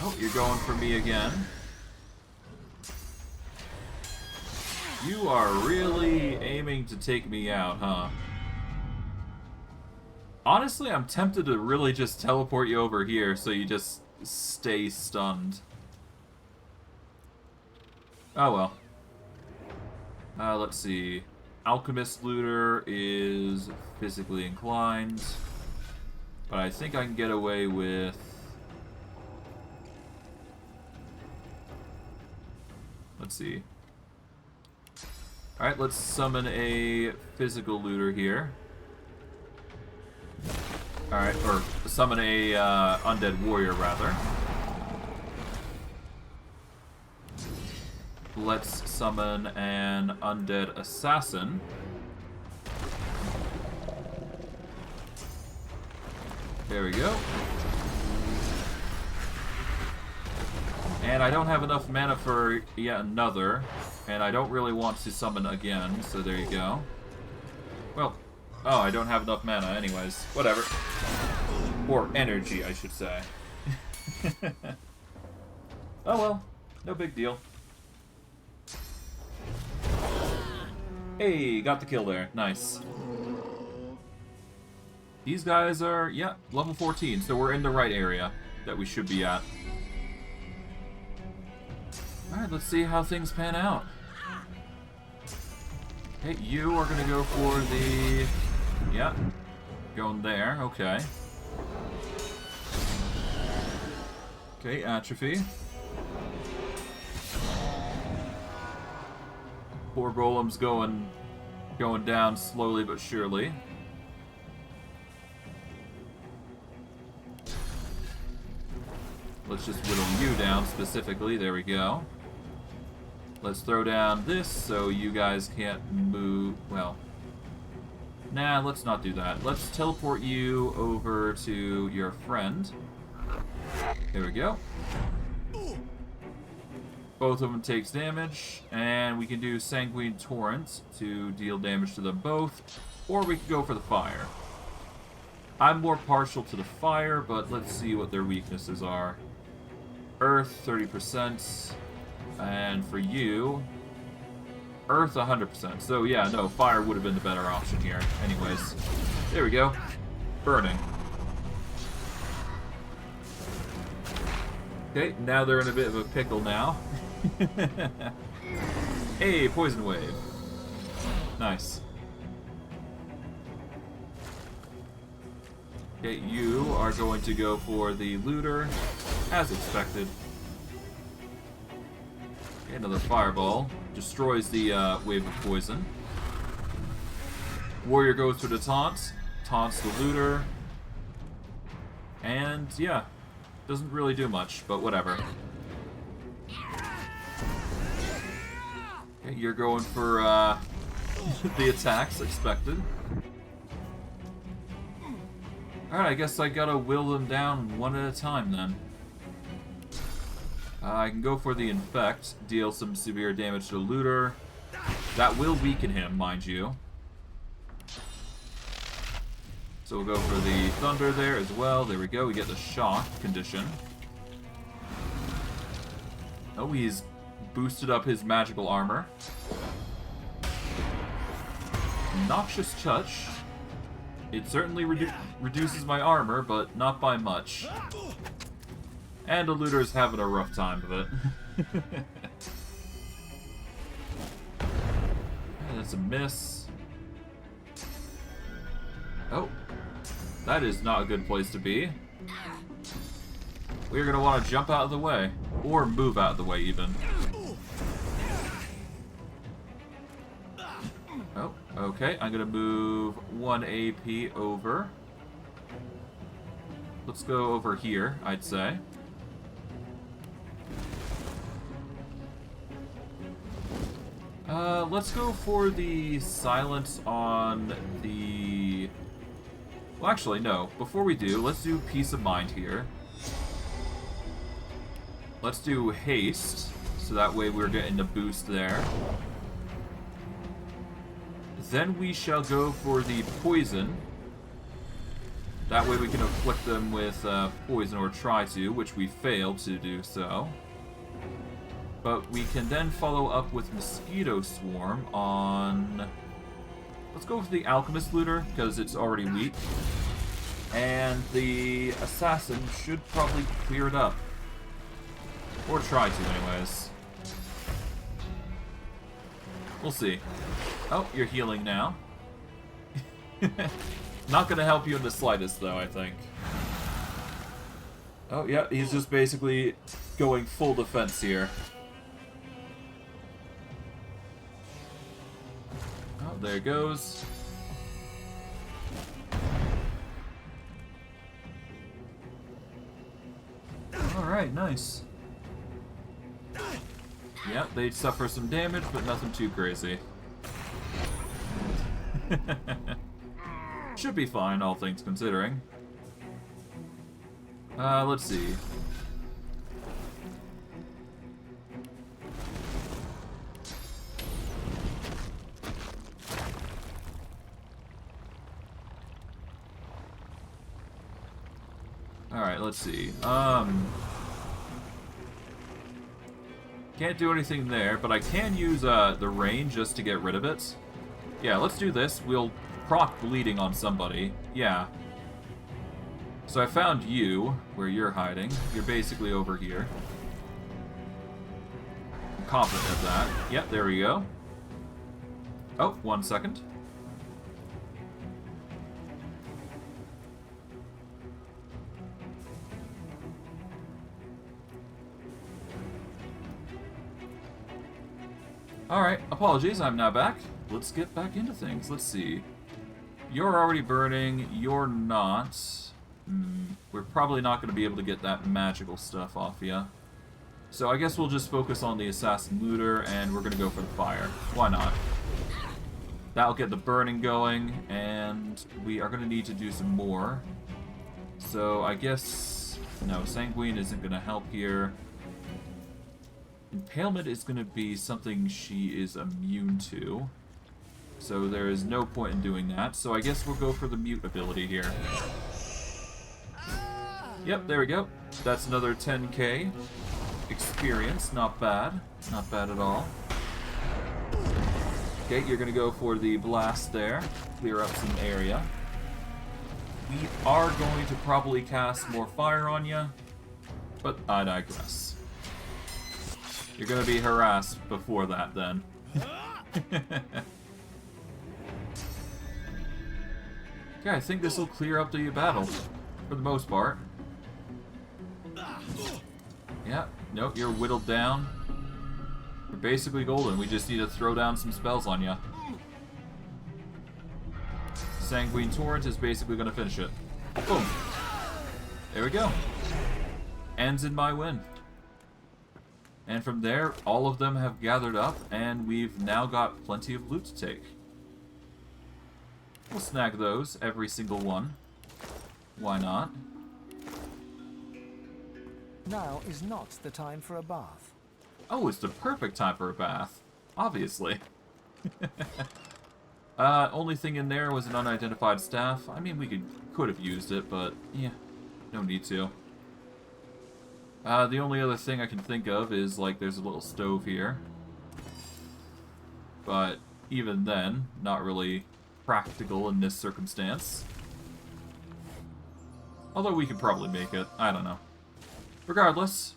Oh, you're going for me again. You are really aiming to take me out, huh? Honestly, I'm tempted to really just teleport you over here so you just stay stunned. Oh well. Let's see. Alchemist Looter is physically inclined. But I think I can get away with... Let's see. Alright, let's summon a physical looter here. Alright, or summon a undead warrior, rather. Let's summon an undead assassin. There we go. And I don't have enough mana for yet another. And I don't really want to summon again, so there you go. Well, oh, I don't have enough mana anyways. Whatever. Or energy, I should say. Oh well, no big deal. Hey, got the kill there. Nice. These guys are, yeah, level 14, so we're in the right area that we should be at. Alright, let's see how things pan out. Hey, you are gonna go for the... Yeah, going there, okay. Okay, atrophy. Poor golem's going down slowly but surely. Let's just whittle you down specifically. There we go. Let's throw down this so you guys can't move. Well, nah, let's not do that. Let's teleport you over to your friend. There we go. Both of them takes damage, and we can do Sanguine Torrent to deal damage to them both, or we can go for the fire. I'm more partial to the fire, but let's see what their weaknesses are. Earth, 30%, and for you, Earth, 100%. So yeah, no, fire would have been the better option here. Anyways, there we go. Burning. Okay, now they're in a bit of a pickle now. Hey, poison wave. Nice. Okay, you are going to go for the looter, as expected. Okay, another fireball. Destroys the wave of poison. Warrior goes for the taunt. Taunts the looter. And, yeah. Doesn't really do much, but whatever. Okay, you're going for the attacks expected. Alright, I guess I gotta will them down one at a time then. I can go for the infect, deal some severe damage to the looter. That will weaken him, mind you. So we'll go for the thunder there as well. There we go, we get the shock condition. Oh, he's boosted up his magical armor. Noxious touch. It certainly reduces my armor, but not by much. And the looter's having a rough time of it. That's a miss. Oh. That is not a good place to be. We're going to want to jump out of the way. Or move out of the way, even. Oh, okay. I'm going to move 1 AP over. Let's go over here, I'd say. Let's go for the silence on the Well, actually, no. Before we do, let's do peace of mind here. Let's do haste, so that way we're getting the boost there. Then we shall go for the poison. That way we can afflict them with poison, or try to, which we failed to do so. But we can then follow up with Mosquito Swarm on... Let's go for the Alchemist Looter, because it's already weak. And the Assassin should probably clear it up. Or try to, anyways. We'll see. Oh, you're healing now. Not gonna help you in the slightest, though, I think. Oh, yeah, he's just basically going full defense here. Oh, there it goes. Alright, nice. Yeah, they suffer some damage, but nothing too crazy. Should be fine, all things considering. Let's see. Alright, let's see. Can't do anything there, but I can use the rain just to get rid of it. Yeah, let's do this. We'll proc bleeding on somebody. Yeah. So I found you, where you're hiding. You're basically over here. I'm confident of that. Yep, there we go. Oh, 1 second. Alright, apologies, I'm now back. Let's get back into things. Let's see. You're already burning, you're not. We're probably not going to be able to get that magical stuff off ya. So I guess we'll just focus on the Assassin Looter, and we're going to go for the fire. Why not? That'll get the burning going, and we are going to need to do some more. So I guess... No, Sanguine isn't going to help here. Impalement is going to be something she is immune to. So there is no point in doing that. So I guess we'll go for the mute ability here. Yep, there we go. That's another 10k experience. Not bad. Not bad at all. Okay, you're going to go for the blast there. Clear up some area. We are going to probably cast more fire on you, but I digress. You're going to be harassed before that, then. Okay, I think this will clear up the battle, for the most part. Yeah, nope, you're whittled down. You're basically golden. We just need to throw down some spells on you. Sanguine Torrent is basically going to finish it. Boom. There we go. Ends in my win. And from there, all of them have gathered up, and we've now got plenty of loot to take. We'll snag those, every single one. Why not? Now is not the time for a bath. Oh, it's the perfect time for a bath. Obviously. Only thing in there was an unidentified staff. I mean, we could have used it, but yeah, no need to. The only other thing I can think of is, like, there's a little stove here. But even then, not really practical in this circumstance. Although we could probably make it. I don't know. Regardless,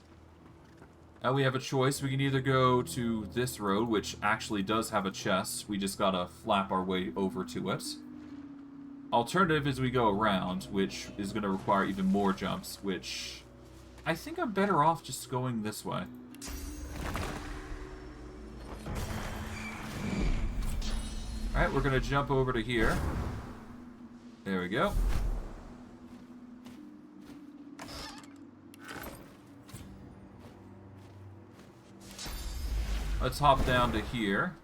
we have a choice. We can either go to this road, which actually does have a chest. We just gotta flap our way over to it. Alternative is we go around, which is going to require even more jumps, which... I think I'm better off just going this way. Alright, we're going to jump over to here. There we go. Let's hop down to here.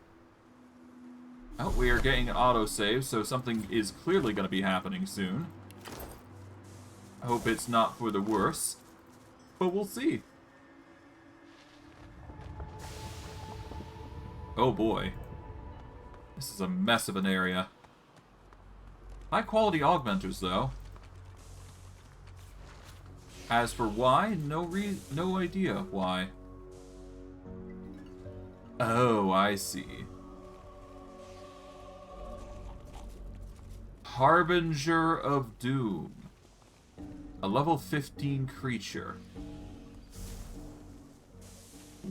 Oh, we are getting an autosave, so something is clearly going to be happening soon. Hope it's not for the worse. But we'll see. Oh boy. This is a mess of an area. High quality augmenters though. As for why, no idea why. Oh, I see. Harbinger of Doom. A level 15 creature.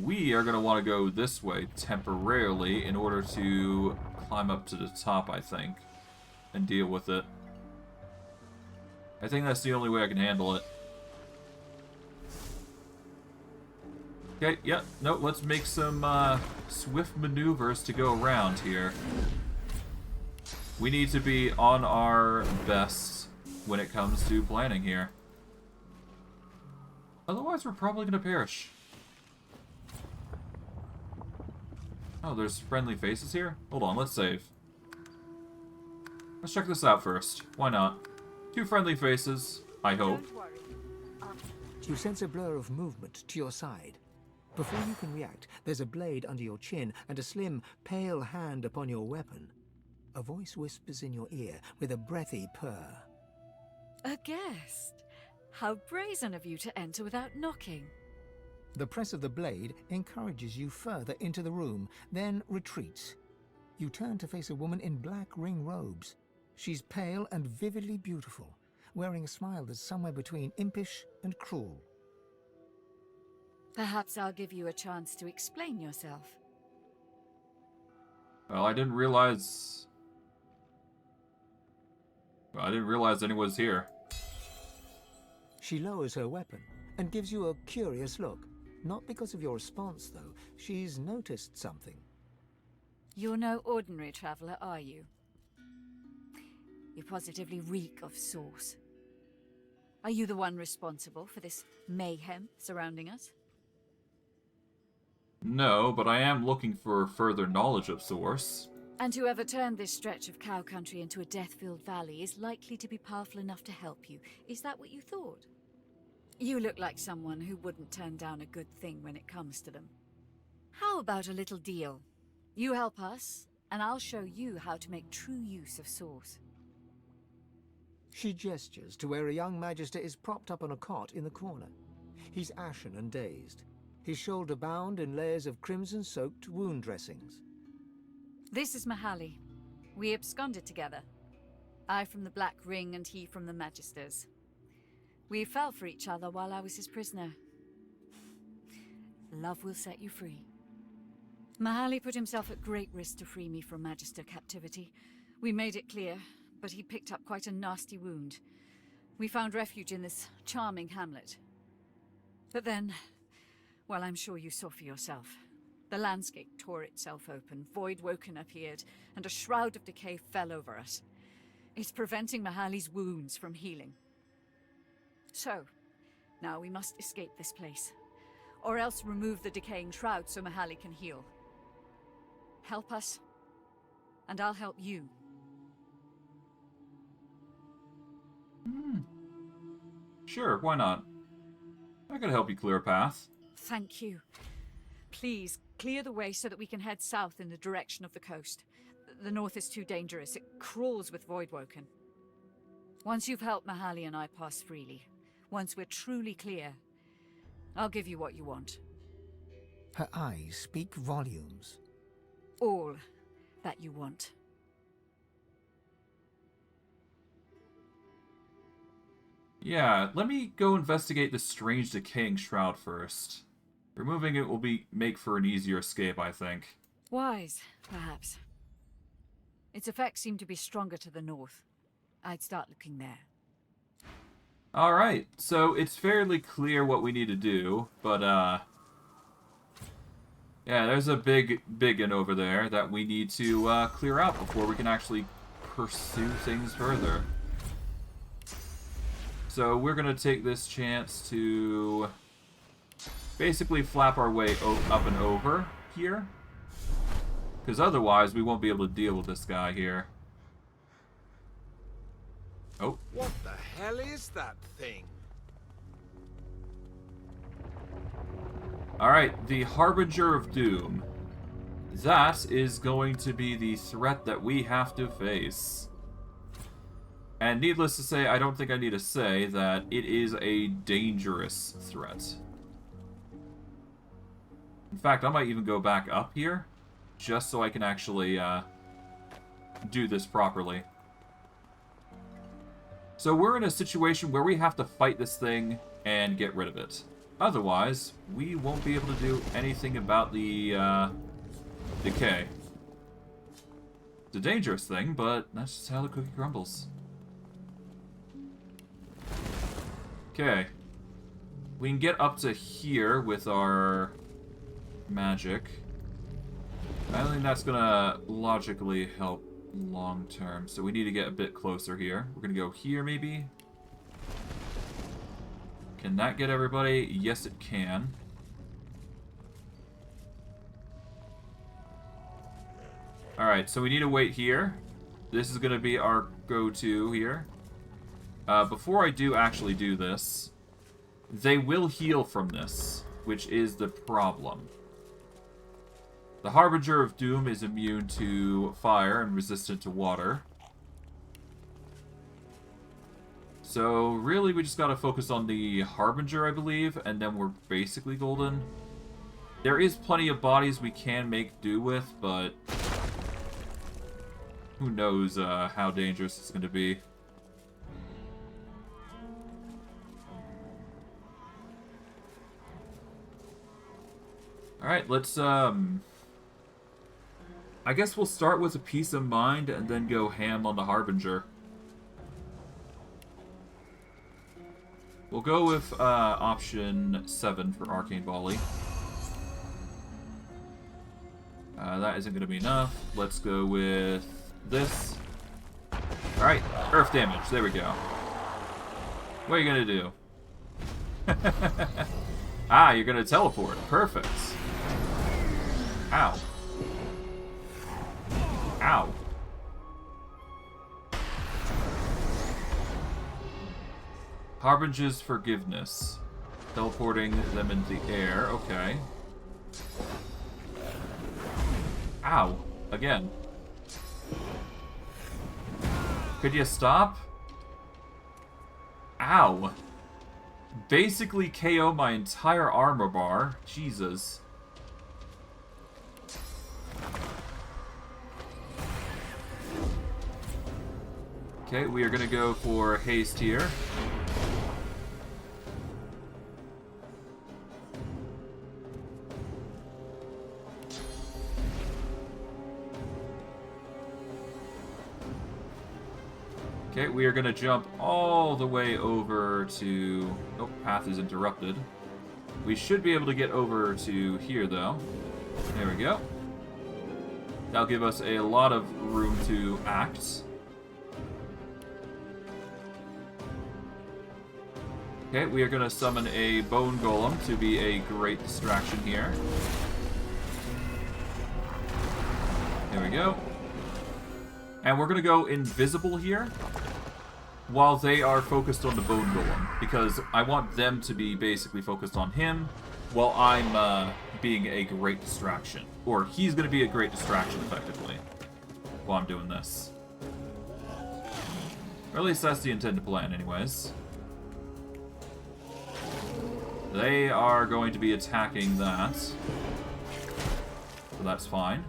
We are going to want to go this way temporarily in order to climb up to the top, I think, and deal with it. I think that's the only way I can handle it. Okay, yeah, no, let's make some swift maneuvers to go around here. We need to be on our best when it comes to planning here. Otherwise, we're probably going to perish. Oh, there's friendly faces here? Hold on, let's save. Let's check this out first. Why not? 2 friendly faces, I hope. You sense a blur of movement to your side. Before you can react, there's a blade under your chin and a slim, pale hand upon your weapon. A voice whispers in your ear with a breathy purr. A guest? How brazen of you to enter without knocking. The press of the blade encourages you further into the room, then retreats. You turn to face a woman in black ring robes. She's pale and vividly beautiful, wearing a smile that's somewhere between impish and cruel. Perhaps I'll give you a chance to explain yourself. Well, I didn't realize anyone was here. She lowers her weapon and gives you a curious look. Not because of your response, though. She's noticed something. You're no ordinary traveler, are you? You positively reek of sauce. Are you the one responsible for this mayhem surrounding us? No, but I am looking for further knowledge of Source. And whoever turned this stretch of cow country into a death-filled valley is likely to be powerful enough to help you. Is that what you thought? You look like someone who wouldn't turn down a good thing when it comes to them. How about a little deal? You help us, and I'll show you how to make true use of Source. She gestures to where a young magister is propped up on a cot in the corner. He's ashen and dazed, his shoulder bound in layers of crimson-soaked wound dressings. This is Mahaly. We absconded together. I from the Black Ring and he from the Magisters. We fell for each other while I was his prisoner. Love will set you free. Mahaly put himself at great risk to free me from Magister captivity. We made it clear, but he picked up quite a nasty wound. We found refuge in this charming hamlet. But then, well, I'm sure you saw for yourself. The landscape tore itself open, Voidwoken appeared, and a shroud of decay fell over us. It's preventing Mahaly's wounds from healing. So, now we must escape this place, or else remove the decaying shroud so Mahaly can heal. Help us, and I'll help you. Sure, why not? I could help you clear a path. Thank you. Please, clear the way so that we can head south in the direction of the coast. The north is too dangerous. It crawls with Voidwoken. Once you've helped Mahaly and I pass freely, once we're truly clear, I'll give you what you want. Her eyes speak volumes. All that you want. Yeah, let me go investigate this strange decaying shroud first. Removing it will make for an easier escape, I think. Wise, perhaps. Its effects seem to be stronger to the north. I'd start looking there. Alright, so it's fairly clear what we need to do, but, yeah, there's a big one over there that we need to, clear out before we can actually pursue things further. So we're gonna take this chance to basically flap our way up and over here, because otherwise we won't be able to deal with this guy here. Oh. What the hell? hell is that thing? Alright, the Harbinger of Doom. That is going to be the threat that we have to face. And needless to say, I don't think I need to say that it is a dangerous threat. In fact, I might even go back up here, just so I can actually do this properly. So we're in a situation where we have to fight this thing and get rid of it. Otherwise, we won't be able to do anything about the decay. It's a dangerous thing, but that's just how the cookie crumbles. Okay. We can get up to here with our magic. I don't think that's gonna logically help long term, so we need to get a bit closer here. We're gonna go here, maybe? Can that get everybody? Yes, it can. Alright, so we need to wait here. This is gonna be our go-to here. Before I do actually do this, they will heal from this, which is the problem. The Harbinger of Doom is immune to fire and resistant to water. So, really, we just gotta focus on the Harbinger, I believe, and then we're basically golden. There is plenty of bodies we can make do with, but who knows how dangerous it's gonna be. Alright, let's, I guess we'll start with a peace of mind and then go ham on the Harbinger. We'll go with, option 7 for Arcane Volley. That isn't gonna be enough. Let's go with this. Alright, earth damage, there we go. What are you gonna do? Ah, you're gonna teleport, perfect. Ow. Ow. Harbinger's Forgiveness. Teleporting them into the air, okay. Ow. Again. Could you stop? Ow. Basically KO my entire armor bar. Jesus. Okay, we are gonna go for haste here. Okay, we are gonna jump all the way over to... Oh, path is interrupted. We should be able to get over to here, though. There we go. That'll give us a lot of room to act. Okay, we are going to summon a bone golem to be a great distraction here. There we go. And we're going to go invisible here while they are focused on the bone golem, because I want them to be basically focused on him while I'm being a great distraction. Or he's going to be a great distraction, effectively, while I'm doing this. Or at least that's the intended plan, anyways. They are going to be attacking that. So that's fine.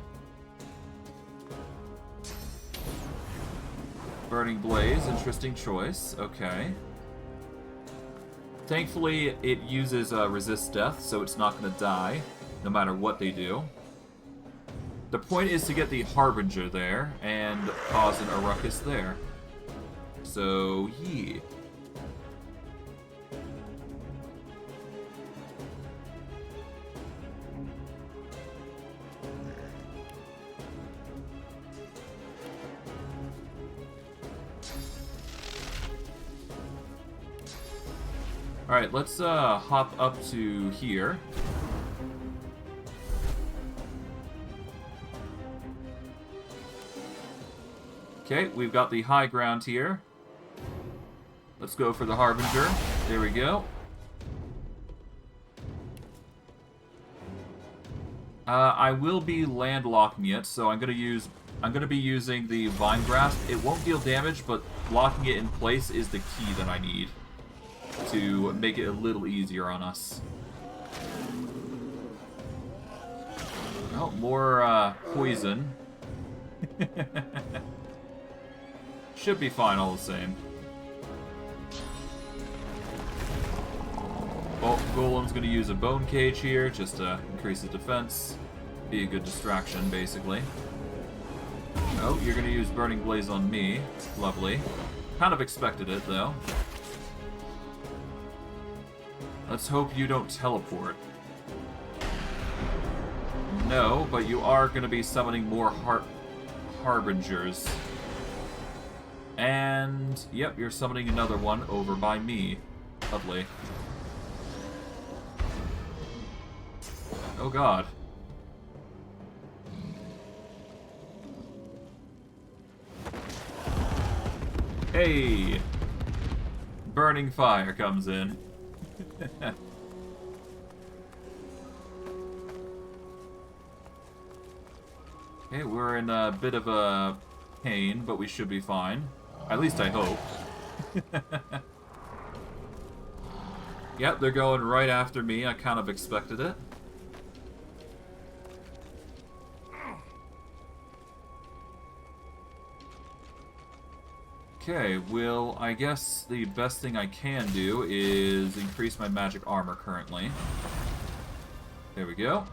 Burning Blaze, interesting choice. Okay. Thankfully, it uses resist death, so it's not going to die, no matter what they do. The point is to get the Harbinger there, and cause a ruckus there. So, yeah. Alright, let's hop up to here. Okay, we've got the high ground here. Let's go for the Harbinger. There we go. I will be landlocking it, so I'm gonna be using the Vine Grasp. It won't deal damage, but locking it in place is the key that I need to make it a little easier on us. Oh, more poison. Should be fine all the same. Oh, Golem's gonna use a bone cage here just to increase his defense. Be a good distraction, basically. Oh, you're gonna use Burning Blaze on me. Lovely. Kind of expected it, though. Let's hope you don't teleport. No, but you are gonna be summoning more Harbingers. And, yep, you're summoning another one over by me. Lovely. Oh god. Hey! Burning fire comes in. Okay, we're in a bit of a pain, but we should be fine. At least I hope. Yep, they're going right after me. I kind of expected it. Okay, well, I guess the best thing I can do is increase my magic armor currently. There we go.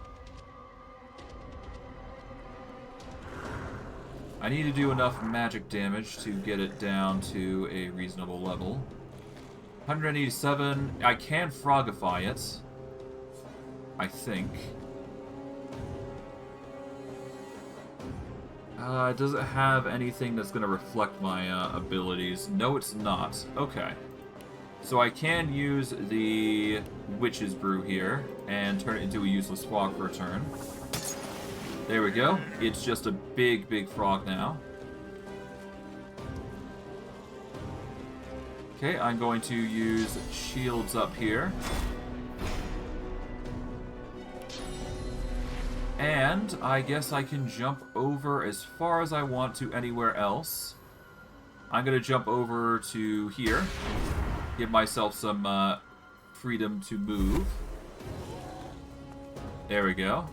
I need to do enough magic damage to get it down to a reasonable level. 187. I can frogify it, I think. Does it have anything that's going to reflect my abilities? No, it's not. Okay. So I can use the Witch's Brew here and turn it into a useless frog for a turn. There we go. It's just a big, big frog now. Okay, I'm going to use shields up here. And I guess I can jump over as far as I want to anywhere else. I'm going to jump over to here. Give myself some freedom to move. There we go.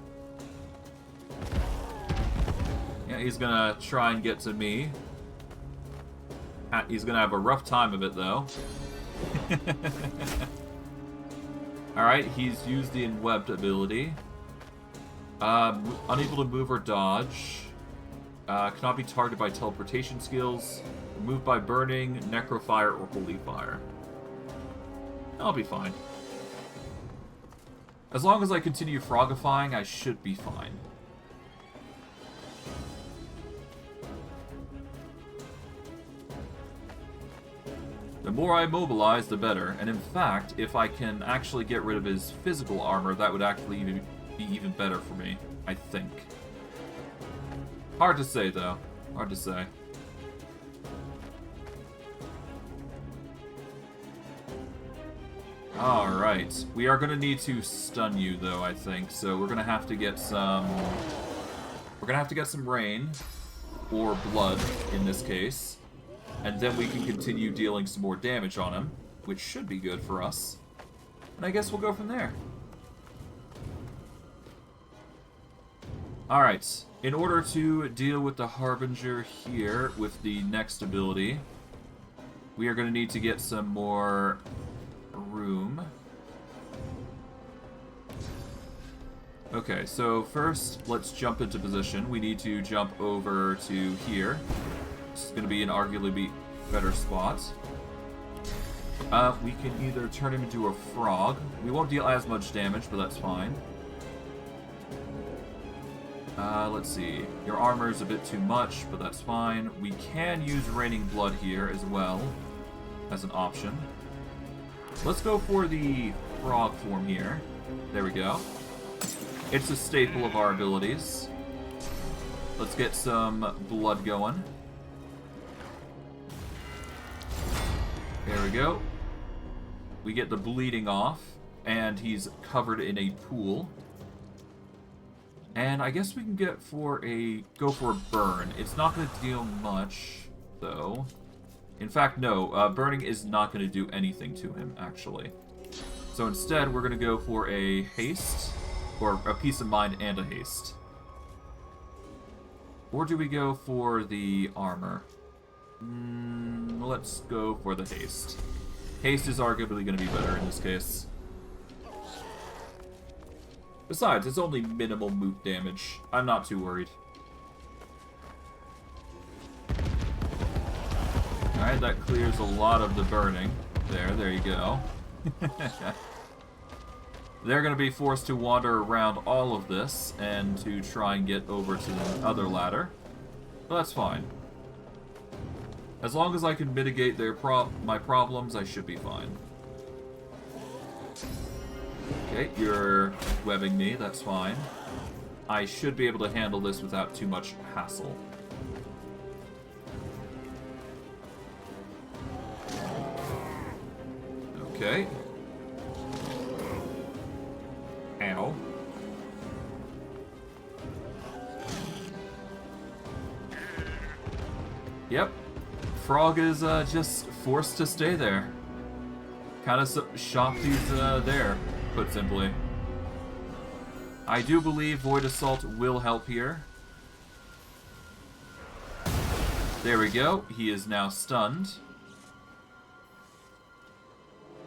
Yeah, he's going to try and get to me. He's going to have a rough time of it, though. Alright, he's used the Enwebbed ability. Unable to move or dodge. Cannot be targeted by teleportation skills. Removed by burning, necrofire, or holy fire. I'll be fine. As long as I continue frogifying, I should be fine. The more I mobilize, the better. And in fact, if I can actually get rid of his physical armor, that would actually be even better for me, I think. Hard to say, though. Hard to say. Alright. We are going to need to stun you, though, I think. So we're going to have to get some... We're going to have to get some rain. Or blood, in this case. And then we can continue dealing some more damage on him. Which should be good for us. And I guess we'll go from there. Alright, in order to deal with the Harbinger here with the next ability, we are going to need to get some more room. Okay, so first, let's jump into position. We need to jump over to here. This is going to be an arguably better spot. We can either turn him into a frog. We won't deal as much damage, but that's fine. Let's see. Your armor is a bit too much, but that's fine. We can use Raining Blood here as well, as an option. Let's go for the frog form here. There we go. It's a staple of our abilities. Let's get some blood going. There we go. We get the bleeding off, and he's covered in a pool. And I guess we can go for a burn. It's not going to deal much, though. In fact, no. Burning is not going to do anything to him, actually. So instead, we're going to go for a haste, or a peace of mind and a haste. Or do we go for the armor? Let's go for the haste. Haste is arguably going to be better in this case. Besides, it's only minimal moot damage. I'm not too worried. Alright, that clears a lot of the burning. There you go. They're going to be forced to wander around all of this and to try and get over to the other ladder. But that's fine. As long as I can mitigate my problems, I should be fine. Okay, you're webbing me, that's fine. I should be able to handle this without too much hassle. Okay. Ow. Yep. Frog is just forced to stay there. Kind of shocked he's there, put simply. I do believe Void Assault will help here. There we go. He is now stunned.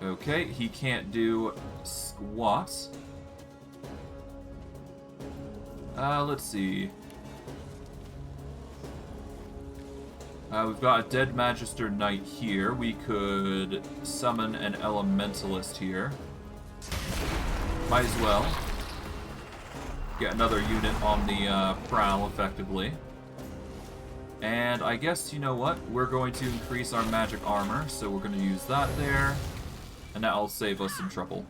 Okay, he can't do squat. Let's see. We've got a Dead Magister Knight here. We could summon an Elementalist here. Might as well. Get another unit on the prowl, effectively. And I guess, you know what? We're going to increase our magic armor, so we're going to use that there. And that'll save us some trouble.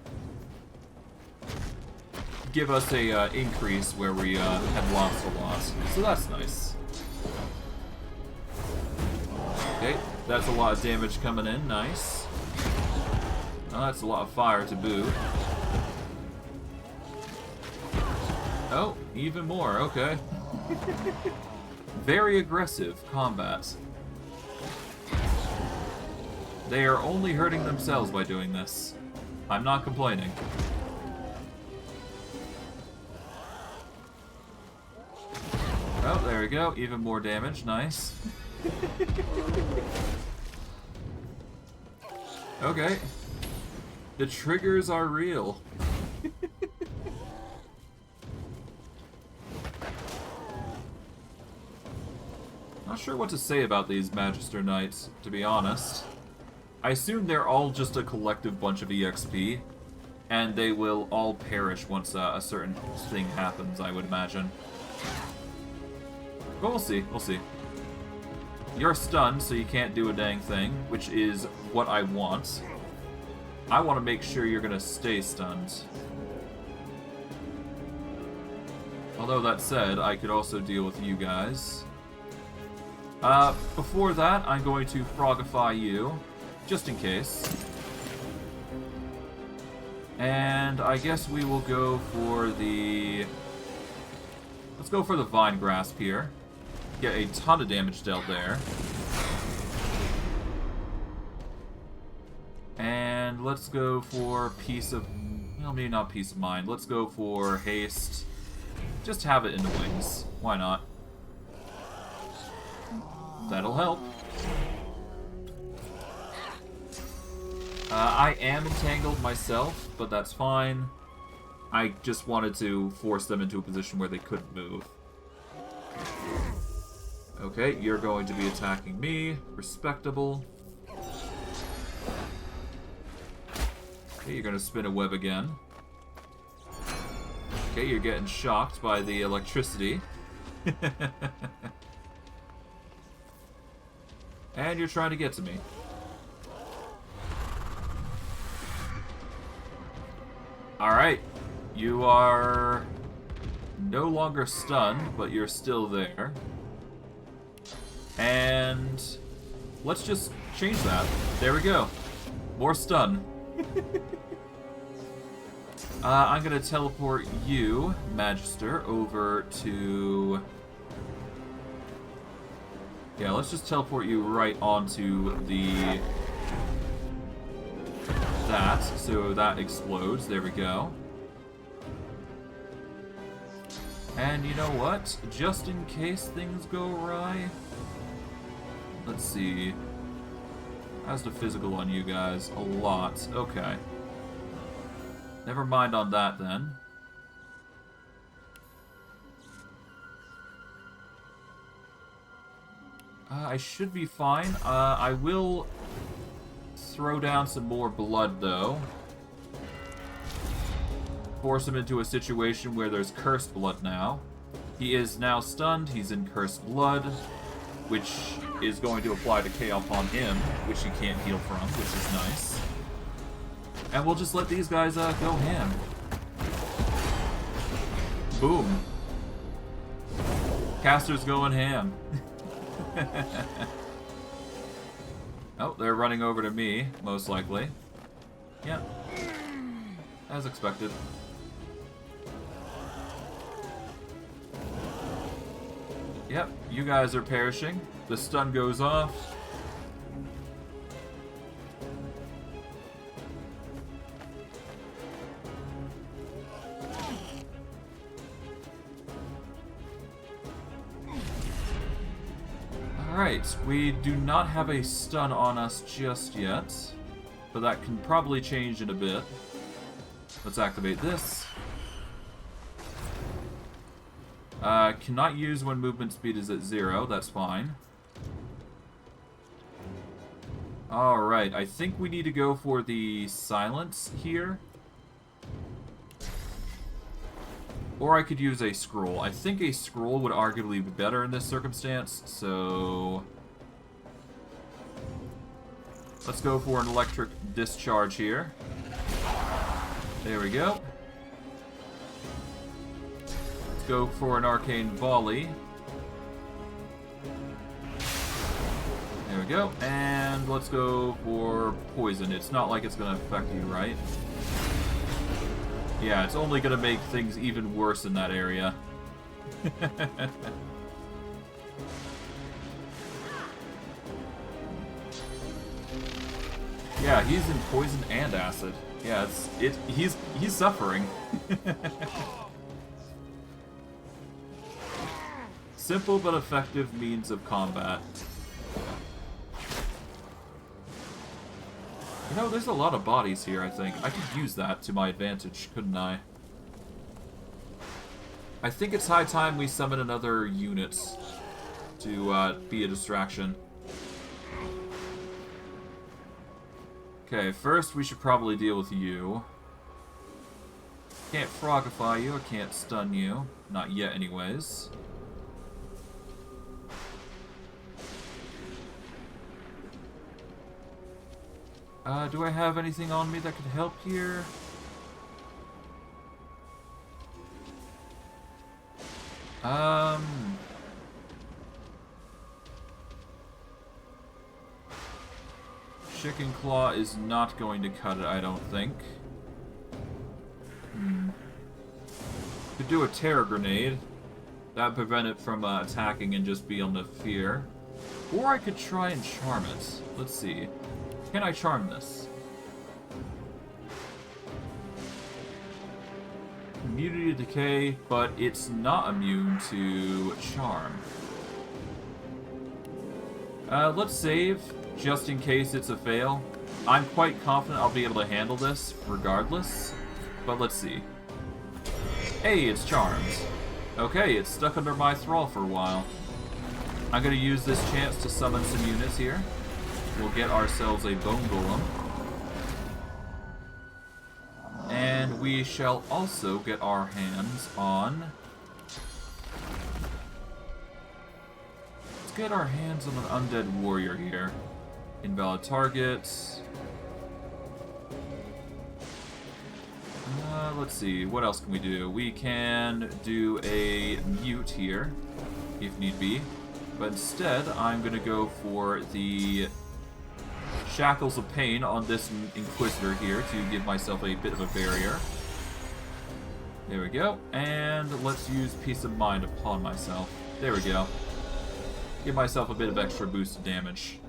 Give us a increase where we had lost a lot. So that's nice. Okay, that's a lot of damage coming in. Nice. Oh, that's a lot of fire to boot. Oh, even more. Okay. Very aggressive combat. They are only hurting themselves by doing this. I'm not complaining. Oh, there we go. Even more damage. Nice. Okay. The triggers are real. Not sure what to say about these Magister Knights, to be honest. I assume they're all just a collective bunch of EXP, and they will all perish once a certain thing happens, I would imagine. But we'll see, we'll see. You're stunned, so you can't do a dang thing, which is what I want. I want to make sure you're going to stay stunned. Although that said, I could also deal with you guys. Before that, I'm going to frogify you, just in case. And I guess we will go for the... Let's go for the Vine Grasp here. Get a ton of damage dealt there. And let's go for Peace of... Well, maybe not Peace of Mind. Let's go for Haste. Just have it in the wings. Why not? That'll help. I am entangled myself, but that's fine. I just wanted to force them into a position where they couldn't move. Okay, you're going to be attacking me. Respectable. Okay, you're going to spin a web again. Okay, you're getting shocked by the electricity. And you're trying to get to me. Alright. You are no longer stunned, but you're still there. And let's just change that. There we go. More stun. I'm gonna teleport you, Magister, over to... Yeah, let's just teleport you right onto the... that, so that explodes. There we go. And you know what? Just in case things go awry... Let's see... How's the physical on you guys? A lot. Okay. Never mind on that, then. I should be fine. I will throw down some more blood, though. Force him into a situation where there's cursed blood now. He is now stunned. He's in cursed blood, which is going to apply decay upon him, which he can't heal from, which is nice. And we'll just let these guys go ham. Boom. Caster's going ham. Oh, they're running over to me, most likely. Yeah. As expected. Yep, you guys are perishing. The stun goes off. Alright, we do not have a stun on us just yet, but that can probably change in a bit. Let's activate this. Cannot use when movement speed is at 0, that's fine. Alright, I think we need to go for the silence here. Or I could use a scroll. I think a scroll would arguably be better in this circumstance, so... Let's go for an electric discharge here. There we go. Let's go for an arcane volley. There we go. And let's go for poison. It's not like it's going to affect you, right? Yeah, it's only going to make things even worse in that area. Yeah, he's in poison and acid. Yeah, he's suffering. Simple but effective means of combat. You know, there's a lot of bodies here, I think. I could use that to my advantage, couldn't I? I think it's high time we summon another unit to be a distraction. Okay, first we should probably deal with you. Can't frogify you, I can't stun you. Not yet, anyways. Do I have anything on me that could help here? Chicken Claw is not going to cut it, I don't think. Could do a Terror Grenade. That'd prevent it from attacking and just be on the fear. Or I could try and charm it. Let's see. Can I charm this? Immunity to decay, but it's not immune to charm. Let's save, just in case it's a fail. I'm quite confident I'll be able to handle this, regardless. But let's see. Hey, it's charmed. Okay, it's stuck under my thrall for a while. I'm gonna use this chance to summon some units here. We'll get ourselves a bone golem. And we shall also get our hands on... Let's get our hands on an undead warrior here. Invalid targets. Let's see, what else can we do? We can do a mute here, if need be. But instead, I'm gonna go for the Shackles of Pain on this Inquisitor here to give myself a bit of a barrier. There we go. And let's use Peace of Mind upon myself. There we go. Give myself a bit of extra boost of damage.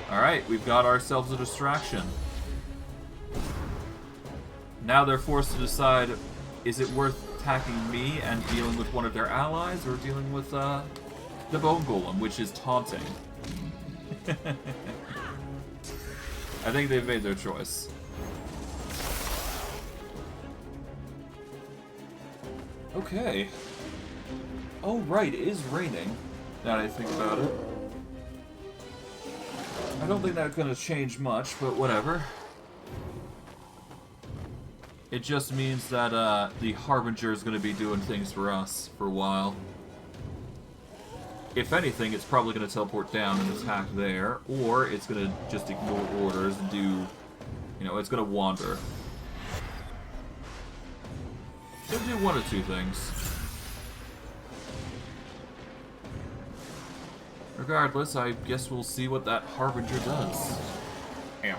Alright, we've got ourselves a distraction. Now they're forced to decide, is it worth attacking me and dealing with one of their allies, or dealing with the Bone Golem, which is taunting? I think they've made their choice. Okay. Oh, right, it is raining, now that I think about it. I don't think that's going to change much, but whatever. It just means that the Harbinger is going to be doing things for us for a while. If anything, it's probably going to teleport down and attack there, or it's going to just ignore orders and do, you know, it's going to wander. It's going to do one of two things. Regardless, I guess we'll see what that Harbinger does. Ow.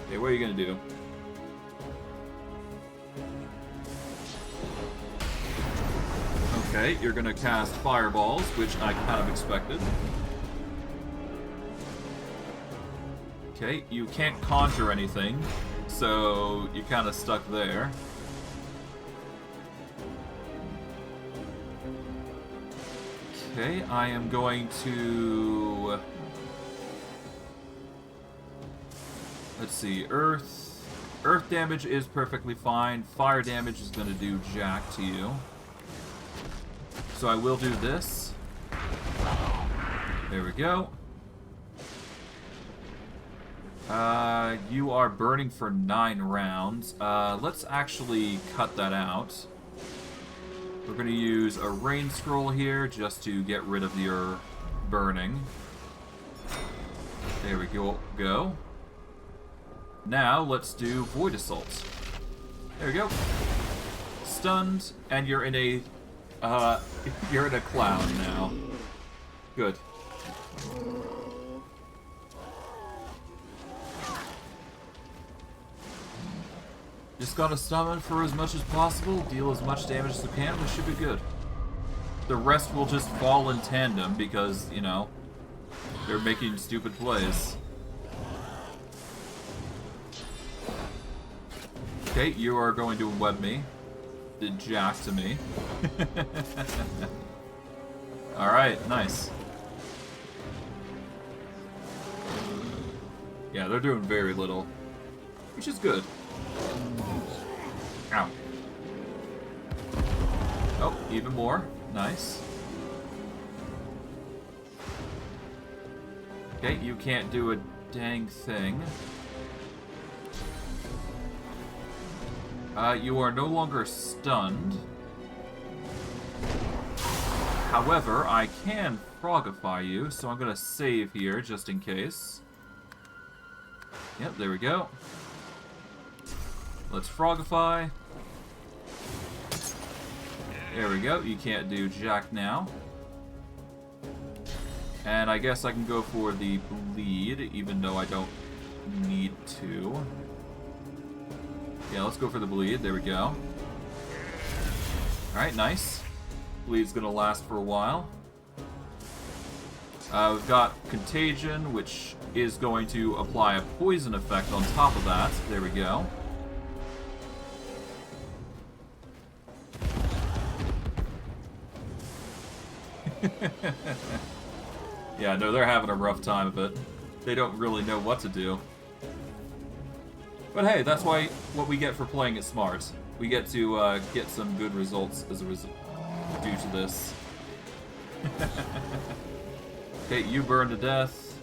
Okay, what are you going to do? Okay, you're gonna cast fireballs, which I kind of expected. Okay, you can't conjure anything, so you're kind of stuck there. Okay, I am going to... Let's see, Earth damage is perfectly fine. Fire damage is gonna do jack to you. So I will do this. There we go. You are burning for 9 rounds. Let's actually cut that out. We're going to use a rain scroll here just to get rid of your burning. There we go. Now let's do Void Assault. There we go. Stunned, and you're in a cloud now. Good. Just gotta summon for as much as possible, deal as much damage as you can, we should be good. The rest will just fall in tandem because, you know, they're making stupid plays. Okay, you are going to web me. Did jack to me. Alright, nice. Yeah, they're doing very little, which is good. Ow. Oh, even more. Nice. Okay, you can't do a dang thing. You are no longer stunned. However, I can frogify you, so I'm gonna save here just in case. Yep, there we go. Let's frogify. There we go. You can't do jack now. And I guess I can go for the bleed, even though I don't need to. Yeah, let's go for the bleed. There we go. Alright, nice. Bleed's gonna last for a while. We've got Contagion, which is going to apply a poison effect on top of that. There we go. Yeah, no, they're having a rough time of it. They don't really know what to do. But hey, that's what we get for playing it smart. We get to get some good results as a result due to this. Okay, you burn to death.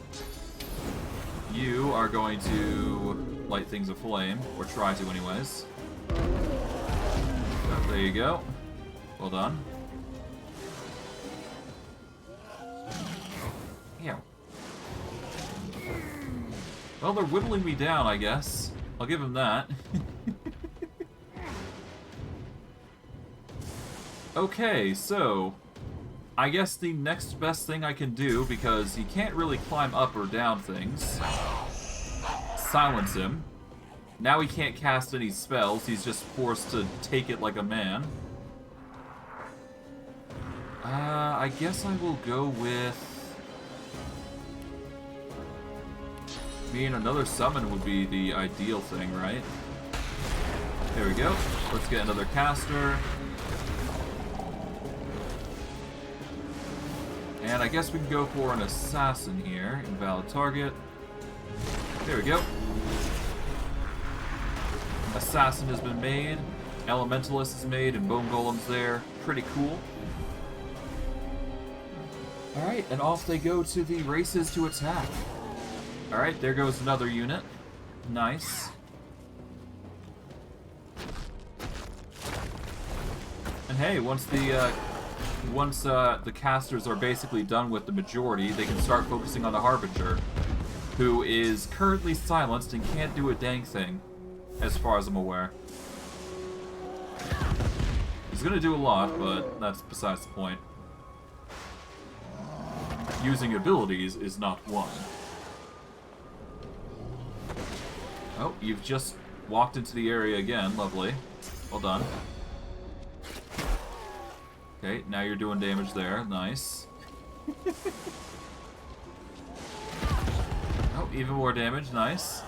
You are going to light things aflame, or try to anyways. Oh, there you go. Well done. Yeah. Well, they're whittling me down, I guess. I'll give them that. Okay, so I guess the next best thing I can do, because he can't really climb up or down things, silence him. Now he can't cast any spells, he's just forced to take it like a man. I guess I will go with... I mean, another summon would be the ideal thing, right? There we go. Let's get another caster. And I guess we can go for an assassin here. Invalid target. There we go. Assassin has been made. Elementalist is made, and Bone Golem's there. Pretty cool. Alright, and off they go to the races to attack. Alright, there goes another unit. Nice. And hey, once the casters are basically done with the majority, they can start focusing on the Harbinger, who is currently silenced and can't do a dang thing, as far as I'm aware. He's gonna do a lot, but that's besides the point. Using abilities is not one. Oh, you've just walked into the area again. Lovely. Well done. Okay, now you're doing damage there. Nice. Oh, even more damage. Nice.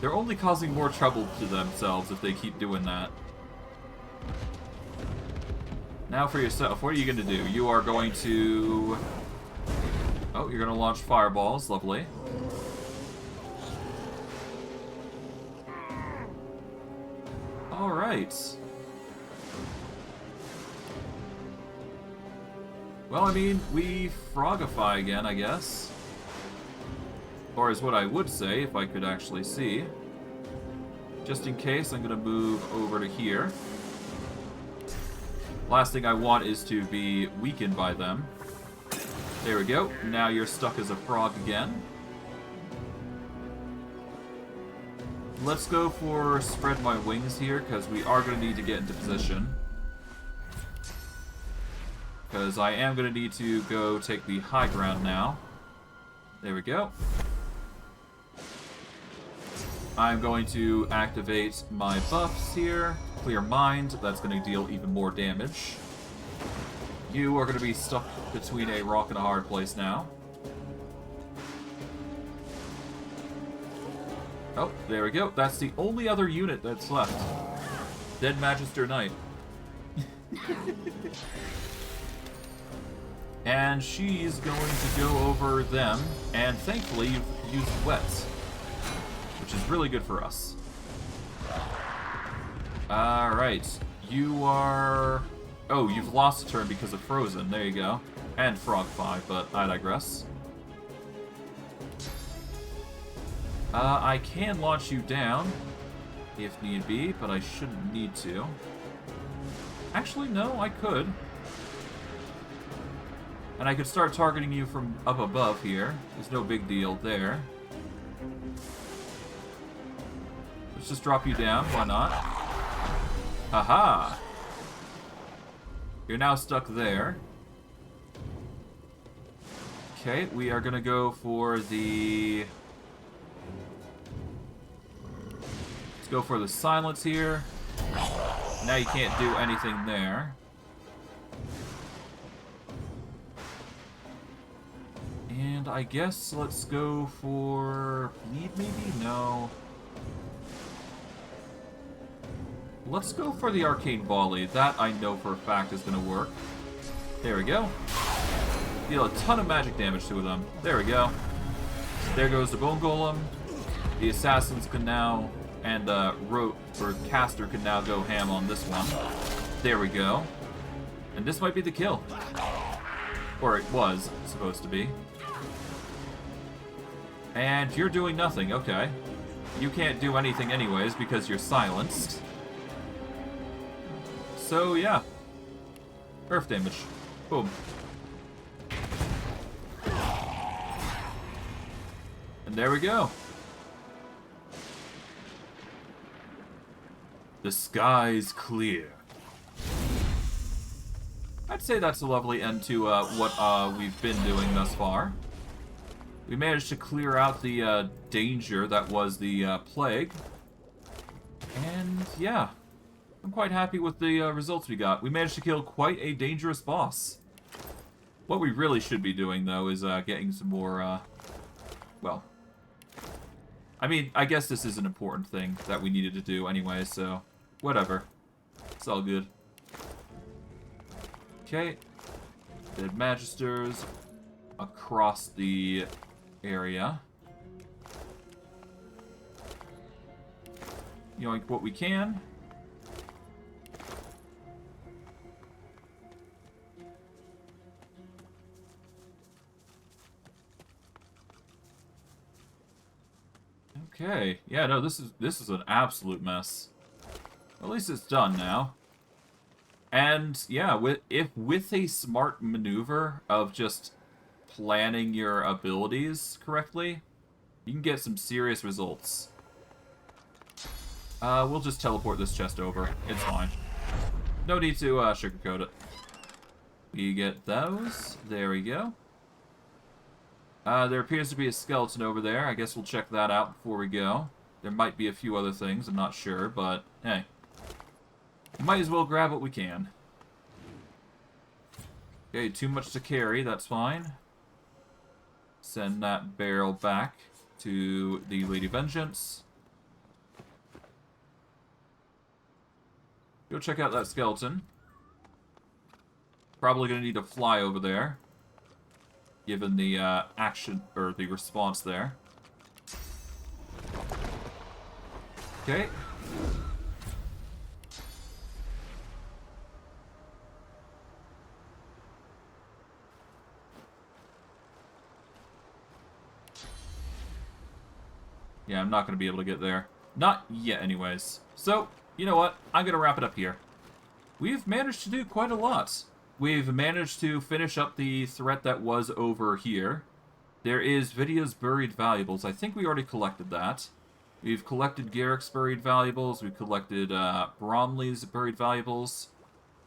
They're only causing more trouble to themselves if they keep doing that. Now for yourself, what are you going to do? You are going to... Oh, you're going to launch fireballs. Lovely. Alright. Well, I mean, we frogify again, I guess. Or is what I would say, if I could actually see. Just in case, I'm going to move over to here. Last thing I want is to be weakened by them. There we go. Now you're stuck as a frog again. Let's go for spread my wings here, because we are going to need to get into position. Because I am going to need to go take the high ground now. There we go. I'm going to activate my buffs here. Clear Mind, that's going to deal even more damage. You are going to be stuck between a rock and a hard place now. Oh, there we go. That's the only other unit that's left. Dead Magister Knight. And she's going to go over them, and thankfully you've used Wets, which is really good for us. Alright, you are... Oh, you've lost a turn because of Frozen, there you go. And Frogify, but I digress. I can launch you down, if need be, but I shouldn't need to. Actually, no, I could. And I could start targeting you from up above here. There's no big deal there. Let's just drop you down, why not? Haha! You're now stuck there. Okay, we are gonna go for the... Let's go for the silence here. Now you can't do anything there. And I guess let's go for... Bleed, maybe? No. Let's go for the Arcane Volley. That I know for a fact is going to work. There we go. Deal a ton of magic damage to them. There we go. There goes the Bone Golem. The Assassins can now... And Caster can now go ham on this one. There we go. And this might be the kill. Or it was supposed to be. And you're doing nothing, okay. You can't do anything anyways because you're silenced. So, yeah. Earth damage. Boom. And there we go. The sky's clear. I'd say that's a lovely end to what we've been doing thus far. We managed to clear out the danger that was the plague. And yeah, I'm quite happy with the results we got. We managed to kill quite a dangerous boss. What we really should be doing, though, is getting some more, well... I mean, I guess this is an important thing that we needed to do anyway, so... whatever. It's all good. Okay. Dead Magisters across the area. Yoink what we can. Okay. Yeah, no, this is an absolute mess. At least it's done now. And yeah, with a smart maneuver of just planning your abilities correctly, you can get some serious results. We'll just teleport this chest over. It's fine. No need to sugarcoat it. We get those. There we go. There appears to be a skeleton over there. I guess we'll check that out before we go. There might be a few other things, I'm not sure, but hey. Might as well grab what we can. Okay, too much to carry, that's fine. Send that barrel back to the Lady Vengeance. Go check out that skeleton. Probably gonna need to fly over there, given the action, or the response there. Okay. Yeah, I'm not going to be able to get there. Not yet, anyways. So, you know what? I'm going to wrap it up here. We've managed to do quite a lot. We've managed to finish up the threat that was over here. There is Vidya's buried valuables. I think we already collected that. We've collected Garrick's buried valuables. We've collected Bromley's buried valuables.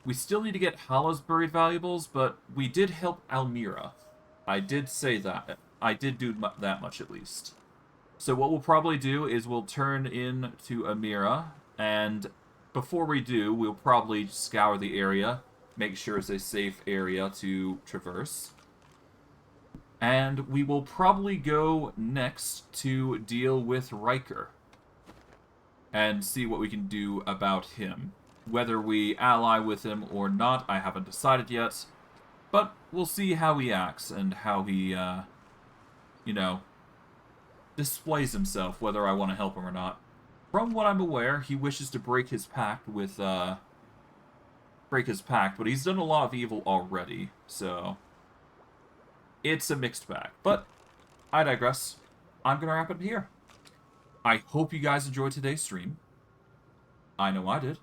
We still need to get Hallow's buried valuables, but we did help Almira. I did say that. I did do that much at least. So what we'll probably do is we'll turn in to Amira, and before we do, we'll probably scour the area, make sure it's a safe area to traverse. And we will probably go next to deal with Riker and see what we can do about him. Whether we ally with him or not, I haven't decided yet, but we'll see how he acts and how he, you know, displays himself, whether I want to help him or not. From what I'm aware, he wishes to break his pact with, but he's done a lot of evil already, so it's a mixed bag. But I digress. I'm gonna wrap it here. I hope you guys enjoyed today's stream. I know I did.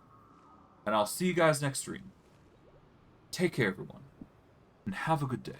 And I'll see you guys next stream. Take care, everyone, and have a good day.